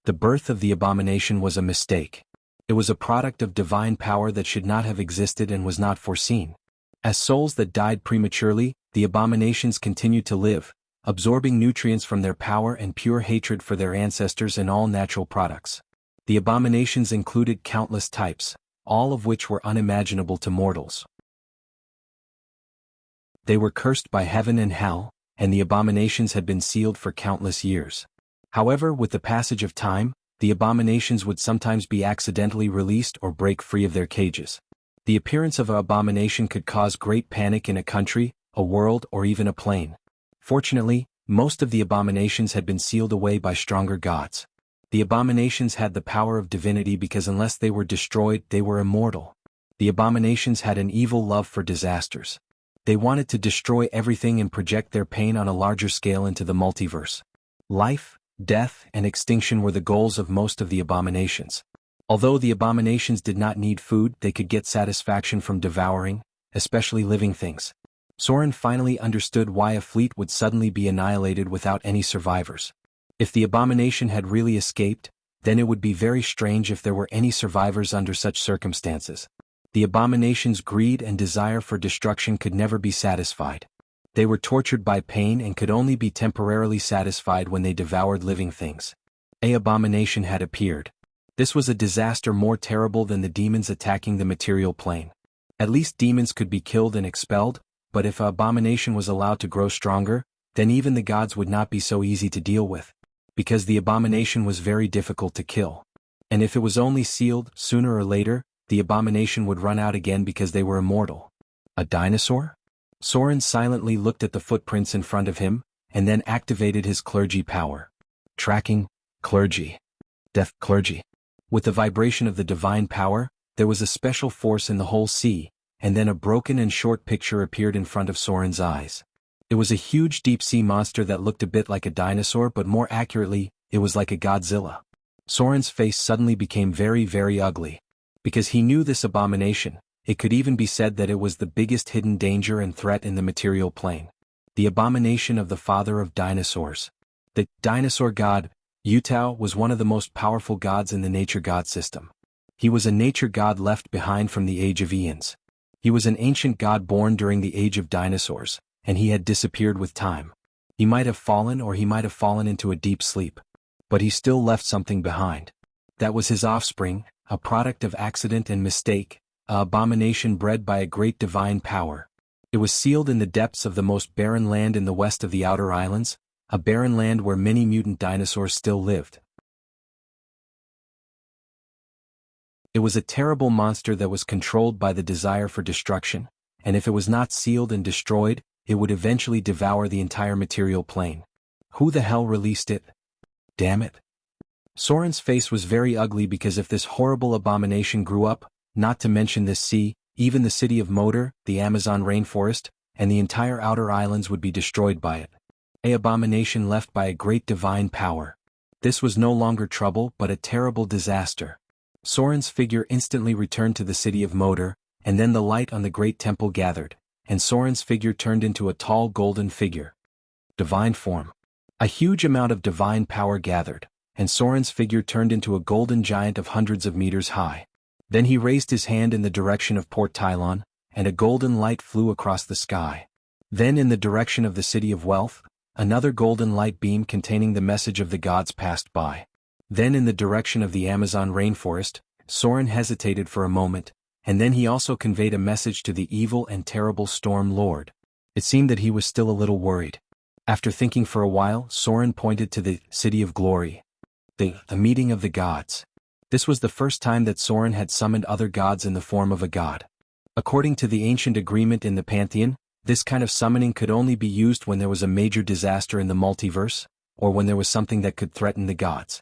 The birth of the abomination was a mistake. It was a product of divine power that should not have existed and was not foreseen. As souls that died prematurely, the abominations continued to live, absorbing nutrients from their power and pure hatred for their ancestors and all natural products. The abominations included countless types, all of which were unimaginable to mortals. They were cursed by heaven and hell, and the abominations had been sealed for countless years. However, with the passage of time, the abominations would sometimes be accidentally released or break free of their cages. The appearance of an abomination could cause great panic in a country, a world, or even a plane. Fortunately, most of the abominations had been sealed away by stronger gods. The abominations had the power of divinity because unless they were destroyed, they were immortal. The abominations had an evil love for disasters. They wanted to destroy everything and project their pain on a larger scale into the multiverse. Life, death, and extinction were the goals of most of the abominations. Although the abominations did not need food, they could get satisfaction from devouring, especially living things. Soren finally understood why a fleet would suddenly be annihilated without any survivors. If the abomination had really escaped, then it would be very strange if there were any survivors under such circumstances. The abomination's greed and desire for destruction could never be satisfied. They were tortured by pain and could only be temporarily satisfied when they devoured living things. An abomination had appeared. This was a disaster more terrible than the demons attacking the material plane. At least demons could be killed and expelled, but if an abomination was allowed to grow stronger, then even the gods would not be so easy to deal with. Because the abomination was very difficult to kill. And if it was only sealed, sooner or later, the abomination would run out again because they were immortal. A dinosaur? Soren silently looked at the footprints in front of him, and then activated his clergy power. Tracking, clergy. Death clergy. With the vibration of the divine power, there was a special force in the whole sea, and then a broken and short picture appeared in front of Soren's eyes. It was a huge deep-sea monster that looked a bit like a dinosaur, but more accurately, it was like a Godzilla. Soren's face suddenly became very, very ugly. Because he knew this abomination, it could even be said that it was the biggest hidden danger and threat in the material plane. The abomination of the father of dinosaurs. The dinosaur god, Wuxia, was one of the most powerful gods in the nature god system. He was a nature god left behind from the Age of Eons. He was an ancient god born during the Age of Dinosaurs, and he had disappeared with time. He might have fallen or he might have fallen into a deep sleep. But he still left something behind. That was his offspring, a product of accident and mistake, an abomination bred by a great divine power. It was sealed in the depths of the most barren land in the west of the Outer Islands, a barren land where many mutant dinosaurs still lived. It was a terrible monster that was controlled by the desire for destruction, and if it was not sealed and destroyed, it would eventually devour the entire material plane. Who the hell released it? Damn it. Soren's face was very ugly because if this horrible abomination grew up, not to mention this sea, even the city of Moder, the Amazon rainforest, and the entire Outer Islands would be destroyed by it. An abomination left by a great divine power. This was no longer trouble but a terrible disaster. Soren's figure instantly returned to the city of Moder, and then the light on the great temple gathered, and Soren's figure turned into a tall golden figure. Divine form. A huge amount of divine power gathered, and Soren's figure turned into a golden giant of hundreds of meters high. Then he raised his hand in the direction of Port Tylon, and a golden light flew across the sky. Then in the direction of the City of Wealth, another golden light beam containing the message of the gods passed by. Then in the direction of the Amazon rainforest, Soren hesitated for a moment, and then he also conveyed a message to the evil and terrible Storm Lord. It seemed that he was still a little worried. After thinking for a while, Soren pointed to the City of Glory. The meeting of the gods. This was the first time that Soren had summoned other gods in the form of a god. According to the ancient agreement in the Pantheon, this kind of summoning could only be used when there was a major disaster in the multiverse, or when there was something that could threaten the gods.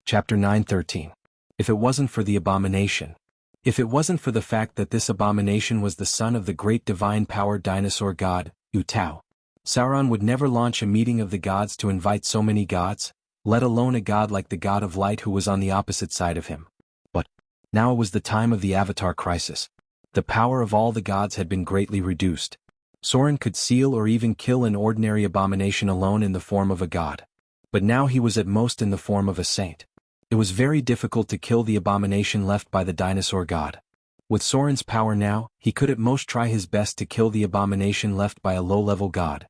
Chapter 9:13. If it wasn't for the abomination. If it wasn't for the fact that this abomination was the son of the great divine power dinosaur god, Wuxia, Sauron would never launch a meeting of the gods to invite so many gods, let alone a god like the god of light who was on the opposite side of him. But now it was the time of the Avatar crisis. The power of all the gods had been greatly reduced. Soren could seal or even kill an ordinary abomination alone in the form of a god. But now he was at most in the form of a saint. It was very difficult to kill the abomination left by the dinosaur god. With Soren's power now, he could at most try his best to kill the abomination left by a low-level god.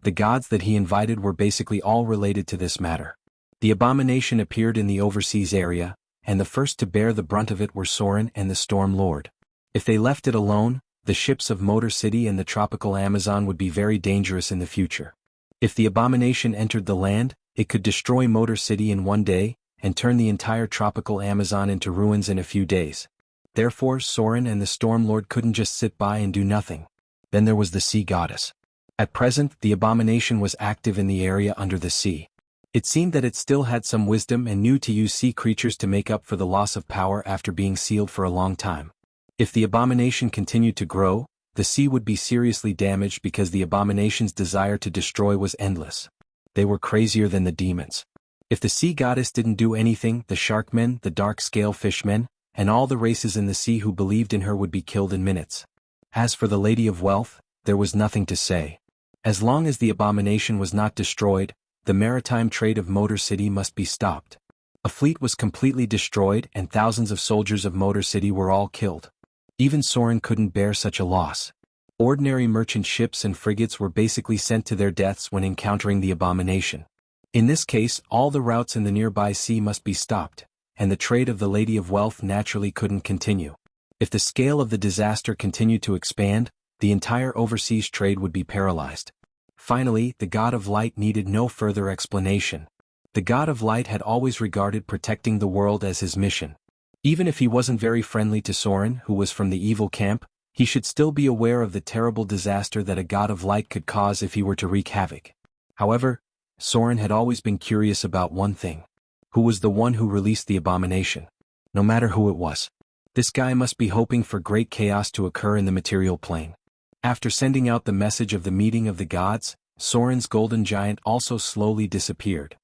The gods that he invited were basically all related to this matter. The abomination appeared in the overseas area, and the first to bear the brunt of it were Soren and the Storm Lord. If they left it alone, the ships of Motor City and the tropical Amazon would be very dangerous in the future. If the abomination entered the land, it could destroy Motor City in one day, and turn the entire tropical Amazon into ruins in a few days. Therefore Soren and the Storm Lord couldn't just sit by and do nothing. Then there was the Sea Goddess. At present, the abomination was active in the area under the sea. It seemed that it still had some wisdom and knew to use sea creatures to make up for the loss of power after being sealed for a long time. If the abomination continued to grow, the sea would be seriously damaged because the abomination's desire to destroy was endless. they were crazier than the demons. If the sea goddess didn't do anything, the sharkmen, the dark-scale fishmen, and all the races in the sea who believed in her would be killed in minutes. As for the Lady of Wealth, there was nothing to say. As long as the abomination was not destroyed, the maritime trade of Motor City must be stopped. A fleet was completely destroyed and thousands of soldiers of Motor City were all killed. Even Soren couldn't bear such a loss. Ordinary merchant ships and frigates were basically sent to their deaths when encountering the abomination. In this case, all the routes in the nearby sea must be stopped, and the trade of the Lady of Wealth naturally couldn't continue. If the scale of the disaster continued to expand, the entire overseas trade would be paralyzed. Finally, the God of Light needed no further explanation. The God of Light had always regarded protecting the world as his mission. Even if he wasn't very friendly to Soren, who was from the evil camp, he should still be aware of the terrible disaster that a God of Light could cause if he were to wreak havoc. However, Soren had always been curious about one thing. Who was the one who released the abomination? No matter who it was. This guy must be hoping for great chaos to occur in the material plane. After sending out the message of the meeting of the gods, Soren's golden giant also slowly disappeared.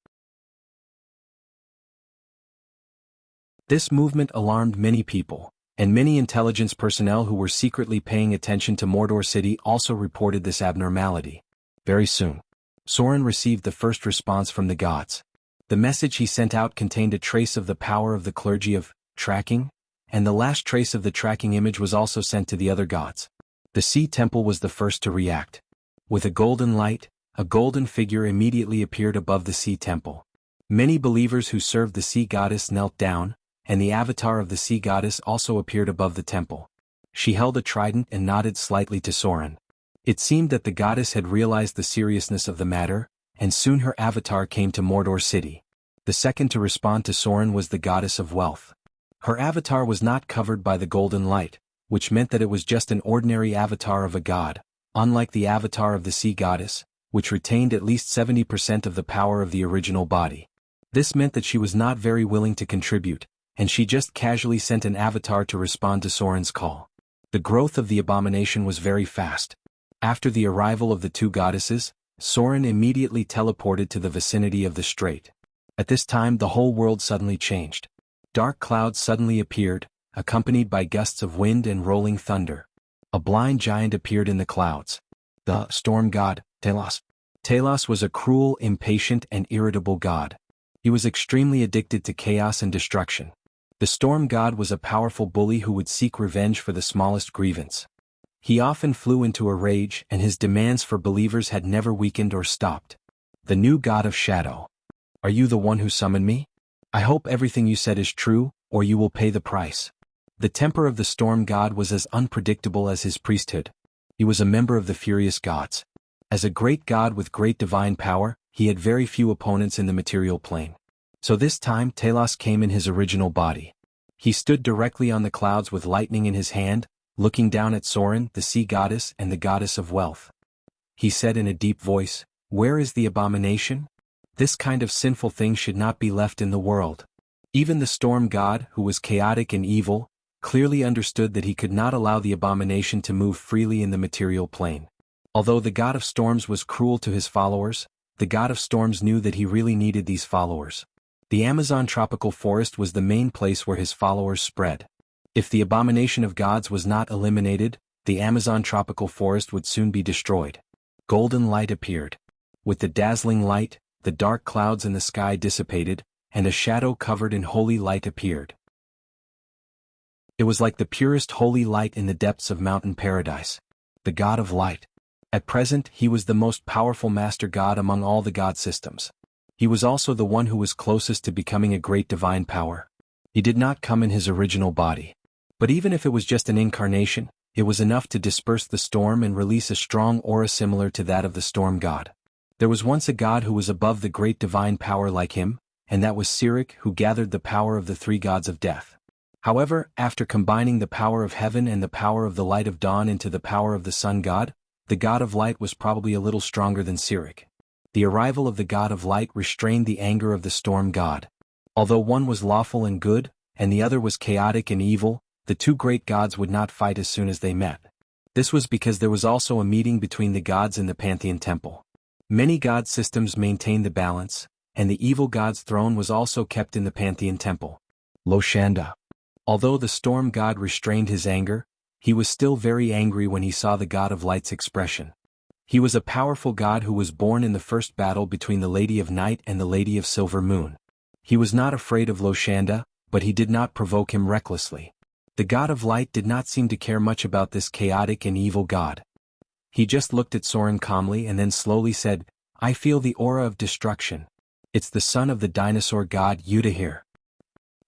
This movement alarmed many people, and many intelligence personnel who were secretly paying attention to Mordor City also reported this abnormality. Very soon, Soren received the first response from the gods. The message he sent out contained a trace of the power of the clergy of tracking, and the last trace of the tracking image was also sent to the other gods. The Sea Temple was the first to react. With a golden light, a golden figure immediately appeared above the Sea Temple. Many believers who served the Sea Goddess knelt down, and the avatar of the Sea Goddess also appeared above the temple. She held a trident and nodded slightly to Soren. It seemed that the goddess had realized the seriousness of the matter, and soon her avatar came to Mordor City. The second to respond to Soren was the Goddess of Wealth. Her avatar was not covered by the golden light, which meant that it was just an ordinary avatar of a god, unlike the avatar of the Sea Goddess, which retained at least 70% of the power of the original body. This meant that she was not very willing to contribute, and she just casually sent an avatar to respond to Soren's call. The growth of the abomination was very fast. After the arrival of the two goddesses, Soren immediately teleported to the vicinity of the strait. At this time the whole world suddenly changed. Dark clouds suddenly appeared, accompanied by gusts of wind and rolling thunder. A blind giant appeared in the clouds. The storm god, Talos. Talos was a cruel, impatient, and irritable god. He was extremely addicted to chaos and destruction. The storm god was a powerful bully who would seek revenge for the smallest grievance. He often flew into a rage, and his demands for believers had never weakened or stopped. The new god of shadow. Are you the one who summoned me? I hope everything you said is true, or you will pay the price. The temper of the storm god was as unpredictable as his priesthood. He was a member of the furious gods. As a great god with great divine power, he had very few opponents in the material plane. So this time Talos came in his original body. He stood directly on the clouds with lightning in his hand, looking down at Soren, the sea goddess and the goddess of wealth. He said in a deep voice, "Where is the abomination? This kind of sinful thing should not be left in the world." Even the storm god, who was chaotic and evil, clearly understood that he could not allow the abomination to move freely in the material plane. Although the god of storms was cruel to his followers, the god of storms knew that he really needed these followers. The Amazon tropical forest was the main place where his followers spread. If the abomination of gods was not eliminated, the Amazon tropical forest would soon be destroyed. Golden light appeared. With the dazzling light, the dark clouds in the sky dissipated, and a shadow covered in holy light appeared. It was like the purest holy light in the depths of mountain paradise. The god of light. At present, he was the most powerful master god among all the god systems. He was also the one who was closest to becoming a great divine power. He did not come in his original body. But even if it was just an incarnation, it was enough to disperse the storm and release a strong aura similar to that of the storm god. There was once a god who was above the great divine power like him, and that was Sirik, who gathered the power of the three gods of death. However, after combining the power of heaven and the power of the light of dawn into the power of the sun god, the god of light was probably a little stronger than Sirik. The arrival of the god of light restrained the anger of the storm god. Although one was lawful and good, and the other was chaotic and evil, the two great gods would not fight as soon as they met. This was because there was also a meeting between the gods in the Pantheon Temple. Many god systems maintained the balance, and the evil god's throne was also kept in the Pantheon Temple. Loshanda. Although the storm god restrained his anger, he was still very angry when he saw the god of light's expression. He was a powerful god who was born in the first battle between the Lady of Night and the Lady of Silver Moon. He was not afraid of Loshanda, but he did not provoke him recklessly. The god of light did not seem to care much about this chaotic and evil god. He just looked at Soren calmly and then slowly said, "I feel the aura of destruction. It's the son of the dinosaur god Yudahir.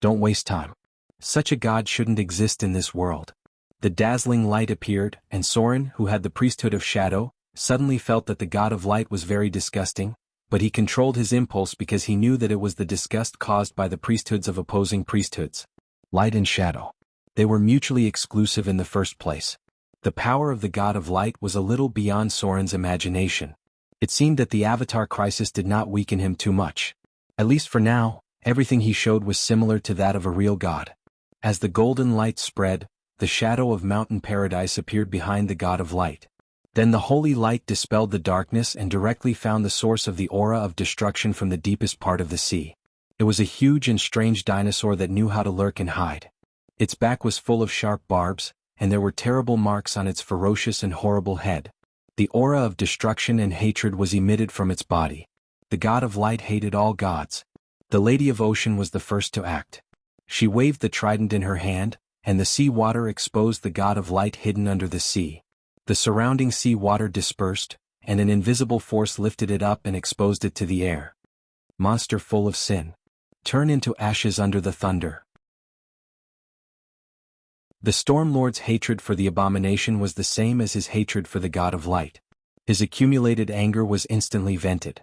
Don't waste time. Such a god shouldn't exist in this world." The dazzling light appeared, and Soren, who had the priesthood of shadow, suddenly felt that the god of light was very disgusting, but he controlled his impulse because he knew that it was the disgust caused by the priesthoods of opposing priesthoods. Light and shadow. They were mutually exclusive in the first place. The power of the god of light was a little beyond Soren's imagination. It seemed that the avatar crisis did not weaken him too much. At least for now, everything he showed was similar to that of a real god. As the golden light spread, the shadow of mountain paradise appeared behind the god of light. Then the holy light dispelled the darkness and directly found the source of the aura of destruction from the deepest part of the sea. It was a huge and strange dinosaur that knew how to lurk and hide. Its back was full of sharp barbs, and there were terrible marks on its ferocious and horrible head. The aura of destruction and hatred was emitted from its body. The god of light hated all gods. The Lady of Ocean was the first to act. She waved the trident in her hand, and the sea water exposed the god of light hidden under the sea. The surrounding sea water dispersed, and an invisible force lifted it up and exposed it to the air. Monster full of sin. Turn into ashes under the thunder. The Storm Lord's hatred for the abomination was the same as his hatred for the god of light. His accumulated anger was instantly vented.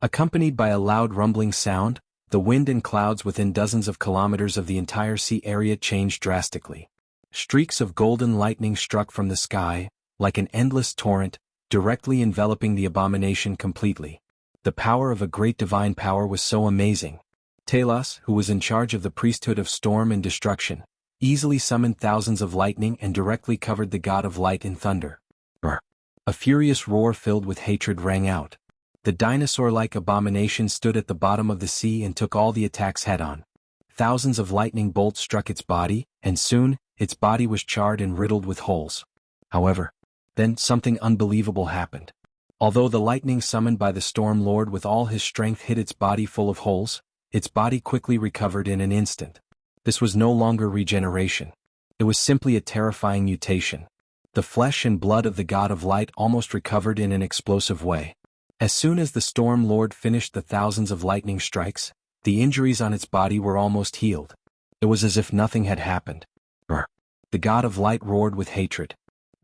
Accompanied by a loud rumbling sound, the wind and clouds within dozens of kilometers of the entire sea area changed drastically. Streaks of golden lightning struck from the sky, like an endless torrent, directly enveloping the abomination completely. The power of a great divine power was so amazing. Talos, who was in charge of the priesthood of storm and destruction, easily summoned thousands of lightning and directly covered the god of light in thunder. Brr! A furious roar filled with hatred rang out. The dinosaur-like abomination stood at the bottom of the sea and took all the attacks head-on. Thousands of lightning bolts struck its body, and soon, its body was charred and riddled with holes. However, then something unbelievable happened. Although the lightning summoned by the Storm Lord with all his strength hit its body full of holes, its body quickly recovered in an instant. This was no longer regeneration. It was simply a terrifying mutation. The flesh and blood of the god of light almost recovered in an explosive way. As soon as the Storm Lord finished the thousands of lightning strikes, the injuries on its body were almost healed. It was as if nothing had happened. Brr! The god of light roared with hatred.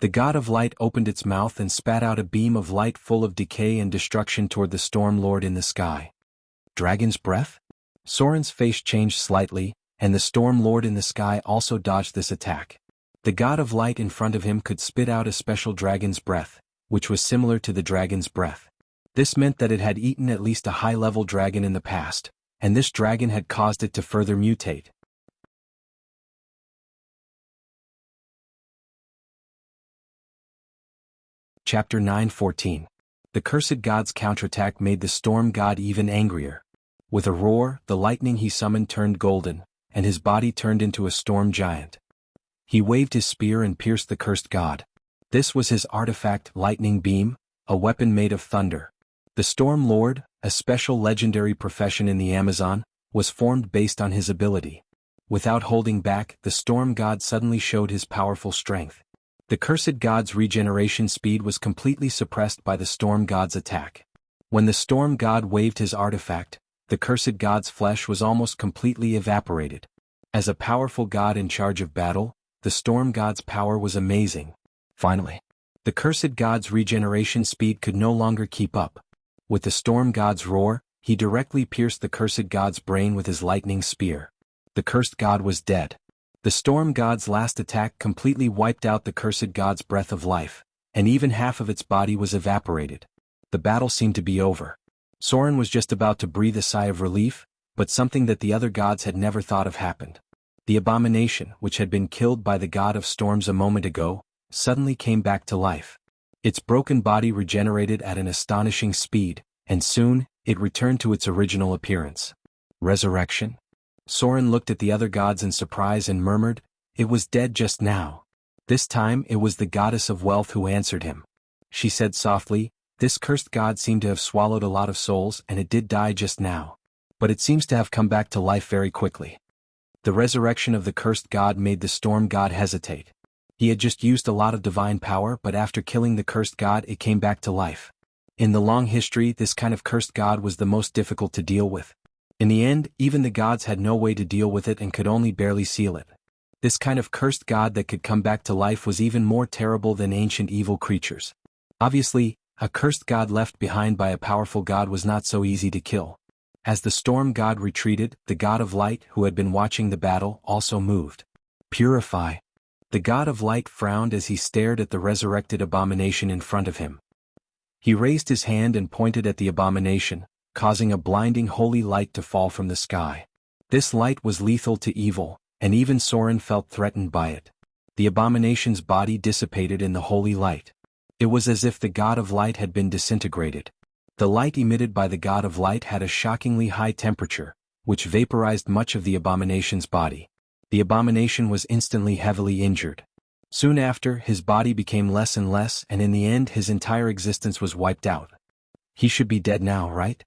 The god of light opened its mouth and spat out a beam of light full of decay and destruction toward the Storm Lord in the sky. Dragon's breath? Soren's face changed slightly, and the Storm Lord in the sky also dodged this attack. The god of light in front of him could spit out a special dragon's breath, which was similar to the dragon's breath. This meant that it had eaten at least a high-level dragon in the past, and this dragon had caused it to further mutate. Chapter 9:14. The cursed god's counterattack made the storm god even angrier. With a roar, the lightning he summoned turned golden, and his body turned into a storm giant. He waved his spear and pierced the cursed god. This was his artifact, Lightning Beam, a weapon made of thunder. The Storm Lord, a special legendary profession in the Amazon, was formed based on his ability. Without holding back, the storm god suddenly showed his powerful strength. The cursed god's regeneration speed was completely suppressed by the storm god's attack. When the storm god waved his artifact, the cursed god's flesh was almost completely evaporated. As a powerful god in charge of battle, the storm god's power was amazing. Finally, the cursed god's regeneration speed could no longer keep up. With the storm god's roar, he directly pierced the cursed god's brain with his lightning spear. The cursed god was dead. The storm god's last attack completely wiped out the cursed god's breath of life, and even half of its body was evaporated. The battle seemed to be over. Soren was just about to breathe a sigh of relief, but something that the other gods had never thought of happened. The abomination, which had been killed by the god of storms a moment ago, suddenly came back to life. Its broken body regenerated at an astonishing speed, and soon, it returned to its original appearance. Resurrection? Soren looked at the other gods in surprise and murmured, "It was dead just now." This time it was the goddess of wealth who answered him. She said softly, "This cursed god seemed to have swallowed a lot of souls and it did die just now. But it seems to have come back to life very quickly." The resurrection of the cursed god made the storm god hesitate. He had just used a lot of divine power, but after killing the cursed god it came back to life. In the long history, this kind of cursed god was the most difficult to deal with. In the end, even the gods had no way to deal with it and could only barely seal it. This kind of cursed god that could come back to life was even more terrible than ancient evil creatures. Obviously, a cursed god left behind by a powerful god was not so easy to kill. As the storm god retreated, the god of light, who had been watching the battle, also moved. "Purify." The god of light frowned as he stared at the resurrected abomination in front of him. He raised his hand and pointed at the abomination, causing a blinding holy light to fall from the sky. This light was lethal to evil, and even Soren felt threatened by it. The abomination's body dissipated in the holy light. It was as if the god of light had been disintegrated. The light emitted by the god of light had a shockingly high temperature, which vaporized much of the abomination's body. The abomination was instantly heavily injured. Soon after, his body became less and less, and in the end his entire existence was wiped out. He should be dead now, right?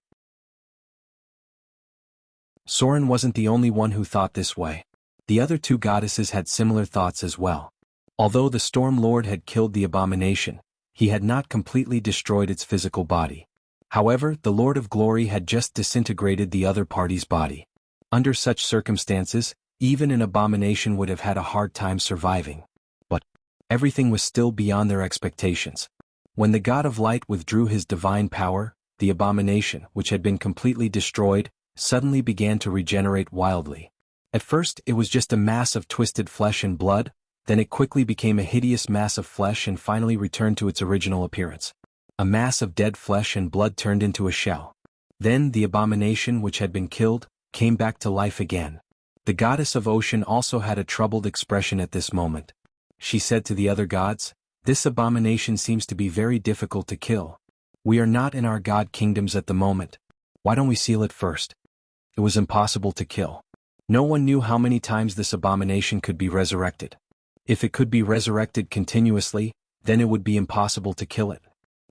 Soren wasn't the only one who thought this way. The other two goddesses had similar thoughts as well. Although the Storm Lord had killed the abomination, he had not completely destroyed its physical body. However, the Lord of Glory had just disintegrated the other party's body. Under such circumstances, even an abomination would have had a hard time surviving. But everything was still beyond their expectations. When the God of Light withdrew his divine power, the abomination, which had been completely destroyed, suddenly began to regenerate wildly. At first, it was just a mass of twisted flesh and blood, then it quickly became a hideous mass of flesh and finally returned to its original appearance. A mass of dead flesh and blood turned into a shell. Then the abomination which had been killed, came back to life again. The goddess of ocean also had a troubled expression at this moment. She said to the other gods, "This abomination seems to be very difficult to kill. We are not in our god kingdoms at the moment. Why don't we seal it first?" It was impossible to kill. No one knew how many times this abomination could be resurrected. If it could be resurrected continuously, then it would be impossible to kill it.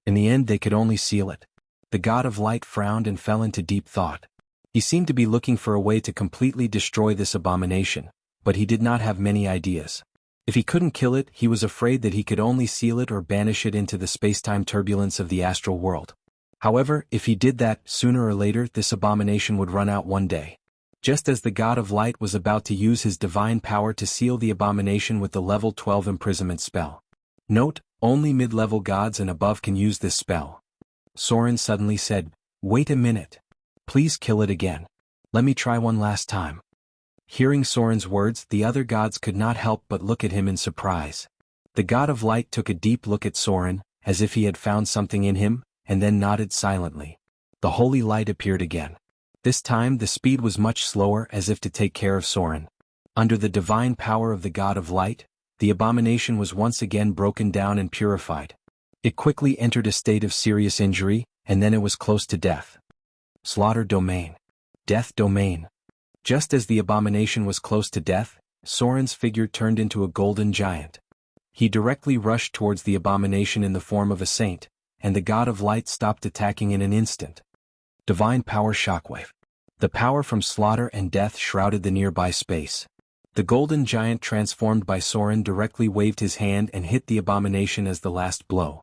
In the end they could only seal it. The god of light frowned and fell into deep thought. He seemed to be looking for a way to completely destroy this abomination, but he did not have many ideas. If he couldn't kill it, he was afraid that he could only seal it or banish it into the space-time turbulence of the astral world. However, if he did that, sooner or later this abomination would run out one day. Just as the god of light was about to use his divine power to seal the abomination with the level 12 imprisonment spell. Note, only mid-level gods and above can use this spell. Soren suddenly said, "Wait a minute. Please kill it again. Let me try one last time." Hearing Soren's words, the other gods could not help but look at him in surprise. The god of light took a deep look at Soren, as if he had found something in him, and then nodded silently. The holy light appeared again. This time the speed was much slower, as if to take care of Soren. Under the divine power of the god of light, the abomination was once again broken down and purified. It quickly entered a state of serious injury, and then it was close to death. Slaughter domain. Death domain. Just as the abomination was close to death, Soren's figure turned into a golden giant. He directly rushed towards the abomination in the form of a saint, and the god of light stopped attacking in an instant. Divine power shockwave. The power from slaughter and death shrouded the nearby space. The golden giant transformed by Soren directly waved his hand and hit the abomination as the last blow.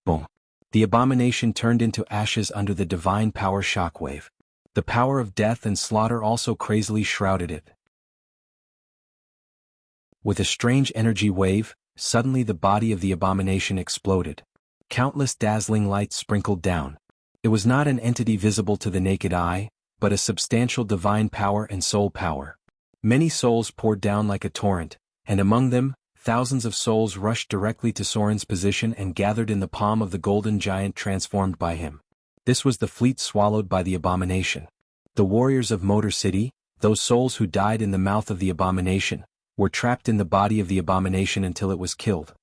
Boom. The abomination turned into ashes under the divine power shockwave. The power of death and slaughter also crazily shrouded it. With a strange energy wave, suddenly the body of the abomination exploded. Countless dazzling lights sprinkled down. It was not an entity visible to the naked eye, but a substantial divine power and soul power. Many souls poured down like a torrent, and among them, thousands of souls rushed directly to Soren's position and gathered in the palm of the golden giant transformed by him. This was the fleet swallowed by the abomination. The warriors of Motor City, those souls who died in the mouth of the abomination, were trapped in the body of the abomination until it was killed.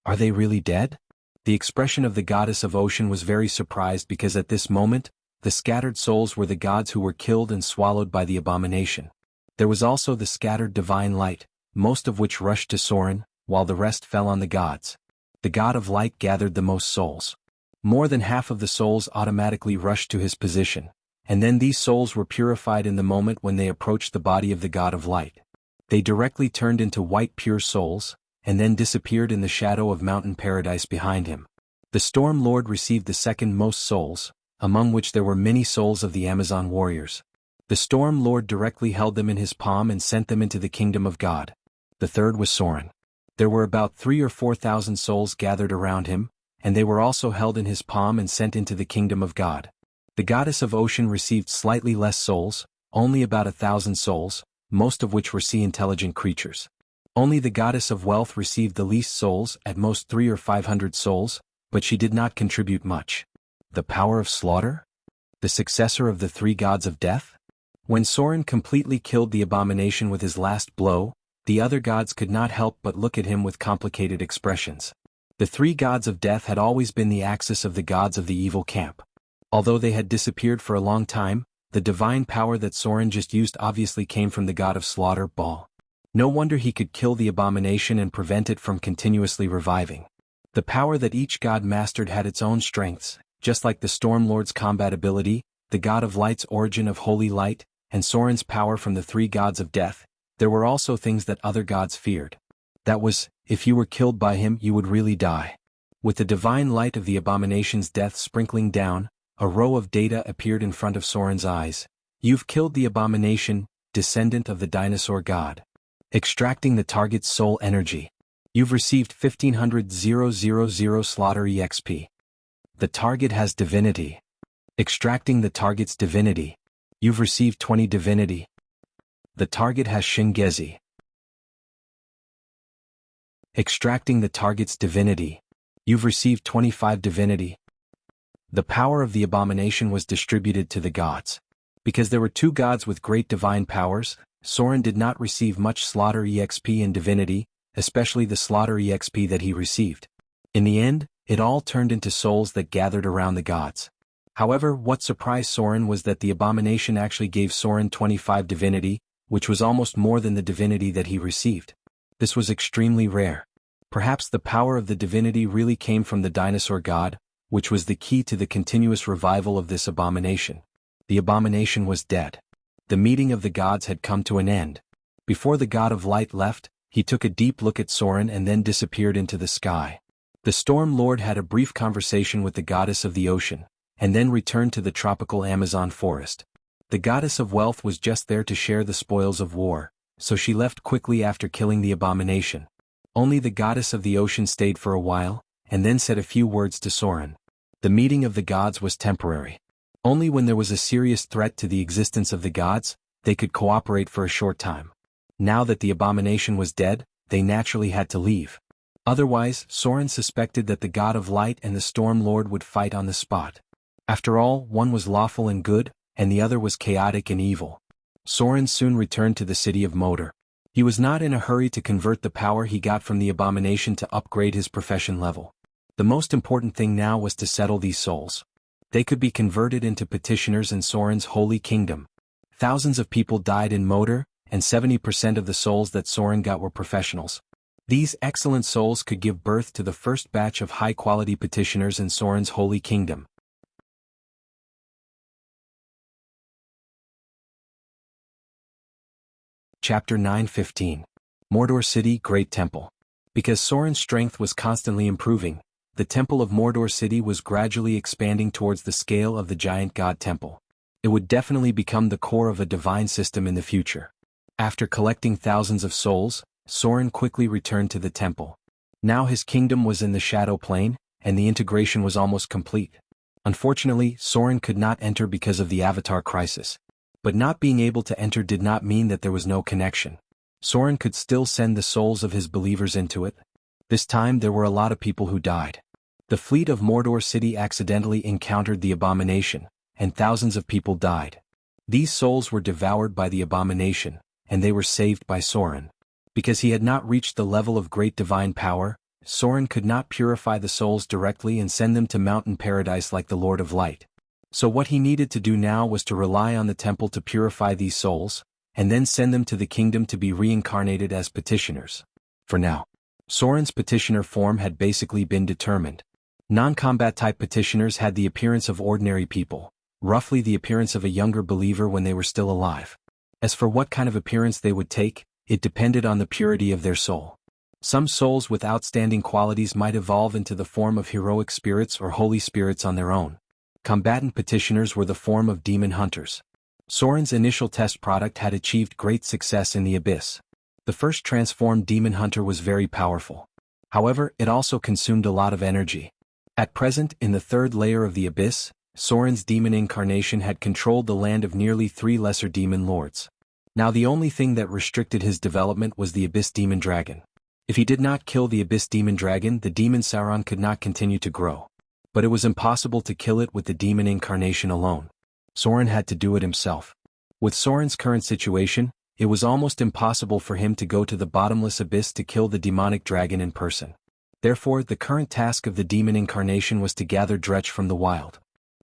Are they really dead? The expression of the goddess of ocean was very surprised because at this moment, the scattered souls were the gods who were killed and swallowed by the abomination. There was also the scattered divine light, most of which rushed to Soren, while the rest fell on the gods. The god of light gathered the most souls. More than half of the souls automatically rushed to his position, and then these souls were purified in the moment when they approached the body of the god of light. They directly turned into white pure souls, and then disappeared in the shadow of mountain paradise behind him. The Storm Lord received the second most souls, among which there were many souls of the Amazon warriors. The Storm Lord directly held them in his palm and sent them into the kingdom of God. The third was Soren. There were about 3,000 or 4,000 souls gathered around him, and they were also held in his palm and sent into the kingdom of God. The goddess of ocean received slightly less souls, only about 1,000 souls, most of which were sea-intelligent creatures. Only the goddess of wealth received the least souls, at most 300 or 500 souls, but she did not contribute much. The power of slaughter? The successor of the three gods of death? When Soren completely killed the abomination with his last blow, the other gods could not help but look at him with complicated expressions. The three gods of death had always been the axis of the gods of the evil camp. Although they had disappeared for a long time, the divine power that Soren just used obviously came from the god of slaughter, Baal. No wonder he could kill the abomination and prevent it from continuously reviving. The power that each god mastered had its own strengths, just like the Storm Lord's combat ability, the god of light's origin of holy light, and Soren's power from the three gods of death. There were also things that other gods feared. That was, if you were killed by him you would really die. With the divine light of the abomination's death sprinkling down, a row of data appeared in front of Soren's eyes. You've killed the abomination, descendant of the dinosaur god. Extracting the target's soul energy. You've received 1500,000 slaughter EXP. The target has divinity. Extracting the target's divinity. You've received 20 divinity. The target has Shingezi. Extracting the target's divinity. You've received 25 divinity. The power of the abomination was distributed to the gods. Because there were two gods with great divine powers, Soren did not receive much slaughter EXP and divinity, especially the slaughter EXP that he received. In the end, it all turned into souls that gathered around the gods. However, what surprised Soren was that the abomination actually gave Soren 25 divinity, which was almost more than the divinity that he received. This was extremely rare. Perhaps the power of the divinity really came from the dinosaur god, which was the key to the continuous revival of this abomination. The abomination was dead. The meeting of the gods had come to an end. Before the god of light left, he took a deep look at Soren and then disappeared into the sky. The Storm Lord had a brief conversation with the goddess of the ocean, and then returned to the tropical Amazon forest. The goddess of wealth was just there to share the spoils of war, so she left quickly after killing the abomination. Only the goddess of the ocean stayed for a while, and then said a few words to Soren. The meeting of the gods was temporary. Only when there was a serious threat to the existence of the gods, they could cooperate for a short time. Now that the abomination was dead, they naturally had to leave. Otherwise, Soren suspected that the god of light and the Storm Lord would fight on the spot. After all, one was lawful and good, and the other was chaotic and evil. Soren soon returned to the city of Moder. He was not in a hurry to convert the power he got from the abomination to upgrade his profession level. The most important thing now was to settle these souls. They could be converted into petitioners in Soren's holy kingdom. Thousands of people died in Moder, and 70% of the souls that Soren got were professionals. These excellent souls could give birth to the first batch of high-quality petitioners in Soren's holy kingdom. Chapter 9:15. Mordor City Great Temple. Because Soren's strength was constantly improving, the Temple of Mordor City was gradually expanding towards the scale of the giant god temple. It would definitely become the core of a divine system in the future. After collecting thousands of souls, Soren quickly returned to the temple. Now his kingdom was in the shadow plane, and the integration was almost complete. Unfortunately, Soren could not enter because of the Avatar crisis. But not being able to enter did not mean that there was no connection. Soren could still send the souls of his believers into it. This time there were a lot of people who died. The fleet of Mordor City accidentally encountered the abomination, and thousands of people died. These souls were devoured by the abomination, and they were saved by Soren. Because he had not reached the level of great divine power, Soren could not purify the souls directly and send them to mountain paradise like the Lord of Light. So what he needed to do now was to rely on the temple to purify these souls, and then send them to the kingdom to be reincarnated as petitioners. For now, Soren's petitioner form had basically been determined. Non-combat type petitioners had the appearance of ordinary people, roughly the appearance of a younger believer when they were still alive. As for what kind of appearance they would take, it depended on the purity of their soul. Some souls with outstanding qualities might evolve into the form of heroic spirits or holy spirits on their own. Combatant petitioners were the form of demon hunters. Soren's initial test product had achieved great success in the abyss. The first transformed demon hunter was very powerful. However, it also consumed a lot of energy. At present, in the third layer of the abyss, Soren's demon incarnation had controlled the land of nearly 3 lesser demon lords. Now the only thing that restricted his development was the abyss demon dragon. If he did not kill the abyss demon dragon, the demon Sauron could not continue to grow. But it was impossible to kill it with the demon incarnation alone. Soren had to do it himself. With Soren's current situation, it was almost impossible for him to go to the bottomless abyss to kill the demonic dragon in person. Therefore, the current task of the demon incarnation was to gather Dretch from the wild.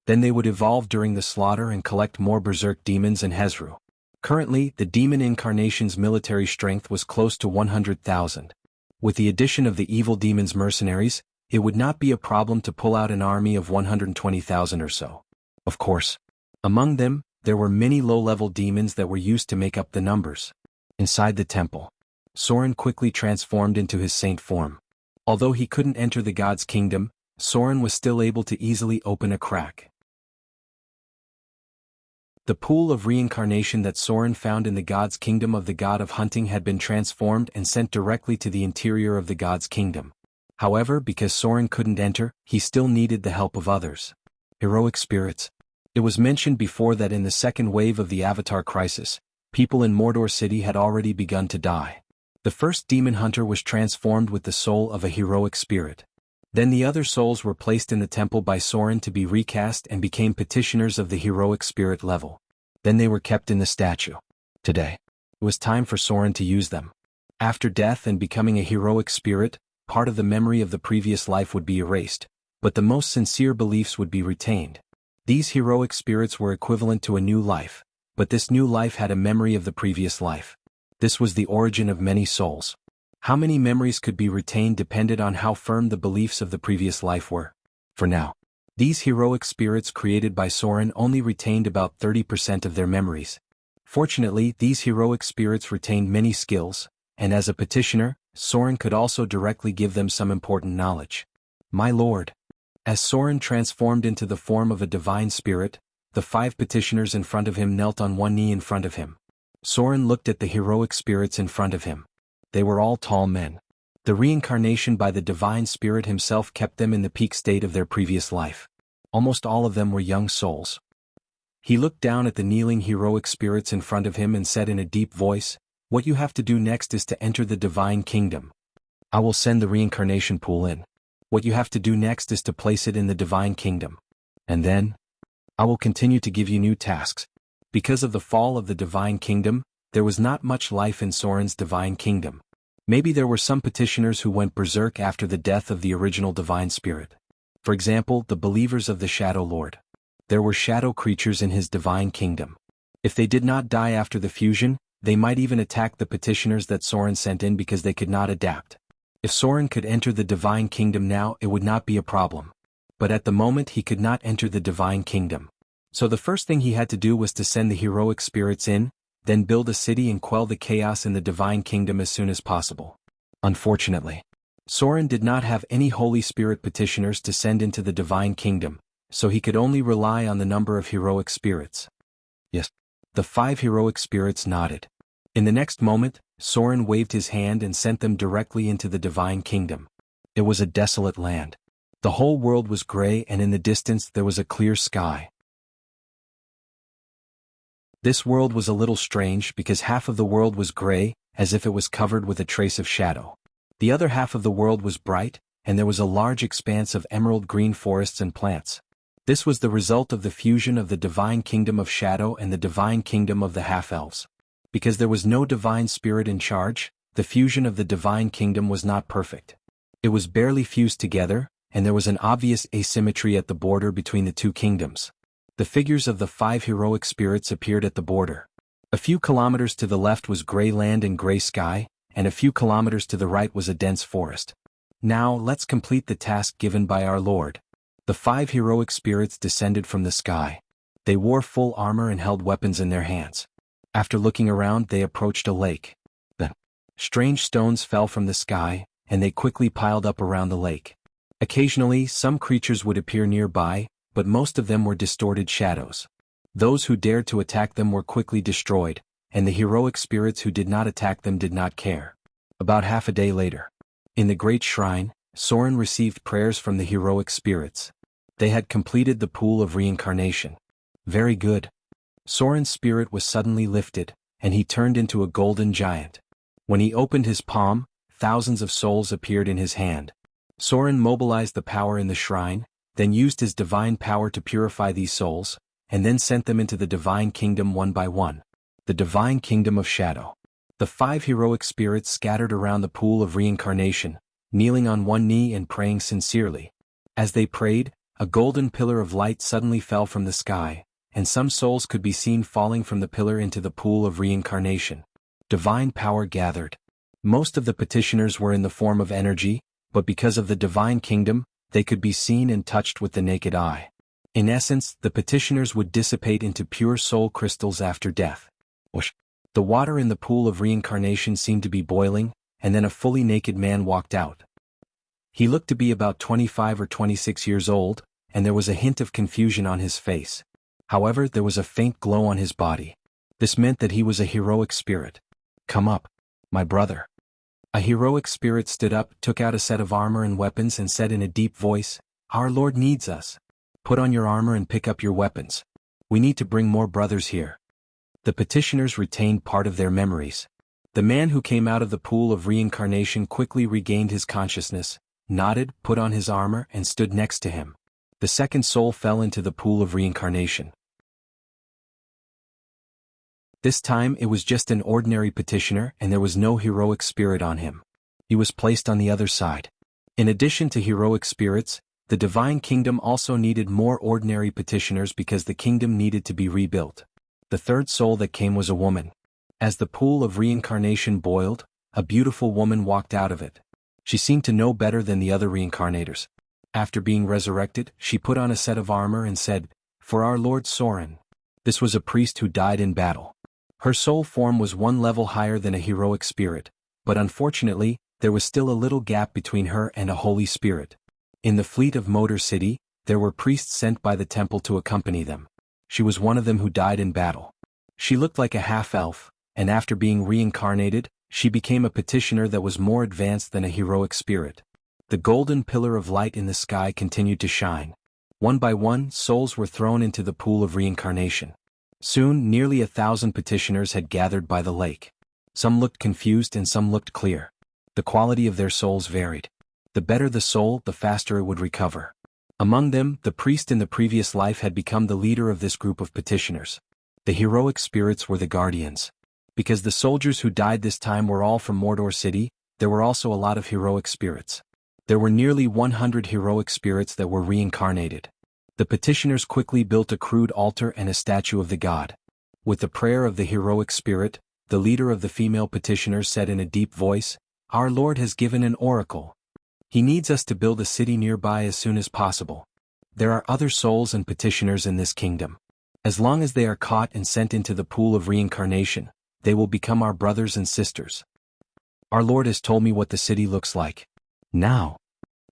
Then they would evolve during the slaughter and collect more berserk demons and Hezru. Currently, the demon incarnation's military strength was close to 100,000. With the addition of the evil demon's mercenaries, it would not be a problem to pull out an army of 120,000 or so. Of course, among them, there were many low-level demons that were used to make up the numbers. Inside the temple, Soren quickly transformed into his saint form. Although he couldn't enter the god's kingdom, Soren was still able to easily open a crack. The pool of reincarnation that Soren found in the god's kingdom of the god of hunting had been transformed and sent directly to the interior of the god's kingdom. However, because Soren couldn't enter, he still needed the help of others. Heroic spirits. It was mentioned before that in the second wave of the Avatar crisis, people in Mordor City had already begun to die. The first demon hunter was transformed with the soul of a heroic spirit. Then the other souls were placed in the temple by Soren to be recast and became petitioners of the heroic spirit level. Then they were kept in the statue. Today, it was time for Soren to use them. After death and becoming a heroic spirit, part of the memory of the previous life would be erased, but the most sincere beliefs would be retained. These heroic spirits were equivalent to a new life, but this new life had a memory of the previous life. This was the origin of many souls. How many memories could be retained depended on how firm the beliefs of the previous life were. For now, these heroic spirits created by Soren only retained about 30% of their memories. Fortunately, these heroic spirits retained many skills, and as a petitioner, Soren could also directly give them some important knowledge. My lord. As Soren transformed into the form of a divine spirit, the 5 petitioners in front of him knelt on one knee in front of him. Soren looked at the heroic spirits in front of him. They were all tall men. The reincarnation by the divine spirit himself kept them in the peak state of their previous life. Almost all of them were young souls. He looked down at the kneeling heroic spirits in front of him and said in a deep voice, "What you have to do next is to enter the divine kingdom. I will send the reincarnation pool in. What you have to do next is to place it in the divine kingdom. And then, I will continue to give you new tasks." Because of the fall of the divine kingdom, there was not much life in Soren's divine kingdom. Maybe there were some petitioners who went berserk after the death of the original divine spirit. For example, the believers of the Shadow Lord. There were shadow creatures in his divine kingdom. If they did not die after the fusion, they might even attack the petitioners that Soren sent in because they could not adapt. If Soren could enter the divine kingdom now, it would not be a problem. But at the moment he could not enter the divine kingdom. So the first thing he had to do was to send the heroic spirits in, then build a city and quell the chaos in the divine kingdom as soon as possible. Unfortunately, Soren did not have any Holy Spirit petitioners to send into the divine kingdom, so he could only rely on the number of heroic spirits. Yes. The 5 heroic spirits nodded. In the next moment, Soren waved his hand and sent them directly into the divine kingdom. It was a desolate land. The whole world was gray and in the distance there was a clear sky. This world was a little strange because half of the world was gray, as if it was covered with a trace of shadow. The other half of the world was bright, and there was a large expanse of emerald green forests and plants. This was the result of the fusion of the divine kingdom of shadow and the divine kingdom of the half-elves. Because there was no divine spirit in charge, the fusion of the divine kingdom was not perfect. It was barely fused together, and there was an obvious asymmetry at the border between the two kingdoms. The figures of the 5 heroic spirits appeared at the border. A few kilometers to the left was gray land and gray sky, and a few kilometers to the right was a dense forest. Now let's complete the task given by our Lord. The 5 heroic spirits descended from the sky. They wore full armor and held weapons in their hands. After looking around, they approached a lake. The strange stones fell from the sky, and they quickly piled up around the lake. Occasionally, some creatures would appear nearby, but most of them were distorted shadows. Those who dared to attack them were quickly destroyed, and the heroic spirits who did not attack them did not care. About half a day later, in the great shrine, Soren received prayers from the heroic spirits. They had completed the pool of reincarnation. Very good. Soren's spirit was suddenly lifted, and he turned into a golden giant. When he opened his palm, thousands of souls appeared in his hand. Soren mobilized the power in the shrine, then used his divine power to purify these souls, and then sent them into the divine kingdom one by one. The divine kingdom of shadow. The 5 heroic spirits scattered around the pool of reincarnation, kneeling on one knee and praying sincerely. As they prayed, a golden pillar of light suddenly fell from the sky, and some souls could be seen falling from the pillar into the pool of reincarnation. Divine power gathered. Most of the petitioners were in the form of energy, but because of the divine kingdom, they could be seen and touched with the naked eye. In essence, the petitioners would dissipate into pure soul crystals after death. The water in the pool of reincarnation seemed to be boiling, and then a fully naked man walked out. He looked to be about 25 or 26 years old, and there was a hint of confusion on his face. However, there was a faint glow on his body. This meant that he was a heroic spirit. "Come up, my brother." A heroic spirit stood up, took out a set of armor and weapons and said in a deep voice, "Our Lord needs us. Put on your armor and pick up your weapons. We need to bring more brothers here." The petitioners retained part of their memories. The man who came out of the pool of reincarnation quickly regained his consciousness, nodded, put on his armor, and stood next to him. The second soul fell into the pool of reincarnation. This time it was just an ordinary petitioner and there was no heroic spirit on him. He was placed on the other side. In addition to heroic spirits, the divine kingdom also needed more ordinary petitioners because the kingdom needed to be rebuilt. The third soul that came was a woman. As the pool of reincarnation boiled, a beautiful woman walked out of it. She seemed to know better than the other reincarnators. After being resurrected, she put on a set of armor and said, "For our Lord Soren." This was a priest who died in battle. Her soul form was one level higher than a heroic spirit, but unfortunately, there was still a little gap between her and a holy spirit. In the fleet of Motor City, there were priests sent by the temple to accompany them. She was one of them who died in battle. She looked like a half-elf, and after being reincarnated, she became a petitioner that was more advanced than a heroic spirit. The golden pillar of light in the sky continued to shine. One by one, souls were thrown into the pool of reincarnation. Soon, nearly 1,000 petitioners had gathered by the lake. Some looked confused and some looked clear. The quality of their souls varied. The better the soul, the faster it would recover. Among them, the priest in the previous life had become the leader of this group of petitioners. The heroic spirits were the guardians. Because the soldiers who died this time were all from Mordor City, there were also a lot of heroic spirits. There were nearly 100 heroic spirits that were reincarnated. The petitioners quickly built a crude altar and a statue of the god. With the prayer of the heroic spirit, the leader of the female petitioners said in a deep voice, "Our Lord has given an oracle. He needs us to build a city nearby as soon as possible. There are other souls and petitioners in this kingdom. As long as they are caught and sent into the pool of reincarnation, they will become our brothers and sisters. Our Lord has told me what the city looks like. Now,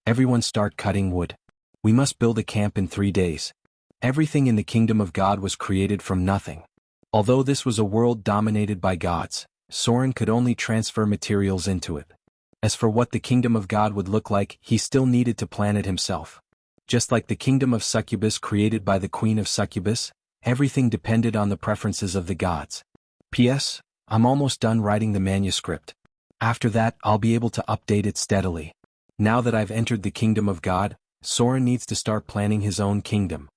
everyone start cutting wood. We must build a camp in 3 days. Everything in the kingdom of God was created from nothing. Although this was a world dominated by gods, Soren could only transfer materials into it. As for what the kingdom of God would look like, he still needed to plan it himself. Just like the kingdom of Succubus created by the Queen of Succubus, everything depended on the preferences of the gods. P.S. I'm almost done writing the manuscript. After that, I'll be able to update it steadily. Now that I've entered the kingdom of God, Soren needs to start planning his own kingdom.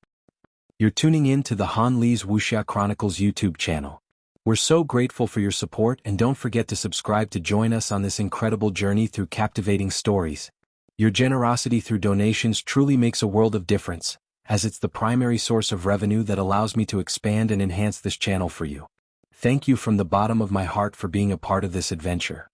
You're tuning in to the Han Lee's Wuxia Chronicles YouTube channel. We're so grateful for your support and don't forget to subscribe to join us on this incredible journey through captivating stories. Your generosity through donations truly makes a world of difference, as it's the primary source of revenue that allows me to expand and enhance this channel for you. Thank you from the bottom of my heart for being a part of this adventure.